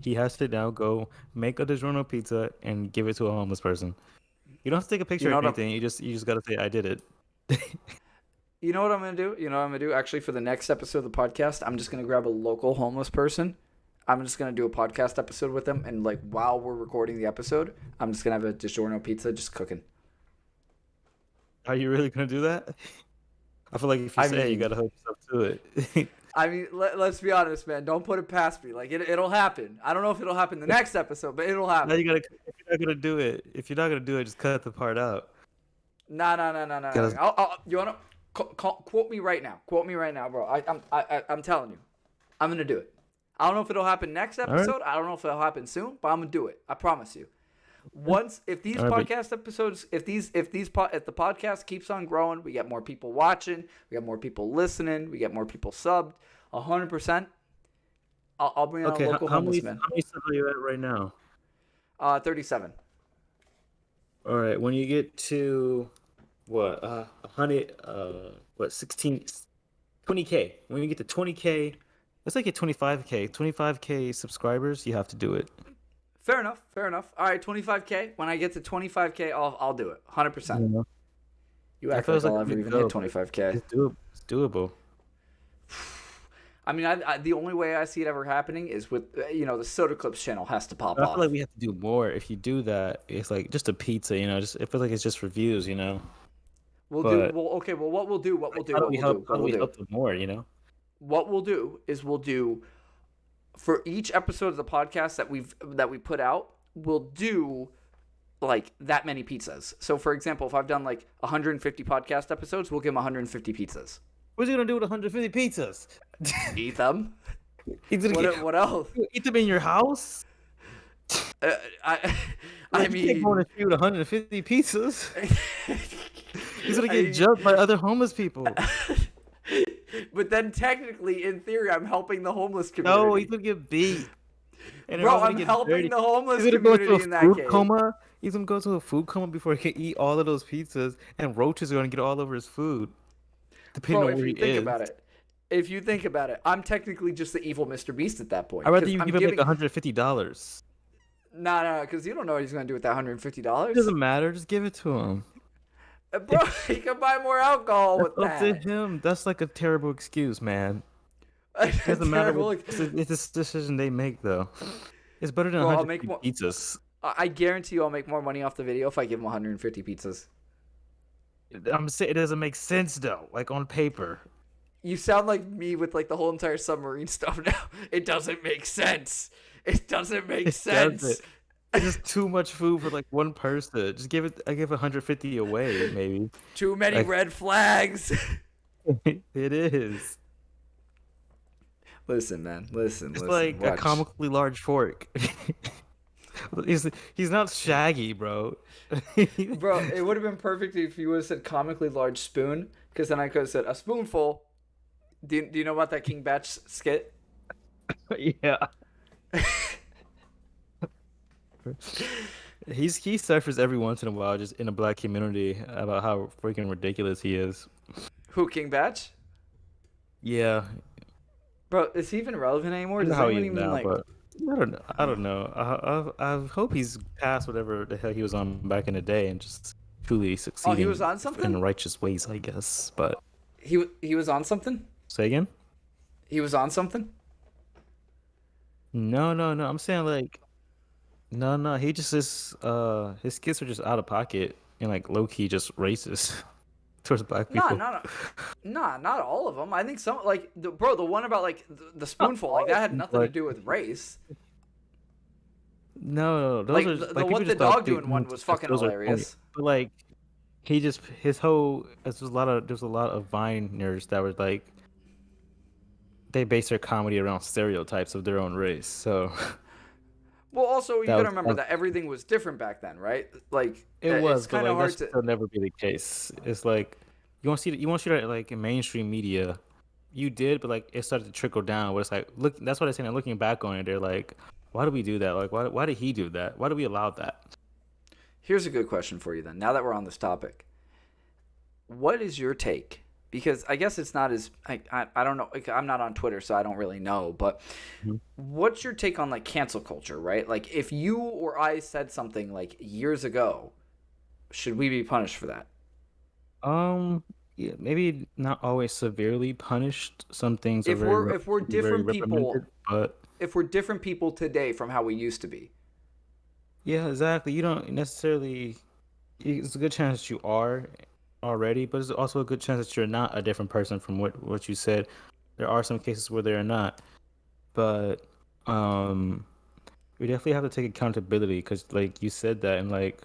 he has to now go make a DiGiorno pizza and give it to a homeless person. You don't have to take a picture or anything. You just gotta say I did it. You know what I'm gonna do? You know what I'm gonna do? Actually, for the next episode of the podcast, I'm just gonna grab a local homeless person. I'm just gonna do a podcast episode with them, and while we're recording the episode, I'm just gonna have a DiGiorno pizza just cooking. Are you really gonna do that? I feel like if you say it, you gotta hook yourself to it. I mean, let's be honest, man. Don't put it past me. It'll happen. I don't know if it'll happen the next episode, but it'll happen. Now if you're not gonna do it, just cut the part out. No. You wanna quote me right now? Quote me right now, bro. I'm telling you, I'm gonna do it. I don't know if it'll happen next episode. I don't know if it'll happen soon, but I'm gonna do it. I promise you. If these podcast episodes, if the podcast keeps on growing, we get more people watching, we get more people listening, we get more people subbed. 100%. I'll bring on a local homeless man. How many subs are you at right now? 37. All right. When you get to 20K. When you get to 20K, let's get 25K subscribers. You have to do it. Fair enough. All right, 25K. When I get to 25K, I'll do it. 100%. Yeah. You act like I'll ever even hit 25K. It's doable. I mean, the only way I see it ever happening is with the Soda Clips channel has to pop I off. feel like we have to do more. If you do that, it's just a pizza. I feel like it's just reviews. What we'll do. How do we help them more? What we'll do is for each episode of the podcast that we put out, we'll do that many pizzas. So for example, if I've done 150 podcast episodes, we'll give them 150 pizzas. What's he gonna do with 150 pizzas? Eat them. What else? Eat them in your house? I mean, can't go on a shoot 150 pizzas. He's gonna get jumped by other homeless people. But then technically, in theory, I'm helping the homeless community. No, he's gonna get beat. Bro, I'm helping the homeless community in that case. Coma. He's gonna go to a food coma before he can eat all of those pizzas, and roaches are gonna get all over his food. Bro, if you think about it, I'm technically just the evil Mr. Beast at that point. I'd rather you give him $150. Nah, because you don't know what he's gonna do with that $150. It doesn't matter. Just give it to him. Bro, he can buy more alcohol with that. Up to him. That's a terrible excuse, man. It doesn't matter. It's this decision they make, though. It's better than 150 pizzas. I guarantee you I'll make more money off the video if I give him 150 pizzas. I'm saying it doesn't make sense, though, on paper. You sound like me with the whole entire submarine stuff now. It doesn't make sense. It doesn't make sense. It's just too much food for one person. Just I give 150 away, maybe. Too many red flags. It is. Listen, man. Listen. It's a comically large fork. He's not Shaggy, bro. Bro, it would have been perfect if you would have said comically large spoon, because then I could have said a spoonful. Do you know about that King Batch skit? Yeah. He surfers every once in a while just in a black community about how freaking ridiculous he is. Who, King Batch? Yeah. Bro, is he even relevant anymore? Does anyone even but I don't know. I hope he's past whatever the hell he was on back in the day and just truly succeeding. Oh, he was on something? In righteous ways, I guess. But he was on something? Say again? He was on something? No. I'm saying no. He just is. His skits are just out of pocket and low key just racist towards black people. Not all of them. I think some the one about the spoonful that had nothing to do with race. No, those are the what the dog doing one was fucking hilarious. But he just his whole there's a lot of Viners that were they base their comedy around stereotypes of their own race. So Well, also you That gotta was remember that everything was different back then, right? Like it it's was, but kind of like that hard should to. still never be the case. It's like you won't see that like in mainstream media. You did, but like it started to trickle down. Where it's like, look, that's what I say. Looking back on it, they're like, why did we do that? Like, why did he do that? Why did we allow that? Here's a good question for you then. Now that we're on this topic, what is your take? Because I guess it's not as I don't know. Like, I'm not on Twitter, so I don't really know. But Mhm. what's your take on like cancel culture? Right? Like, if you or I said something like years ago, should we be punished for that? Yeah, maybe not always severely punished. Some things are If we're very different reprimanded, people, but if we're different people today from how we used to be. yeah, exactly. You don't necessarily. It's a good chance that you are already, but it's also a good chance that you're not a different person from what you said. There are some cases where they're not, but um, we definitely have to take accountability because, like you said that, and like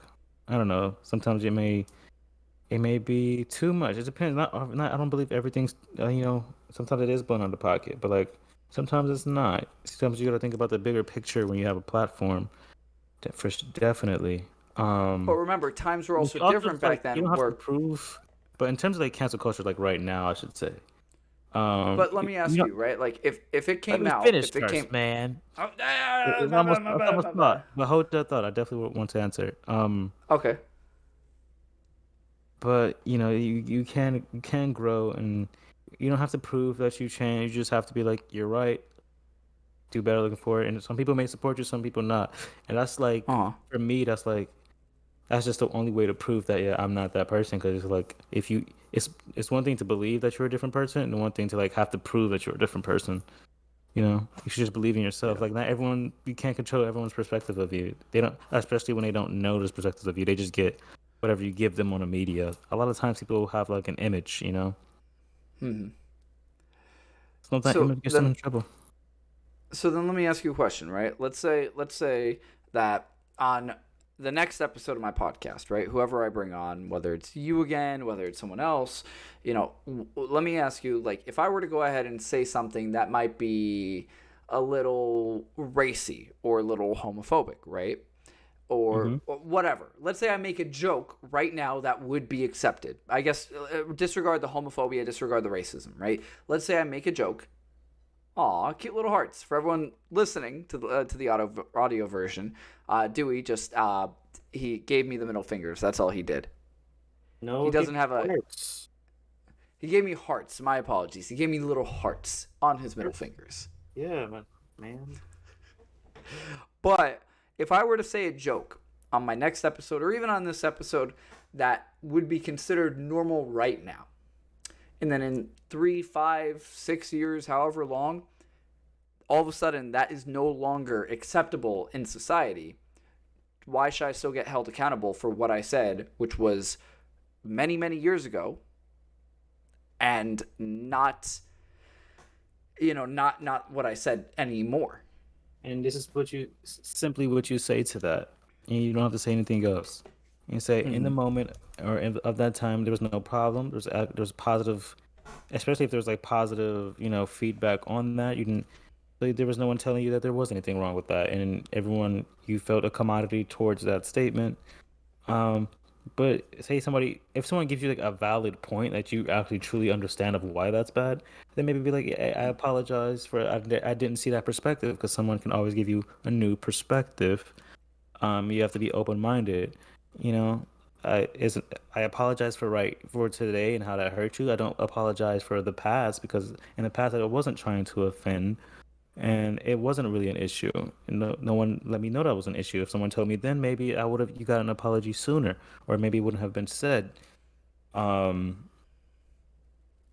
I don't know, sometimes it may be too much. It depends. Not. I don't believe everything's. Sometimes it is blown out of the pocket, but like sometimes it's not. Sometimes you got to think about the bigger picture when you have a platform. Definitely. But Um, remember, times were you also also different just like back you then. don't have to Where, prove, but in terms of like cancel culture, like right now, I should say. but let me You ask don't. you, right? Like, if it Let came me out, finish if it came, first, man. oh, It's almost thought, but hold that thought. I definitely want to answer. okay. But you can grow, and you don't have to prove that you change. You just have to be like, you're right. Do better looking for it. And some people may support you, some people not. And that's like, Uh huh. for me, that's just the only way to prove that yeah, I'm not that person. Because it's like if you, it's one thing to believe that you're a different person, and one thing to like have to prove that you're a different person. You should just believe in yourself. Yeah. Like not everyone, you can't control everyone's perspective of you. They don't, especially when they don't know those perspectives of you. They just get whatever you give them on the media. A lot of times people have like an image. Hmm. Sometimes that So image gets them then, in trouble. so then, let me ask you a question, right? Let's say that on the next episode of my podcast, right? Whoever I bring on, whether it's you again, whether it's someone else, let me ask you, like, if I were to go ahead and say something that might be a little racy or a little homophobic, right? Or Hmm. whatever. Let's say I make a joke right now that would be accepted. I guess disregard the homophobia, disregard the racism, right? Let's say I make a joke. Aw, cute little hearts for everyone listening to the audio version. Dewey just he gave me the middle fingers. That's all he did. He No, give doesn't have a. hearts. He gave me hearts. My apologies. He gave me little hearts on his middle fingers. Yeah, man. But if I were to say a joke on my next episode or even on this episode that would be considered normal right now, and then in 3, 5, 6 years, however long, all of a sudden that is no longer acceptable in society, why should I still get held accountable for what I said, which was many, many years ago, and not, not what I said anymore? And this is simply what you say to that. And you don't have to say anything else. You say in the Mm-hmm. moment or of that time there was no problem. There's positive, especially if there's like positive feedback on that. You didn't. Like, there was no one telling you that there was anything wrong with that, and everyone you felt a commodity towards that statement. Um, but if someone gives you like a valid point that you actually truly understand of why that's bad, then maybe be like, I apologize for I didn't see that perspective because someone can always give you a new perspective. You have to be open-minded. You know, I apologize for today and how that hurt you. I don't apologize for the past because in the past I wasn't trying to offend and it wasn't really an issue. No one let me know that was an issue. If someone told me then, maybe I would have you got an apology sooner, or maybe it wouldn't have been said. Um,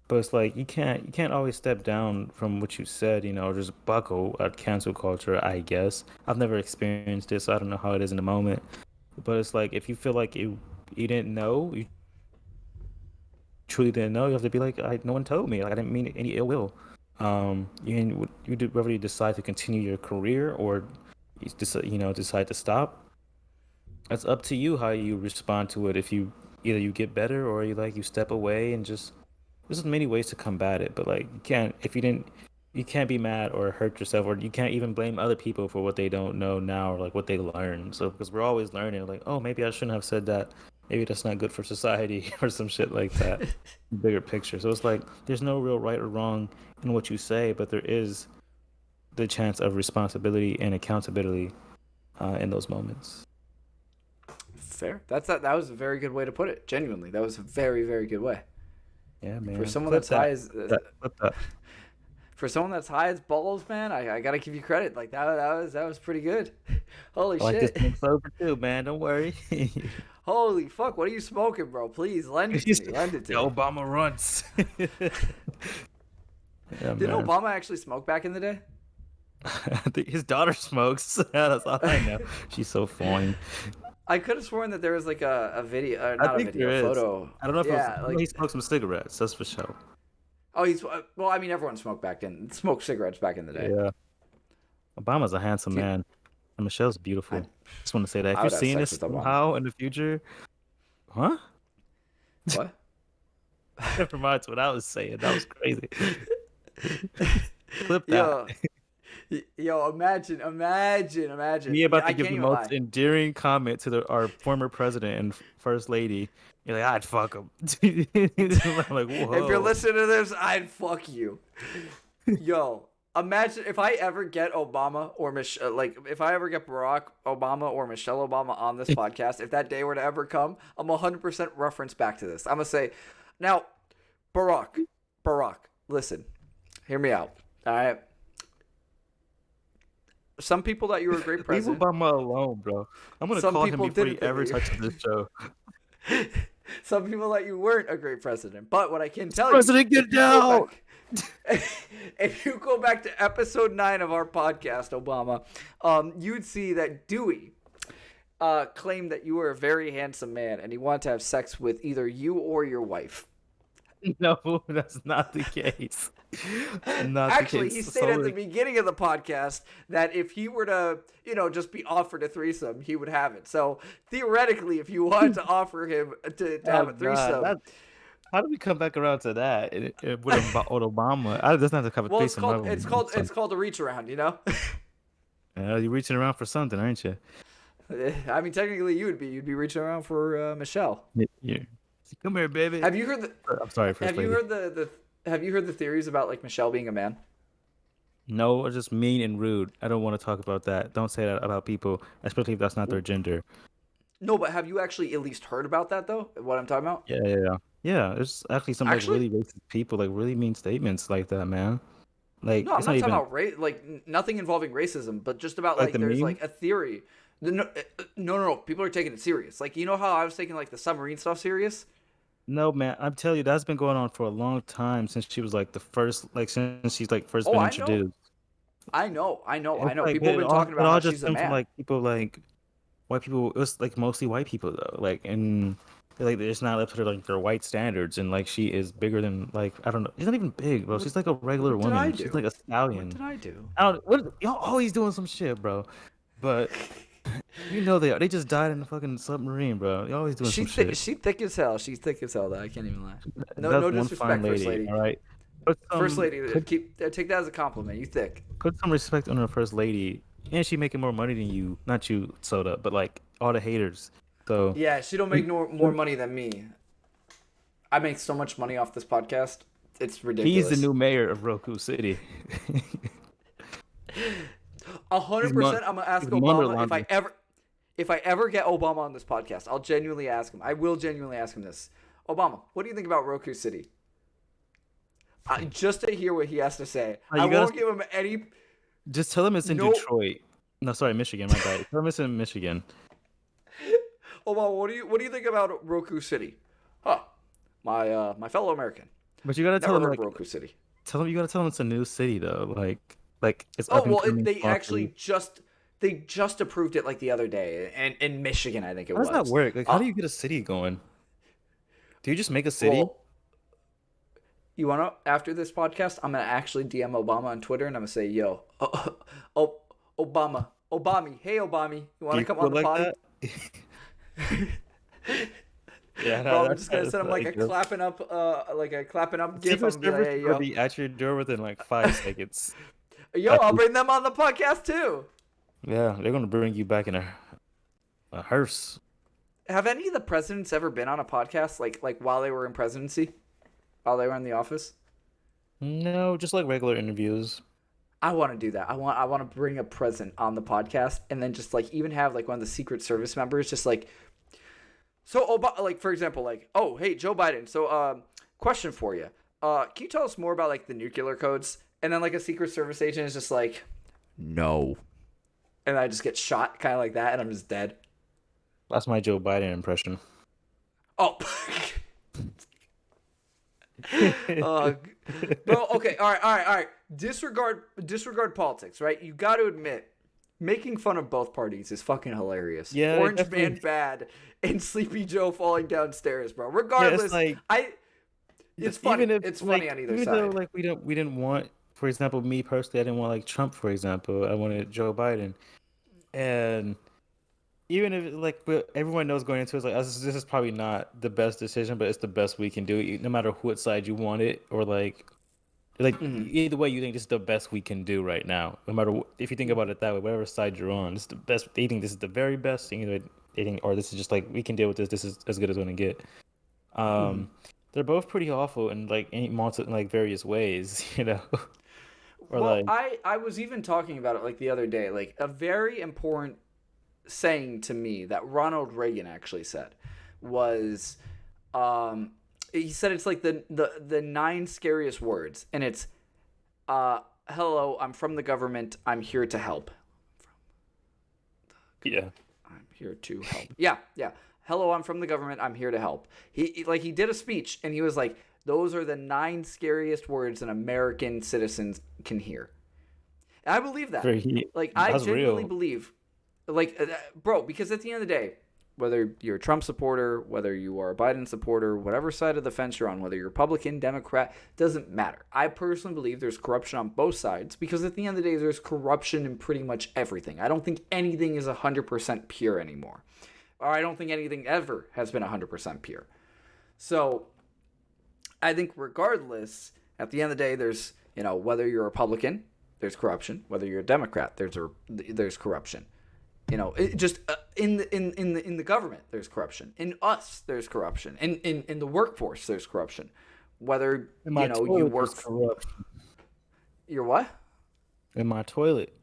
but it's like you can't always step down from what you said, or just buckle at cancel culture. I guess I've never experienced this, so I don't know how it is in the moment. But it's like if you feel like you didn't know, you truly didn't know, you have to be like, no one told me. Like I didn't mean any ill will. You do whether you decide to continue your career or decide to stop. It's up to you how you respond to it. If you either you get better or you step away and just there's many ways to combat it. But like you can't if you didn't you can't be mad or hurt yourself, or you can't even blame other people for what they don't know now or like what they learn. So because we're always learning, like, oh, maybe I shouldn't have said that. Maybe that's not good for society or some shit like that. Bigger picture. So it's like there's no real right or wrong in what you say, but there is the chance of responsibility and accountability in those moments. Fair. That was a very good way to put it. Genuinely, that was a very, very good way. Yeah, man. For someone Clip that's that. high as Clip that. for someone that's high as balls, man, I gotta give you credit. Like that was pretty good. Holy I like this shit. thing sober too, man. Don't worry. Holy fuck, what are you smoking, bro? Please lend it to me. Lend it to me. Obama runs. Yeah, Did man. Obama actually smoke back in the day? I think his daughter smokes. That's all I know. She's so fine. I could have sworn that there was like a video, I not a think video, there a is. photo. I don't know if Yeah, it was, like he smoked some cigarettes. That's for sure. oh, he's well. I mean, everyone smoked cigarettes back in the day. Yeah. Obama's a handsome Do you- man. And Michelle's beautiful. Just want to say that. If I you're would have seeing sex this with Obama. somehow in the future, huh? What? Never mind what I was saying. That was crazy. Clip that. Yo, imagine. Me about I to give can't the even most lie. endearing comment to our former president and first lady. You're like, I'd fuck him. I'm like, whoa. If you're listening to this, I'd fuck you. Yo, imagine if I ever get Obama or if I ever get Barack Obama or Michelle Obama on this podcast, if that day were to ever come, I'm 100% reference back to this. I'm gonna say, now, Barack, listen, hear me out. All right. Some people thought you were a great Leave president. Obama alone, bro. I'm gonna Some call him people before he didn't think ever that you- touches this show. Some people thought you weren't a great president. But what I can tell President, you, get down! if you go back to episode 9 of our podcast, Obama, you'd see that Dewey claimed that you were a very handsome man and he wanted to have sex with either you or your wife. No, that's not the case. Not Actually, the he case. stated at Solely- the beginning of the podcast that if he were to, just be offered a threesome, he would have it. So theoretically, if you wanted to offer him to have a God, threesome, how do we come back around to that with Obama? That's not the kind of well, threesome. it's called a reach around, You're reaching around for something, aren't you? I mean, technically, you'd be reaching around for Michelle. Yeah. Come here, baby. Have you heard the? I'm sorry, first Have lady. you heard Have you heard the theories about like Michelle being a man? No, or just mean and rude. I don't want to talk about that. Don't say that about people, especially if that's not their gender. No, but have you actually at least heard about that though? What I'm talking about? Yeah. There's actually some like really racist people, like really mean statements like that, man. Like No, I'm it's not not talking even about nothing involving racism, but just about Like like the there's meme? like a theory. No. People are taking it serious. Like you know how I was taking like the submarine stuff serious. no, man. I'm telling you, that's been going on for a long time since she was like the first, like since she's like first Oh, been I know. introduced. I know. It's like, People have been talking it about all how just she's a stemmed from man. like people like white people. It was like mostly white people though. Like and like they're just not up to like their white standards, and like she is bigger than like I don't know. She's not even big, bro. She's like a regular what did I woman. do? She's like a stallion. What did I do? I don't. Y'all always doing some shit, bro. But you know they are. They just died in the fucking submarine, bro. You're always doing some shit. She's thick as hell. She's thick as hell. Though I can't even lie. No, That's no one disrespect, fine first lady. All right. First lady, take that as a compliment. You thick. Put some respect on her first lady, and she making more money than you. Not you, Soda, but like all the haters. So Yeah, she don't make more money than me. I make so much money off this podcast. It's ridiculous. he's the new mayor of Roku City. 100%. I'm gonna ask he's money Obama laundering. if I ever get Obama on this podcast. I'll genuinely ask him. I will genuinely ask him this. Obama, what do you think about Roku City? Just to hear what he has to say. You I gotta- won't give him any. Just tell him it's in No. Detroit. No, sorry, Michigan. My bad. Tell him it's in Michigan. Obama, what do you think about Roku City? Huh? My fellow American. But you gotta tell Never him heard like, of Roku City. you gotta tell him it's a new city though. Like it's. Oh up and well, coming they property. actually just approved it like the other day, and in Michigan, I think it How was. does that work? Like, how do you get a city going? Do you just make a city? Well, you wanna after this podcast, I'm gonna actually DM Obama on Twitter, and I'm gonna say, "Yo, Obama, hey Obama, you wanna You come feel on the like pod?" that? Yeah, Bro, no, I'm just gonna send him like a clapping up gif. I'm Secret gonna be like, Service hey, will yo, be at your door within like 5 seconds. yo, I'll bring them on the podcast too. Yeah, they're gonna bring you back in a hearse. Have any of the presidents ever been on a podcast like while they were in presidency, while they were in the office? No, just like regular interviews. I want to do that. I want to bring a president on the podcast and then just like even have like one of the Secret Service members just like. So, like for example, like, oh, hey, Joe Biden. So, question for you. Can you tell us more about like the nuclear codes? And then like a Secret Service agent is just like, no, and I just get shot, kind of like that, and I'm just dead. That's my Joe Biden impression. Oh. Bro, okay, all right. Disregard politics, right? You got to admit, making fun of both parties is fucking hilarious. Yeah, Orange definitely. Man bad and Sleepy Joe falling downstairs, bro. Regardless, it's funny. It's funny on either even side. though like we didn't want, for example, me personally, I didn't want like Trump, for example. I wanted Joe Biden, and even if like everyone knows going into it, it's like this is probably not the best decision, but it's the best we can do, no matter what side you want it, or like either way, you think this is the best we can do right now. No matter if you think about it that way, whatever side you're on, this is the best. They think this is the very best thing. They think, or this is just like we can deal with this. This is as good as we're gonna get. They're both pretty awful in like various ways, you know. Or well, like I was even talking about it like the other day. Like a very important saying to me that Ronald Reagan actually said was, he said it's like the 9 scariest words, and it's, hello, I'm from the government, I'm here to help. yeah. I'm here to help. Yeah. Hello, I'm from the government, I'm here to help. He did a speech, and he was like, those are the 9 scariest words an American citizens can hear. And I believe that. I genuinely believe. Bro, because at the end of the day, whether you're a Trump supporter, whether you are a Biden supporter, whatever side of the fence you're on, whether you're Republican, Democrat, doesn't matter. I personally believe there's corruption on both sides because at the end of the day, there's corruption in pretty much everything. I don't think anything is 100% pure anymore. Or I don't think anything ever has been 100% pure. So I think regardless, at the end of the day, there's, whether you're a Republican, there's corruption. Whether you're a Democrat, there's corruption. In the government, there's corruption. In us, there's corruption. In the workforce, there's corruption. Whether you work. You're what? In my toilet,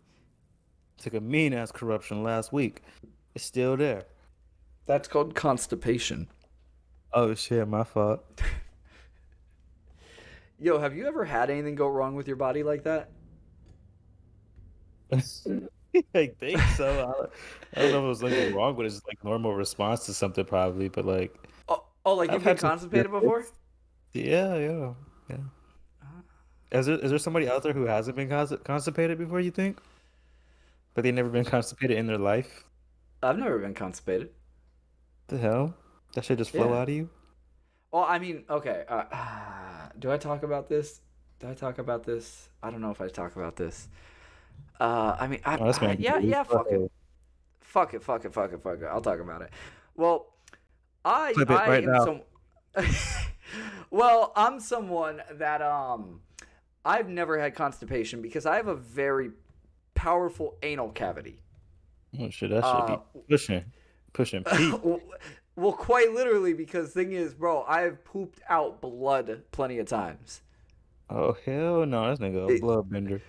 took a mean ass corruption last week. It's still there. That's called constipation. Oh shit, my fault. Yo, have you ever had anything go wrong with your body like that? I think so. I don't know if it was anything wrong, but it's just like normal response to something probably. But like, like you've been constipated before? Yeah. Is there somebody out there who hasn't been constipated before? You think? But they've never been constipated in their life? I've never been constipated. The hell? That should just flow Yeah. out of you? Well, I mean, okay. Do I talk about this? I don't know if I talk about this. I mean, yeah, fuck it. Fuck it. I'll talk about it. Well, Clip it right now. Well, I'm someone that I've never had constipation because I have a very powerful anal cavity. Oh shit, that should be pushing Pete. Well, quite literally, because thing is, bro, I've pooped out blood plenty of times. Oh hell no, this nigga a bloodbender.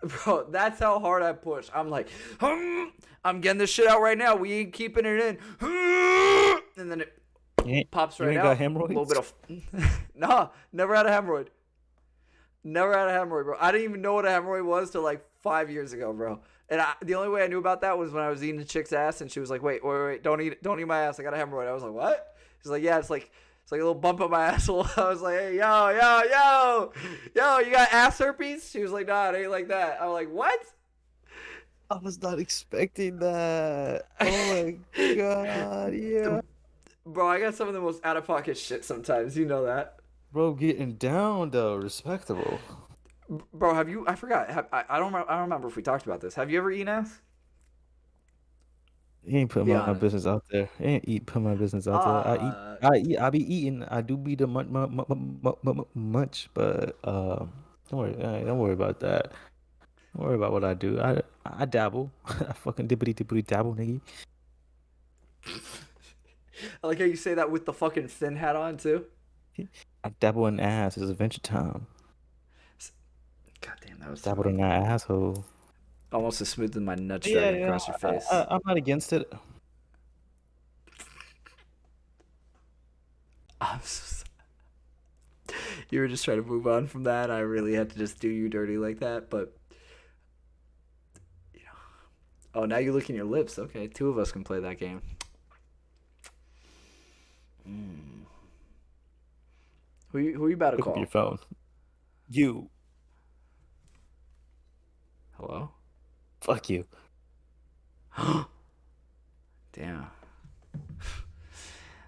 Bro, that's how hard I push. I'm like, I'm getting this shit out right now. We ain't keeping it in. And then it pops right you ain't out. got hemorrhoids? A little bit of nah, never had a hemorrhoid. Bro. I didn't even know what a hemorrhoid was till like 5 years ago, bro. And the only way I knew about that was when I was eating a chick's ass, and she was like, "Wait, don't eat my ass. I got a hemorrhoid." I was like, "What?" She's like, "Yeah, it's like a little bump on my asshole." I was like, "Hey, yo, you got ass herpes?" She was like, "Nah, it ain't like that." I'm like, "What?" I was not expecting that. Oh my god, yeah. Bro, I got some of the most out of pocket shit sometimes. You know that. Bro, getting down though, respectable. Bro, have you? I forgot. I don't remember if we talked about this. Have you ever eaten ass? He ain't putting Be my honest. business out there. He ain't putting my business out there. I be eating. I do be the munch, but don't worry about that. Don't worry about what I do. I dabble. I fucking dippity dippity dabble, nigga. I like how you say that with the fucking thin hat on too. I dabble in ass. It's Adventure Time. God damn, that was Dabbled in that asshole. almost as smooth as my nuts Yeah, dragging yeah. across your face. I'm not against it. I'm so you were just trying to move on from that. I really had to just do you dirty like that, but you know. Oh, now you're licking your lips. Okay, two of us can play that game. Who you about to Pick up call? your phone. You. Hello? Fuck you. Damn.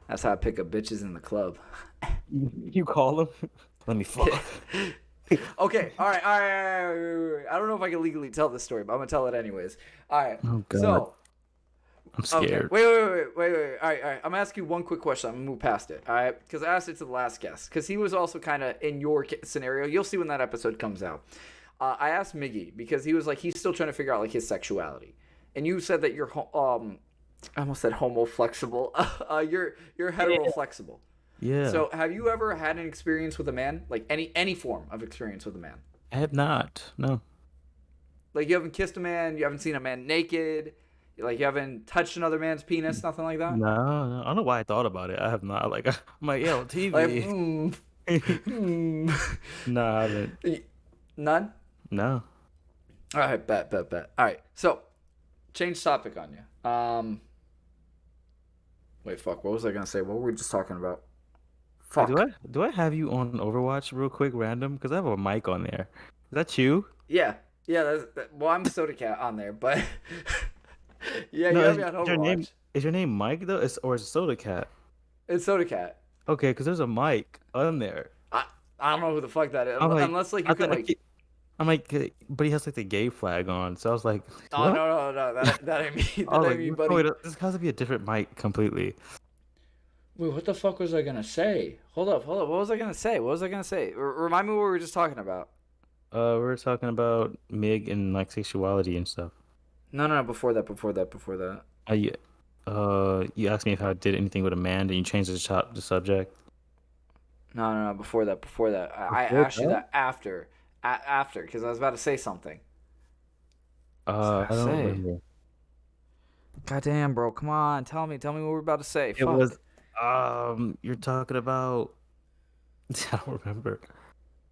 That's how I pick up bitches in the club. You call him? Let me fuck. Okay, all right. I don't know if I can legally tell this story, but I'm gonna tell it anyways. All right. Oh, God. So, I'm scared. okay. Wait. All right. I'm gonna ask you one quick question. I'm gonna move past it. All right, because I asked it to the last guest, because he was also kind of in your scenario. You'll see when that episode comes out. I asked Miggy because he was like he's still trying to figure out like his sexuality, and you said that you're I almost said homo flexible. You're hetero flexible. Yeah. So, have you ever had an experience with a man, like any form of experience with a man? I have not. No. Like you haven't kissed a man, you haven't seen a man naked, like you haven't touched another man's penis, nothing like that. No. I don't know why I thought about it. I have not. Like, I'm like, yo, TV. No, I haven't. None. No. All right, bet. All right, so change topic on you. Wait, fuck. What was I gonna say? What were we just talking about? Fuck. Do I have you on Overwatch real quick, random? Because I have a mic on there. Is that you? Yeah. Well, I'm Sodacast on there, but yeah, No, you have me on Overwatch. Is your name Mike though? Or is it Soda Cat? It's Sodacast. Okay, because there's a mic on there. I don't know who the fuck that is, I'm like, unless like you can like. I'm like, but he has like the gay flag on, so I was like, Oh what? no, that ain't me. I was That ain't me, like, buddy. wait, this has to be a different mic completely. Wait, what the fuck was I gonna say? Hold up. What was I gonna say? Remind me what we were just talking about. We were talking about Mig and like sexuality and stuff. No, before that. You asked me if I did anything with a man, then you changed the subject. No, before that. I asked you that after, because I was about to say something. I don't remember. Goddamn, bro, come on, tell me what we're about to say. It was, you're talking about. I don't remember.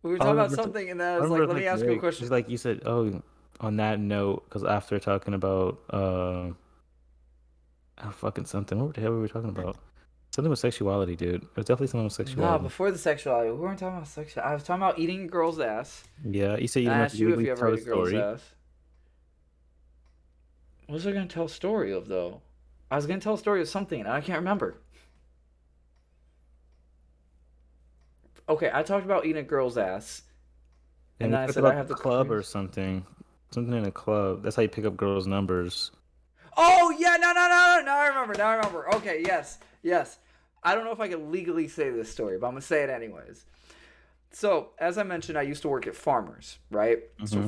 We were talking about something, and then I was like, let me ask you a question. It's like you said, oh, on that note, because after talking about fucking something. What the hell were we talking about? Something with sexuality, dude. It was definitely something with sexuality. No, before the sexuality. We weren't talking about sexuality. I was talking about eating a girl's ass. Yeah, you said you I didn't asked you if you ever tell ate the a girl's story. ass. What was I going to tell a story of, though? I was going to tell a story of something, and I can't remember. Okay, I talked about eating a girl's ass. And then I said I have the club or something. Something in a club. That's how you pick up girls' numbers. Oh, yeah, no. Now I remember. Okay, yes. I don't know if I can legally say this story, but I'm going to say it anyways. So, as I mentioned, I used to work at Farmers, right? Mm-hmm. So,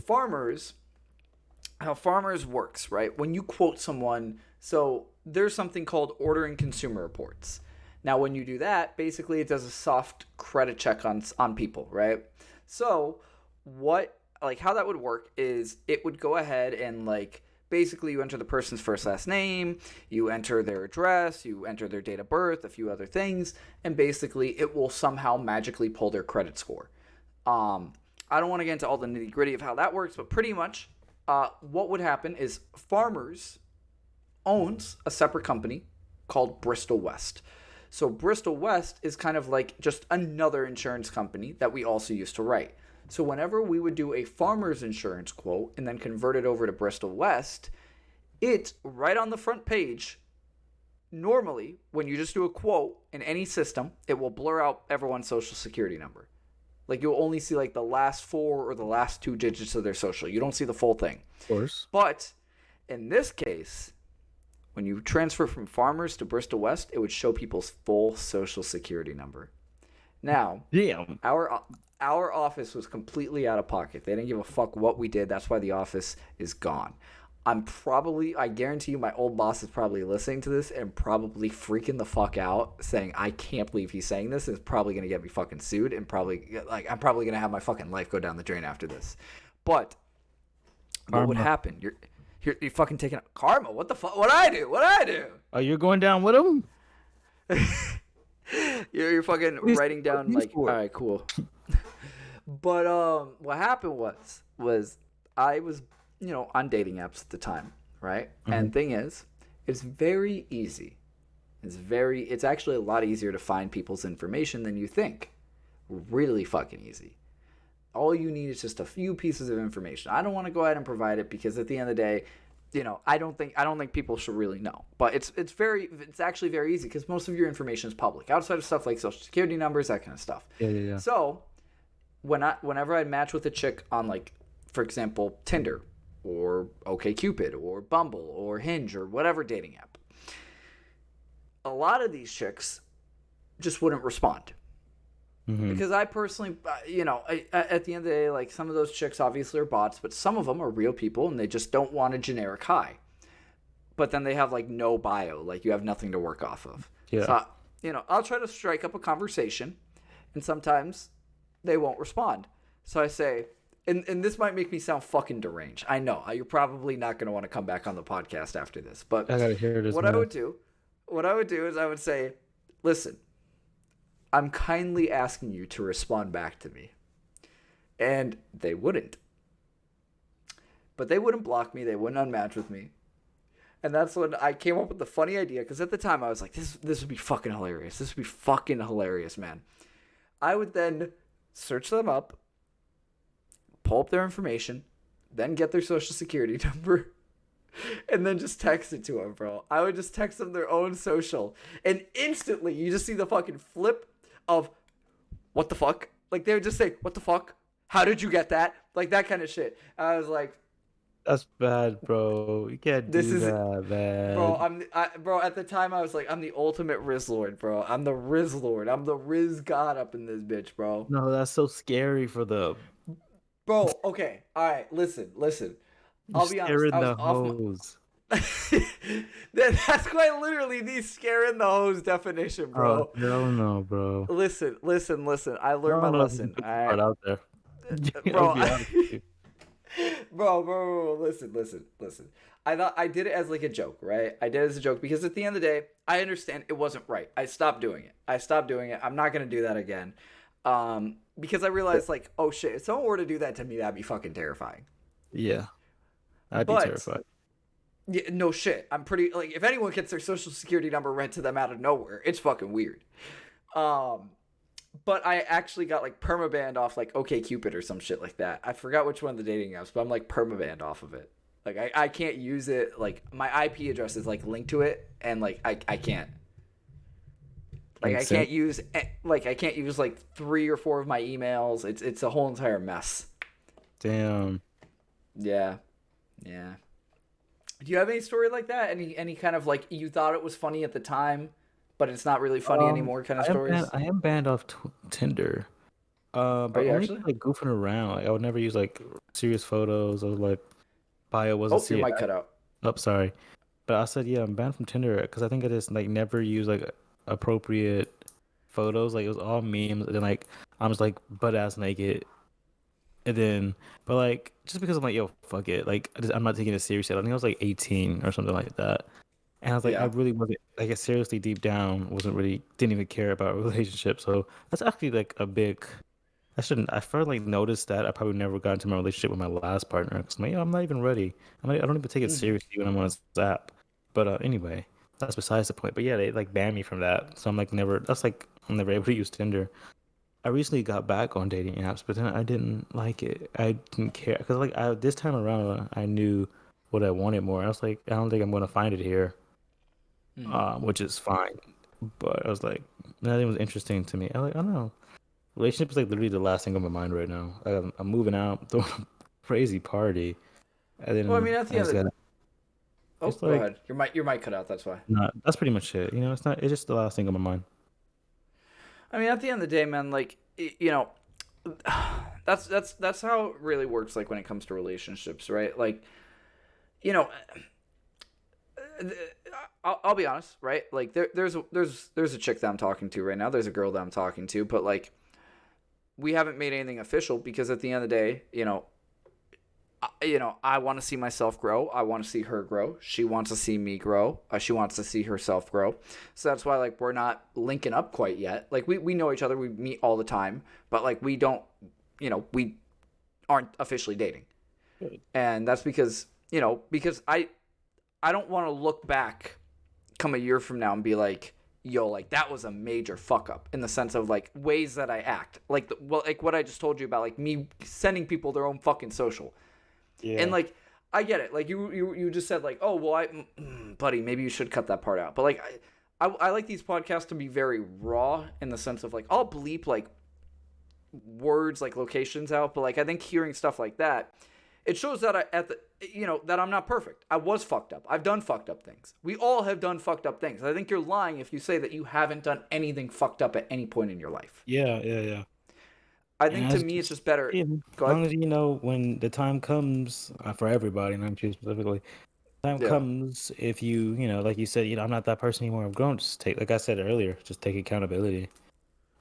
how Farmers works, right? When you quote someone, so there's something called ordering consumer reports. Now, when you do that, basically it does a soft credit check on people, right? So, how that would work is it would go ahead and basically you enter the person's first last name, you enter their address, you enter their date of birth, a few other things, and basically it will somehow magically pull their credit score. I don't want to get into all the nitty gritty of how that works, but pretty much what would happen is Farmers owns a separate company called Bristol West. So Bristol West is kind of like just another insurance company that we also used to write. So whenever we would do a Farmers insurance quote and then convert it over to Bristol West, it's right on the front page. Normally, when you just do a quote in any system, it will blur out everyone's social security number. You'll only see the last 4 or the last 2 digits of their social. You don't see the full thing. Of course. But in this case, When you transfer from Farmers to Bristol West, it would show people's full social security number. Now, Damn. our office was completely out of pocket. They didn't give a fuck what we did. That's why the office is gone. I guarantee you my old boss is probably listening to this and probably freaking the fuck out saying, I can't believe he's saying this. It's probably going to get me fucking sued and I'm probably going to have my fucking life go down the drain after this. But what would happen? You're fucking taking karma. What the fuck? What'd I do? Oh, you're going down with him? You're fucking writing down like, all right, cool. But what happened was I was, on dating apps at the time, right? Mm-hmm. And thing is, it's very easy. It's actually a lot easier to find people's information than you think. Really fucking easy. All you need is just a few pieces of information. I don't want to go ahead and provide it because at the end of the day, I don't think people should really know. But it's actually very easy because most of your information is public outside of stuff like social security numbers, that kind of stuff. Yeah. So whenever I'd match with a chick on, like, for example, Tinder or OkCupid or Bumble or Hinge or whatever dating app, a lot of these chicks just wouldn't respond. Mm-hmm. Because I personally, at the end of the day, like, some of those chicks obviously are bots, but some of them are real people and they just don't want a generic hi. But then they have, like, no bio, like, you have nothing to work off of. Yeah. So, I'll try to strike up a conversation, and sometimes they won't respond. So I say, and this might make me sound fucking deranged. I know you're probably not going to want to come back on the podcast after this, but I gotta hear this. What I would do is I would say, listen, I'm kindly asking you to respond back to me. And they wouldn't. But they wouldn't block me. They wouldn't unmatch with me. And that's when I came up with the funny idea. Because at the time I was like, this would be fucking hilarious. This would be fucking hilarious, man. I would then search them up, pull up their information, then get their social security number, and then just text it to them, bro. I would just text them their own social. And instantly you just see the fucking flip of, what the fuck? Like, they would just say, what the fuck? How did you get that? Like, that kind of shit. And I was like, that's bad, bro. You can't do that, man. Bro, at the time I was like, I'm the ultimate Riz Lord, bro. I'm the Riz Lord. I'm the Riz God up in this bitch, bro. No, that's so scary for them. Bro, okay. All right, listen. I'll be honest. The hose. That's quite literally the scaring the hose definition, bro. Oh, hell no, bro. Listen. I learned my lesson. All right. Out there. Bro, listen. I thought I did it as like a joke, right? I did it as a joke because at the end of the day, I understand it wasn't right. I stopped doing it. I'm not going to do that again. Because I realized, like, oh shit, if someone were to do that to me, that'd be fucking terrifying. Yeah. I'd be terrified. Yeah, no shit. I'm pretty, like, if anyone gets their social security number read to them out of nowhere, it's fucking weird. But I actually got, like, permabanned off, like, OkCupid or some shit like that. I forgot which one of the dating apps, but I'm, like, permabanned off of it. Like, I can't use it. Like, my IP address is, like, linked to it, and, like, I can't. Like, I can't use, like, 3 or 4 of my emails. It's a whole entire mess. Damn. Yeah. Do you have any story like that? Any kind of, like, you thought it was funny at the time, but it's not really funny anymore kind of stories? I am banned off Tinder. But only actually? Like, goofing around. Like, I would never use, like, serious photos. I was like, bio wasn't serious. Oh, your mic cut out. Oh, sorry. But I said, yeah, I'm banned from Tinder because I think I just, like, never use, like, appropriate photos. Like, it was all memes. And then, like, I'm just, like, butt-ass naked. And then, but, like, just because I'm like, yo, fuck it. Like, I'm not taking it seriously. I think I was, like, 18 or something like that. And I was like, I really wasn't, like, seriously deep down, didn't even care about a relationship. So that's actually, like, a big, I finally noticed that I probably never got into my relationship with my last partner. Because I'm like, I'm not even ready. I don't even take it seriously when I'm on this app. But anyway, that's besides the point. But yeah, they, like, banned me from that. So I'm, like, I'm never able to use Tinder. I recently got back on dating apps, but then I didn't like it. I didn't care. Because, like, this time around, I knew what I wanted more. I was like, I don't think I'm going to find it here. Which is fine. But I was like, nothing was interesting to me. I don't know. Relationship is, like, literally the last thing on my mind right now. I'm moving out, throwing a crazy party. And then well, I mean, at the end of Oh, It's go like ahead. Your mic cut out. That's why. not. That's pretty much it. You know, it's not. It's just the last thing on my mind. I mean, at the end of the day, man, like you know, that's how it really works. Like when it comes to relationships, right? Like, you know, I'll be honest, right? Like there's a chick that I'm talking to right now. There's a girl that I'm talking to, but like we haven't made anything official because at the end of the day, I want to see myself grow. I want to see her grow. She wants to see me grow. She wants to see herself grow. So that's why like we're not linking up quite yet. Like we know each other. We meet all the time, but like we don't, we aren't officially dating. Good. And that's because I don't want to look back come a year from now and be like, yo, like that was a major fuck up in the sense of like ways that I act. Like like what I just told you about like me sending people their own fucking social. Yeah. And like I get it. Like you just said like, "Oh, well buddy, maybe you should cut that part out." But like I like these podcasts to be very raw in the sense of like I'll bleep like words like locations out, but like I think hearing stuff like that, it shows that that I'm not perfect. I was fucked up. I've done fucked up things. We all have done fucked up things. I think you're lying if you say that you haven't done anything fucked up at any point in your life. Yeah. I think to me it's just better. As Go ahead. long as you know when the time comes for everybody, not you specifically. Time Yeah. comes if like you said, I'm not that person anymore. I've grown. Just take, like I said earlier, just take accountability.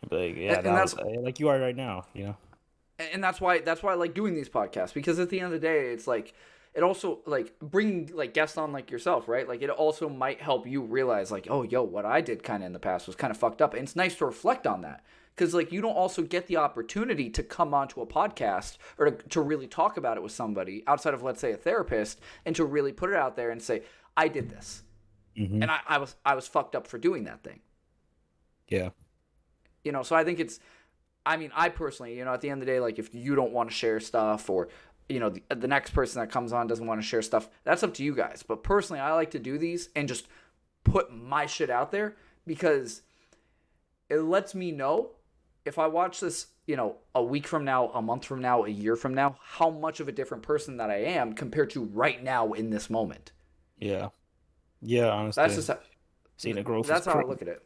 Be like, yeah, And that that's was like you are right now. and that's why I like doing these podcasts because at the end of the day it's like it also like bringing like guests on like yourself, right? Like it also might help you realize like, oh, yo, what I did kind of in the past was kind of fucked up, and it's nice to reflect on that because like you don't also get the opportunity to come onto a podcast or to really talk about it with somebody outside of, let's say, a therapist, and to really put it out there and say, I did this, Mm-hmm. and I was fucked up for doing that thing. Yeah. So I think I personally, at the end of the day, like if you don't want to share stuff or, the next person that comes on doesn't want to share stuff, that's up to you guys. But personally, I like to do these and just put my shit out there because it lets me know if I watch this, a week from now, a month from now, a year from now, how much of a different person that I am compared to right now in this moment. Yeah. Yeah, honestly. That's just seeing the growth. That's how I look at it.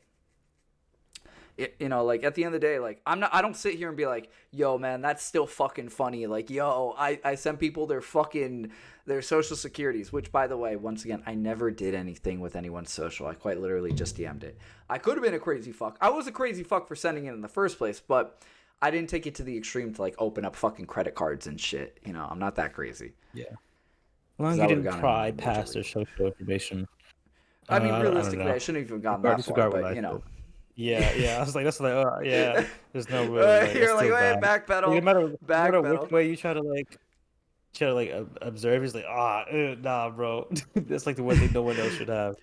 Like at the end of the day, like I don't sit here and be like, yo, man, that's still fucking funny. Like, yo, I send people their social securities, which, by the way, once again, I never did anything with anyone's social. I quite literally just DM'd it. I could have been a crazy fuck. I was a crazy fuck for sending it in the first place, but I didn't take it to the extreme to like open up fucking credit cards and shit. I'm not that crazy. Yeah. As long as I you would've didn't gone pry in past their majorly. social information. I mean, I don't realistically, know. I shouldn't have even gone that far, but Yeah. I was like, that's like, oh yeah. There's no really. Like, You're like, still wait, bad. backpedal. No matter which Backpedal. way you try to observe, it's like, nah, bro. That's like the one thing no one else should have.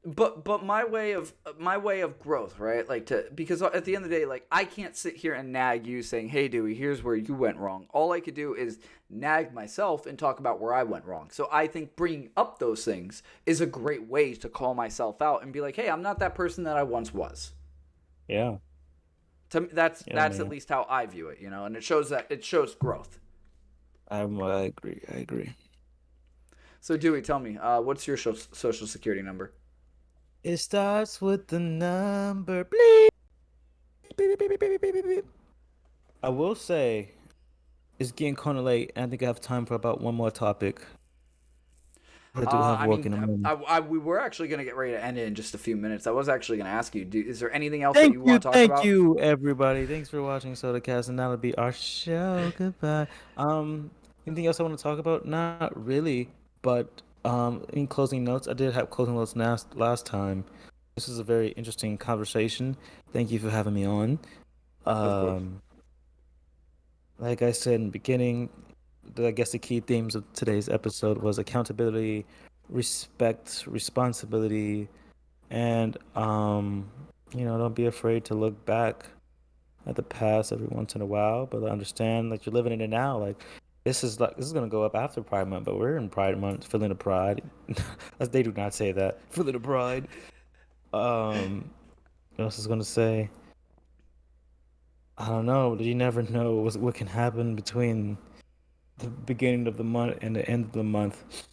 But my way of growth, right? Like because at the end of the day, like I can't sit here and nag you saying, "Hey, Dewey, here's where you went wrong." All I could do is nag myself and talk about where I went wrong. So I think bringing up those things is a great way to call myself out and be like, "Hey, I'm not that person that I once was." Yeah. To me, that's man. at least how I view it, and it shows growth. I agree. So Dewey, tell me, what's your social security number? It starts with the number. Bleep. Beep, beep, beep, beep, beep, beep, beep. I will say, it's getting kind of late, and I think I have time for about one more topic. I do have work in the morning. We were actually going to get ready to end it in just a few minutes. I was actually going to ask you, is there anything else that you want to talk about? Thank you, everybody. Thanks for watching Sodacast, and that'll be our show. Goodbye. Anything else I want to talk about? Not really, but in closing notes, I did have closing notes last time. This is a very interesting conversation. Thank you for having me on. Like I said in the beginning, I guess the key themes of today's episode was accountability, respect, responsibility, and don't be afraid to look back at the past every once in a while, but understand that you're living in it now. Like this is gonna go up after Pride Month, but we're in Pride Month, feeling the pride. As they do not say that, feeling the pride. What else is gonna say? I don't know. You never know what can happen between the beginning of the month and the end of the month.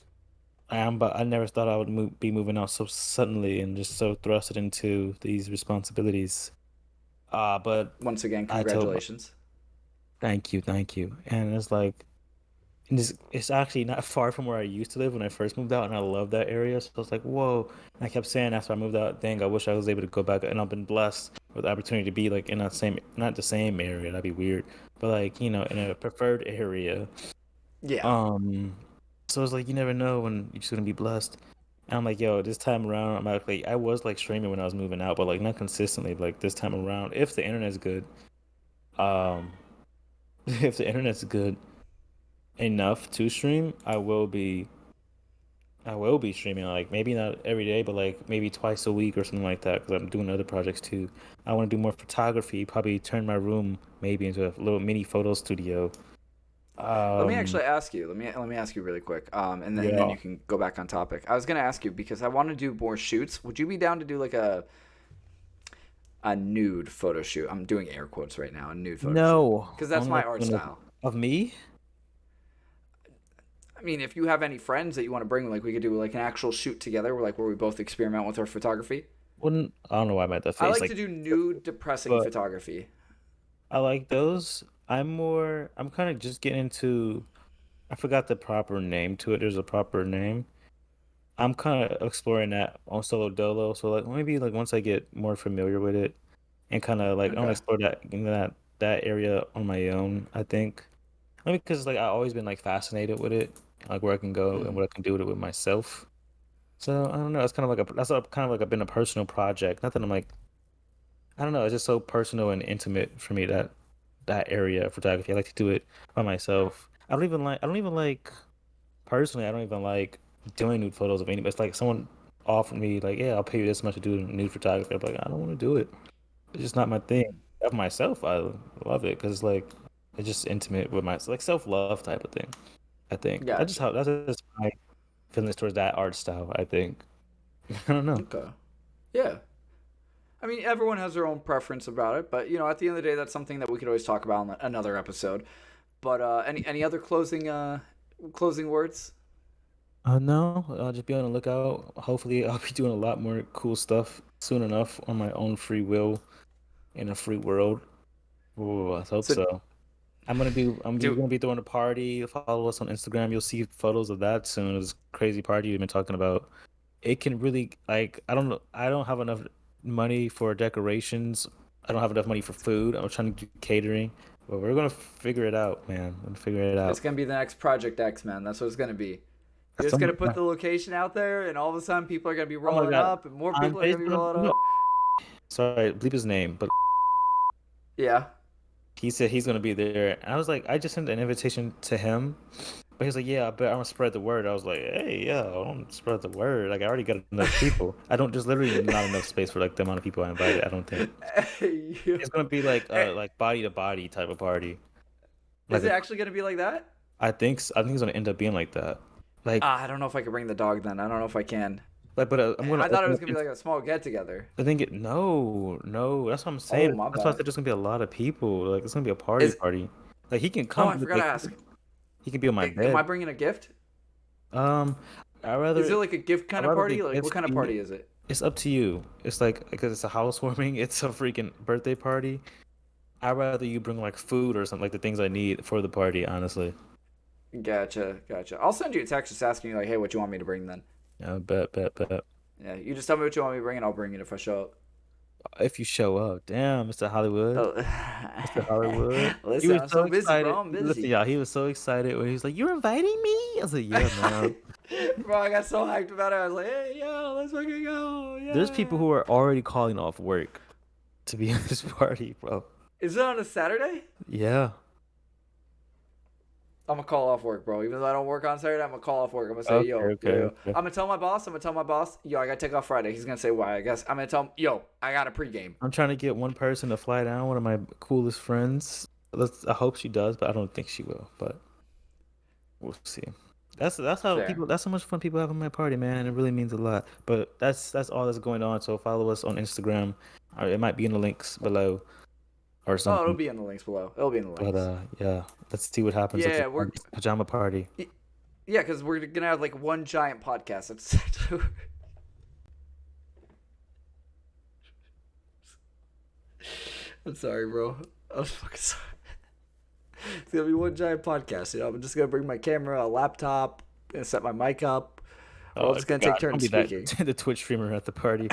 I am, but I never thought I would be moving out so suddenly and just so thrusted into these responsibilities. But Once again, I told congratulations. thank you. And it's like, and it's actually not far from where I used to live when I first moved out, and I love that area. So I was like, whoa. And I kept saying after I moved out, dang, I wish I was able to go back. And I've been blessed with the opportunity to be like in that same, not the same area, that'd be weird, but like, in a preferred area. Yeah. Um, so it's like you never know when you're just gonna be blessed. And I'm like, yo, this time around, I'm actually, I was like streaming when I was moving out, but like not consistently. But, like this time around, if the internet's good, um, if the internet's good enough to stream, I will be streaming like maybe not every day, but like maybe twice a week or something like that because I'm doing other projects too. I want to do more photography, probably turn my room maybe into a little mini photo studio. Let me Um, actually ask you. Let me ask you really quick. And then yeah. you can go back on topic. I was gonna ask you because I want to do more shoots. Would you be down to do like a nude photo shoot? I'm doing air quotes right now. A nude photo shoot No, because that's only my like art style. of me. I mean, if you have any friends that you want to bring, like we could do like an actual shoot together, where we both experiment with our photography. Wouldn't I don't know why I made that I face like like, to do nude, depressing but photography. I like those. I'm kind of just getting into. I forgot the proper name to it. There's a proper name. I'm kind of exploring that on solo dolo. So like maybe like once I get more familiar with it and kind of like I want to Okay. explore that area on my own. I think. I mean, because like I've always been like fascinated with it, like where I can go and Mm. what I can do with it with myself. So I don't know. It's kind of like kind of like been a personal project. Not that I'm like I don't know. It's just so personal and intimate for me that area of photography. I like to do it by myself. I don't even like personally. I don't even like doing nude photos of anybody. It's like someone offered me like, yeah, I'll pay you this much to do nude photography. I'm like, I don't want to do it. It's just not my thing. Of myself, I love it because like it's just intimate with my like self love type of thing. I think Gotcha. that's just my feelings towards that art style. I think I don't know. Okay. Yeah. I mean, everyone has their own preference about it, but at the end of the day, that's something that we could always talk about in another episode. But any other closing words? No, I'll just be on the lookout. Hopefully, I'll be doing a lot more cool stuff soon enough on my own free will in a free world. Ooh, I hope So so. We're do gonna be throwing a party. Follow us on Instagram. You'll see photos of that soon. This crazy party we've been talking about. It can really like I don't know. I don't have enough money for decorations. I don't have enough money for food. I'm trying to do catering, but we're gonna figure it out, man. We're gonna figure it it's out. gonna be the next Project X, man. That's what it's gonna be. You're That's just so gonna much put fun. the location out there, and all of a sudden, people are gonna be Oh my rolling God, up, and more people are Andre's gonna be gonna rolling no. up. Sorry, bleep his name, but Yeah. he said he's gonna be there. And I was like, I just sent an invitation to him, but he's like, yeah, but I'm gonna spread the word. I was like, hey, yeah, I don't spread the word. Like I already got enough people. I don't There's literally not enough space for like the amount of people I invited. I don't think Hey, you- it's gonna be like body to body type of party. Like Is it actually gonna be like that? I think it's gonna end up being like that. Like I don't know if I can bring the dog then. I don't know if I can. but I'm gonna I thought it open was up. gonna be like a small get together. I think no. That's what I'm Oh, saying. my That's why I bad. said there's gonna be a lot of people. Like it's gonna be a party Is party. Like he can Oh, come, I but forgot to like ask. he can be on my Am I bed. bringing a gift? Um, I Is it rather like a gift I kind of rather party? the Like, what gifts kind of be. party is it? It's up to you. It's like because it's a housewarming. It's a freaking birthday party. I'd rather you bring like food or something like the things I need for the party. Honestly, Gotcha, gotcha. I'll send you a text just asking you like, hey, what you want me to bring then? yeah, bet. Yeah, you just tell me what you want me to bring, and I'll bring it if I show up. If you show up, damn, Mr. Hollywood. Oh. Mr. Hollywood. He Listen, was I'm so so busy, excited. bro. I'm Listen, busy. y'all, he was so excited when he was like, "You're inviting me?" I was like, "Yeah, man." Bro, I got so hyped about it. I was like, hey, yo, let's fucking go. There's people Yeah. who are already calling off work to be at this party, bro. Is it on a Saturday? Yeah. I'm gonna call off work, bro. Even though I don't work on Saturday, I'm gonna call off work. I'm gonna say, Okay, yo. okay. I'm gonna tell my boss. Yo, I gotta take off Friday. He's gonna say why. I guess I'm gonna tell him, yo, I got a pregame. I'm trying to get one person to fly down, one of my coolest friends. I hope she does, but I don't think she will. But we'll see. That's how Fair. people. That's how much fun people have at my party, man. And it really means a lot. But that's all that's going on. So follow us on Instagram. It might be in the links below or Oh, it'll something. be in the links below. It'll be in the But links. yeah, let's see what happens at Yeah, the pajama party. Yeah, because we're gonna have like one giant podcast. I'm sorry, bro. I'm fucking sorry. It's gonna be one giant podcast. I'm just gonna bring my camera, a laptop, and set my mic up. We're all just gonna take turns speaking. The Twitch streamer at the party.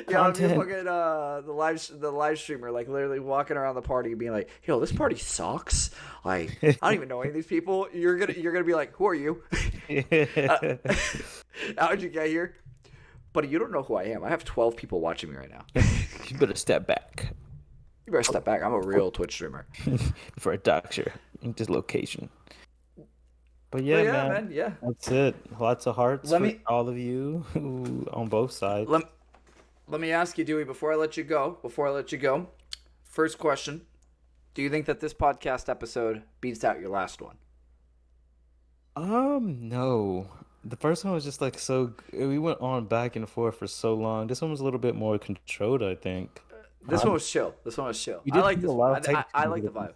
Yeah, I'll be Content. fucking the live streamer, like literally walking around the party and being like, "Yo, this party sucks. Like, I don't even know any of these people." You're gonna be like, "Who are you? How'd you get here?" Buddy, you don't know who I am. I have 12 people watching me right now. You better step back You better step back. I'm a real Twitch streamer. for a doctor in this location. But yeah, man, yeah. that's it. Lots of hearts Let for me- all of you on both sides. Let me ask you, Dewey, before I let you go. First question: do you think that this podcast episode beats out your last one? No. The first one was just like we went on back and forth for so long. This one was a little bit more controlled, I think. This one was chill. We I did like have this a lot one. of technical I like the vibe.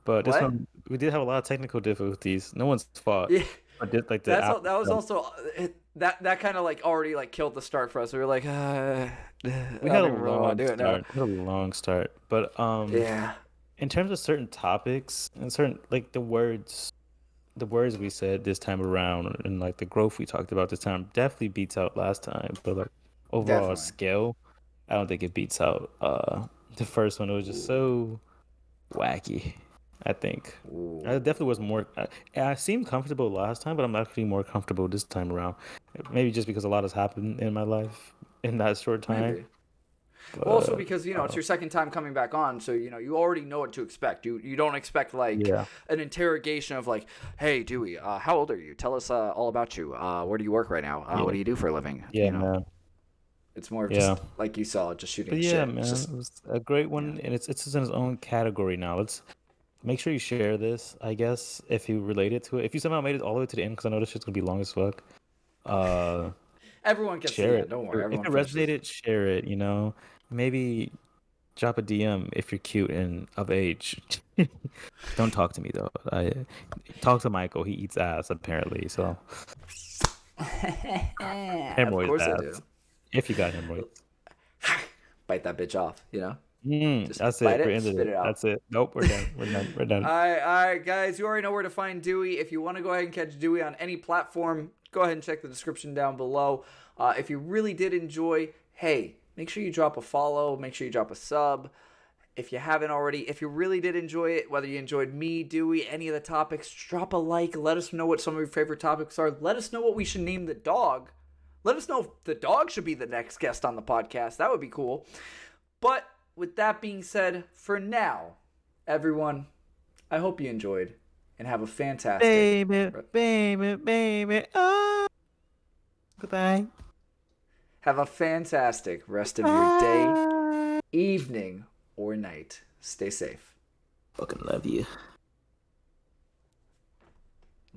But this What? one, we did have a lot of technical difficulties. No one's fault. Yeah. But just like the That app was itself. also that kind of like already like killed the start for us. We were like, We I had don't a even really long want to do it now. start. We had a long start. But Yeah. in terms of certain topics and certain like the words we said this time around and like the growth we talked about this time definitely beats out last time. But like overall Definitely. scale, I don't think it beats out the first one. It was just so wacky, I think. Ooh. I definitely was more. I seemed comfortable last time, but I'm actually more comfortable this time around. Maybe just because a lot has happened in my life in that short time. Maybe. But, Well, also because it's your second time coming back on, so you already know what to expect. You don't expect like Yeah. an interrogation of like, "Hey, Dewey, how old are you? Tell us all about you. Where do you work right now? What do you do for a living?" yeah, man. It's more of Yeah. just like you saw, just shooting But shit. yeah, It's man, just- it was a great one, and it's just in its own category now. Let's make sure you share this, I guess, if you relate it to it. If you somehow made it all the way to the end, because I know this shit's gonna be long as fuck. everyone can see Share it. it. Don't worry. If Everyone it finishes. resonated, share it. Maybe drop a DM if you're cute and of age. Don't talk to me though. I talk to Michael. He eats ass apparently. So Of hemorrhoids course I ass. do. If you got hemorrhoids. Bite that bitch off. Just That's bite it. it, We're ended spit it. it out. That's it. Nope, we're done. We're done. We're done. All right, guys. You already know where to find Dewey. If you want to go ahead and catch Dewey on any platform, go ahead and check the description down below. If you really did enjoy, hey, make sure you drop a follow. Make sure you drop a sub. If you haven't already, if you really did enjoy it, whether you enjoyed me, Dewey, any of the topics, drop a like. Let us know what some of your favorite topics are. Let us know what we should name the dog. Let us know if the dog should be the next guest on the podcast. That would be cool. But with that being said, for now, everyone, I hope you enjoyed and have a fantastic Baby. Oh. Goodbye. have a fantastic rest of your day, evening, or night. Stay safe. Fucking love you.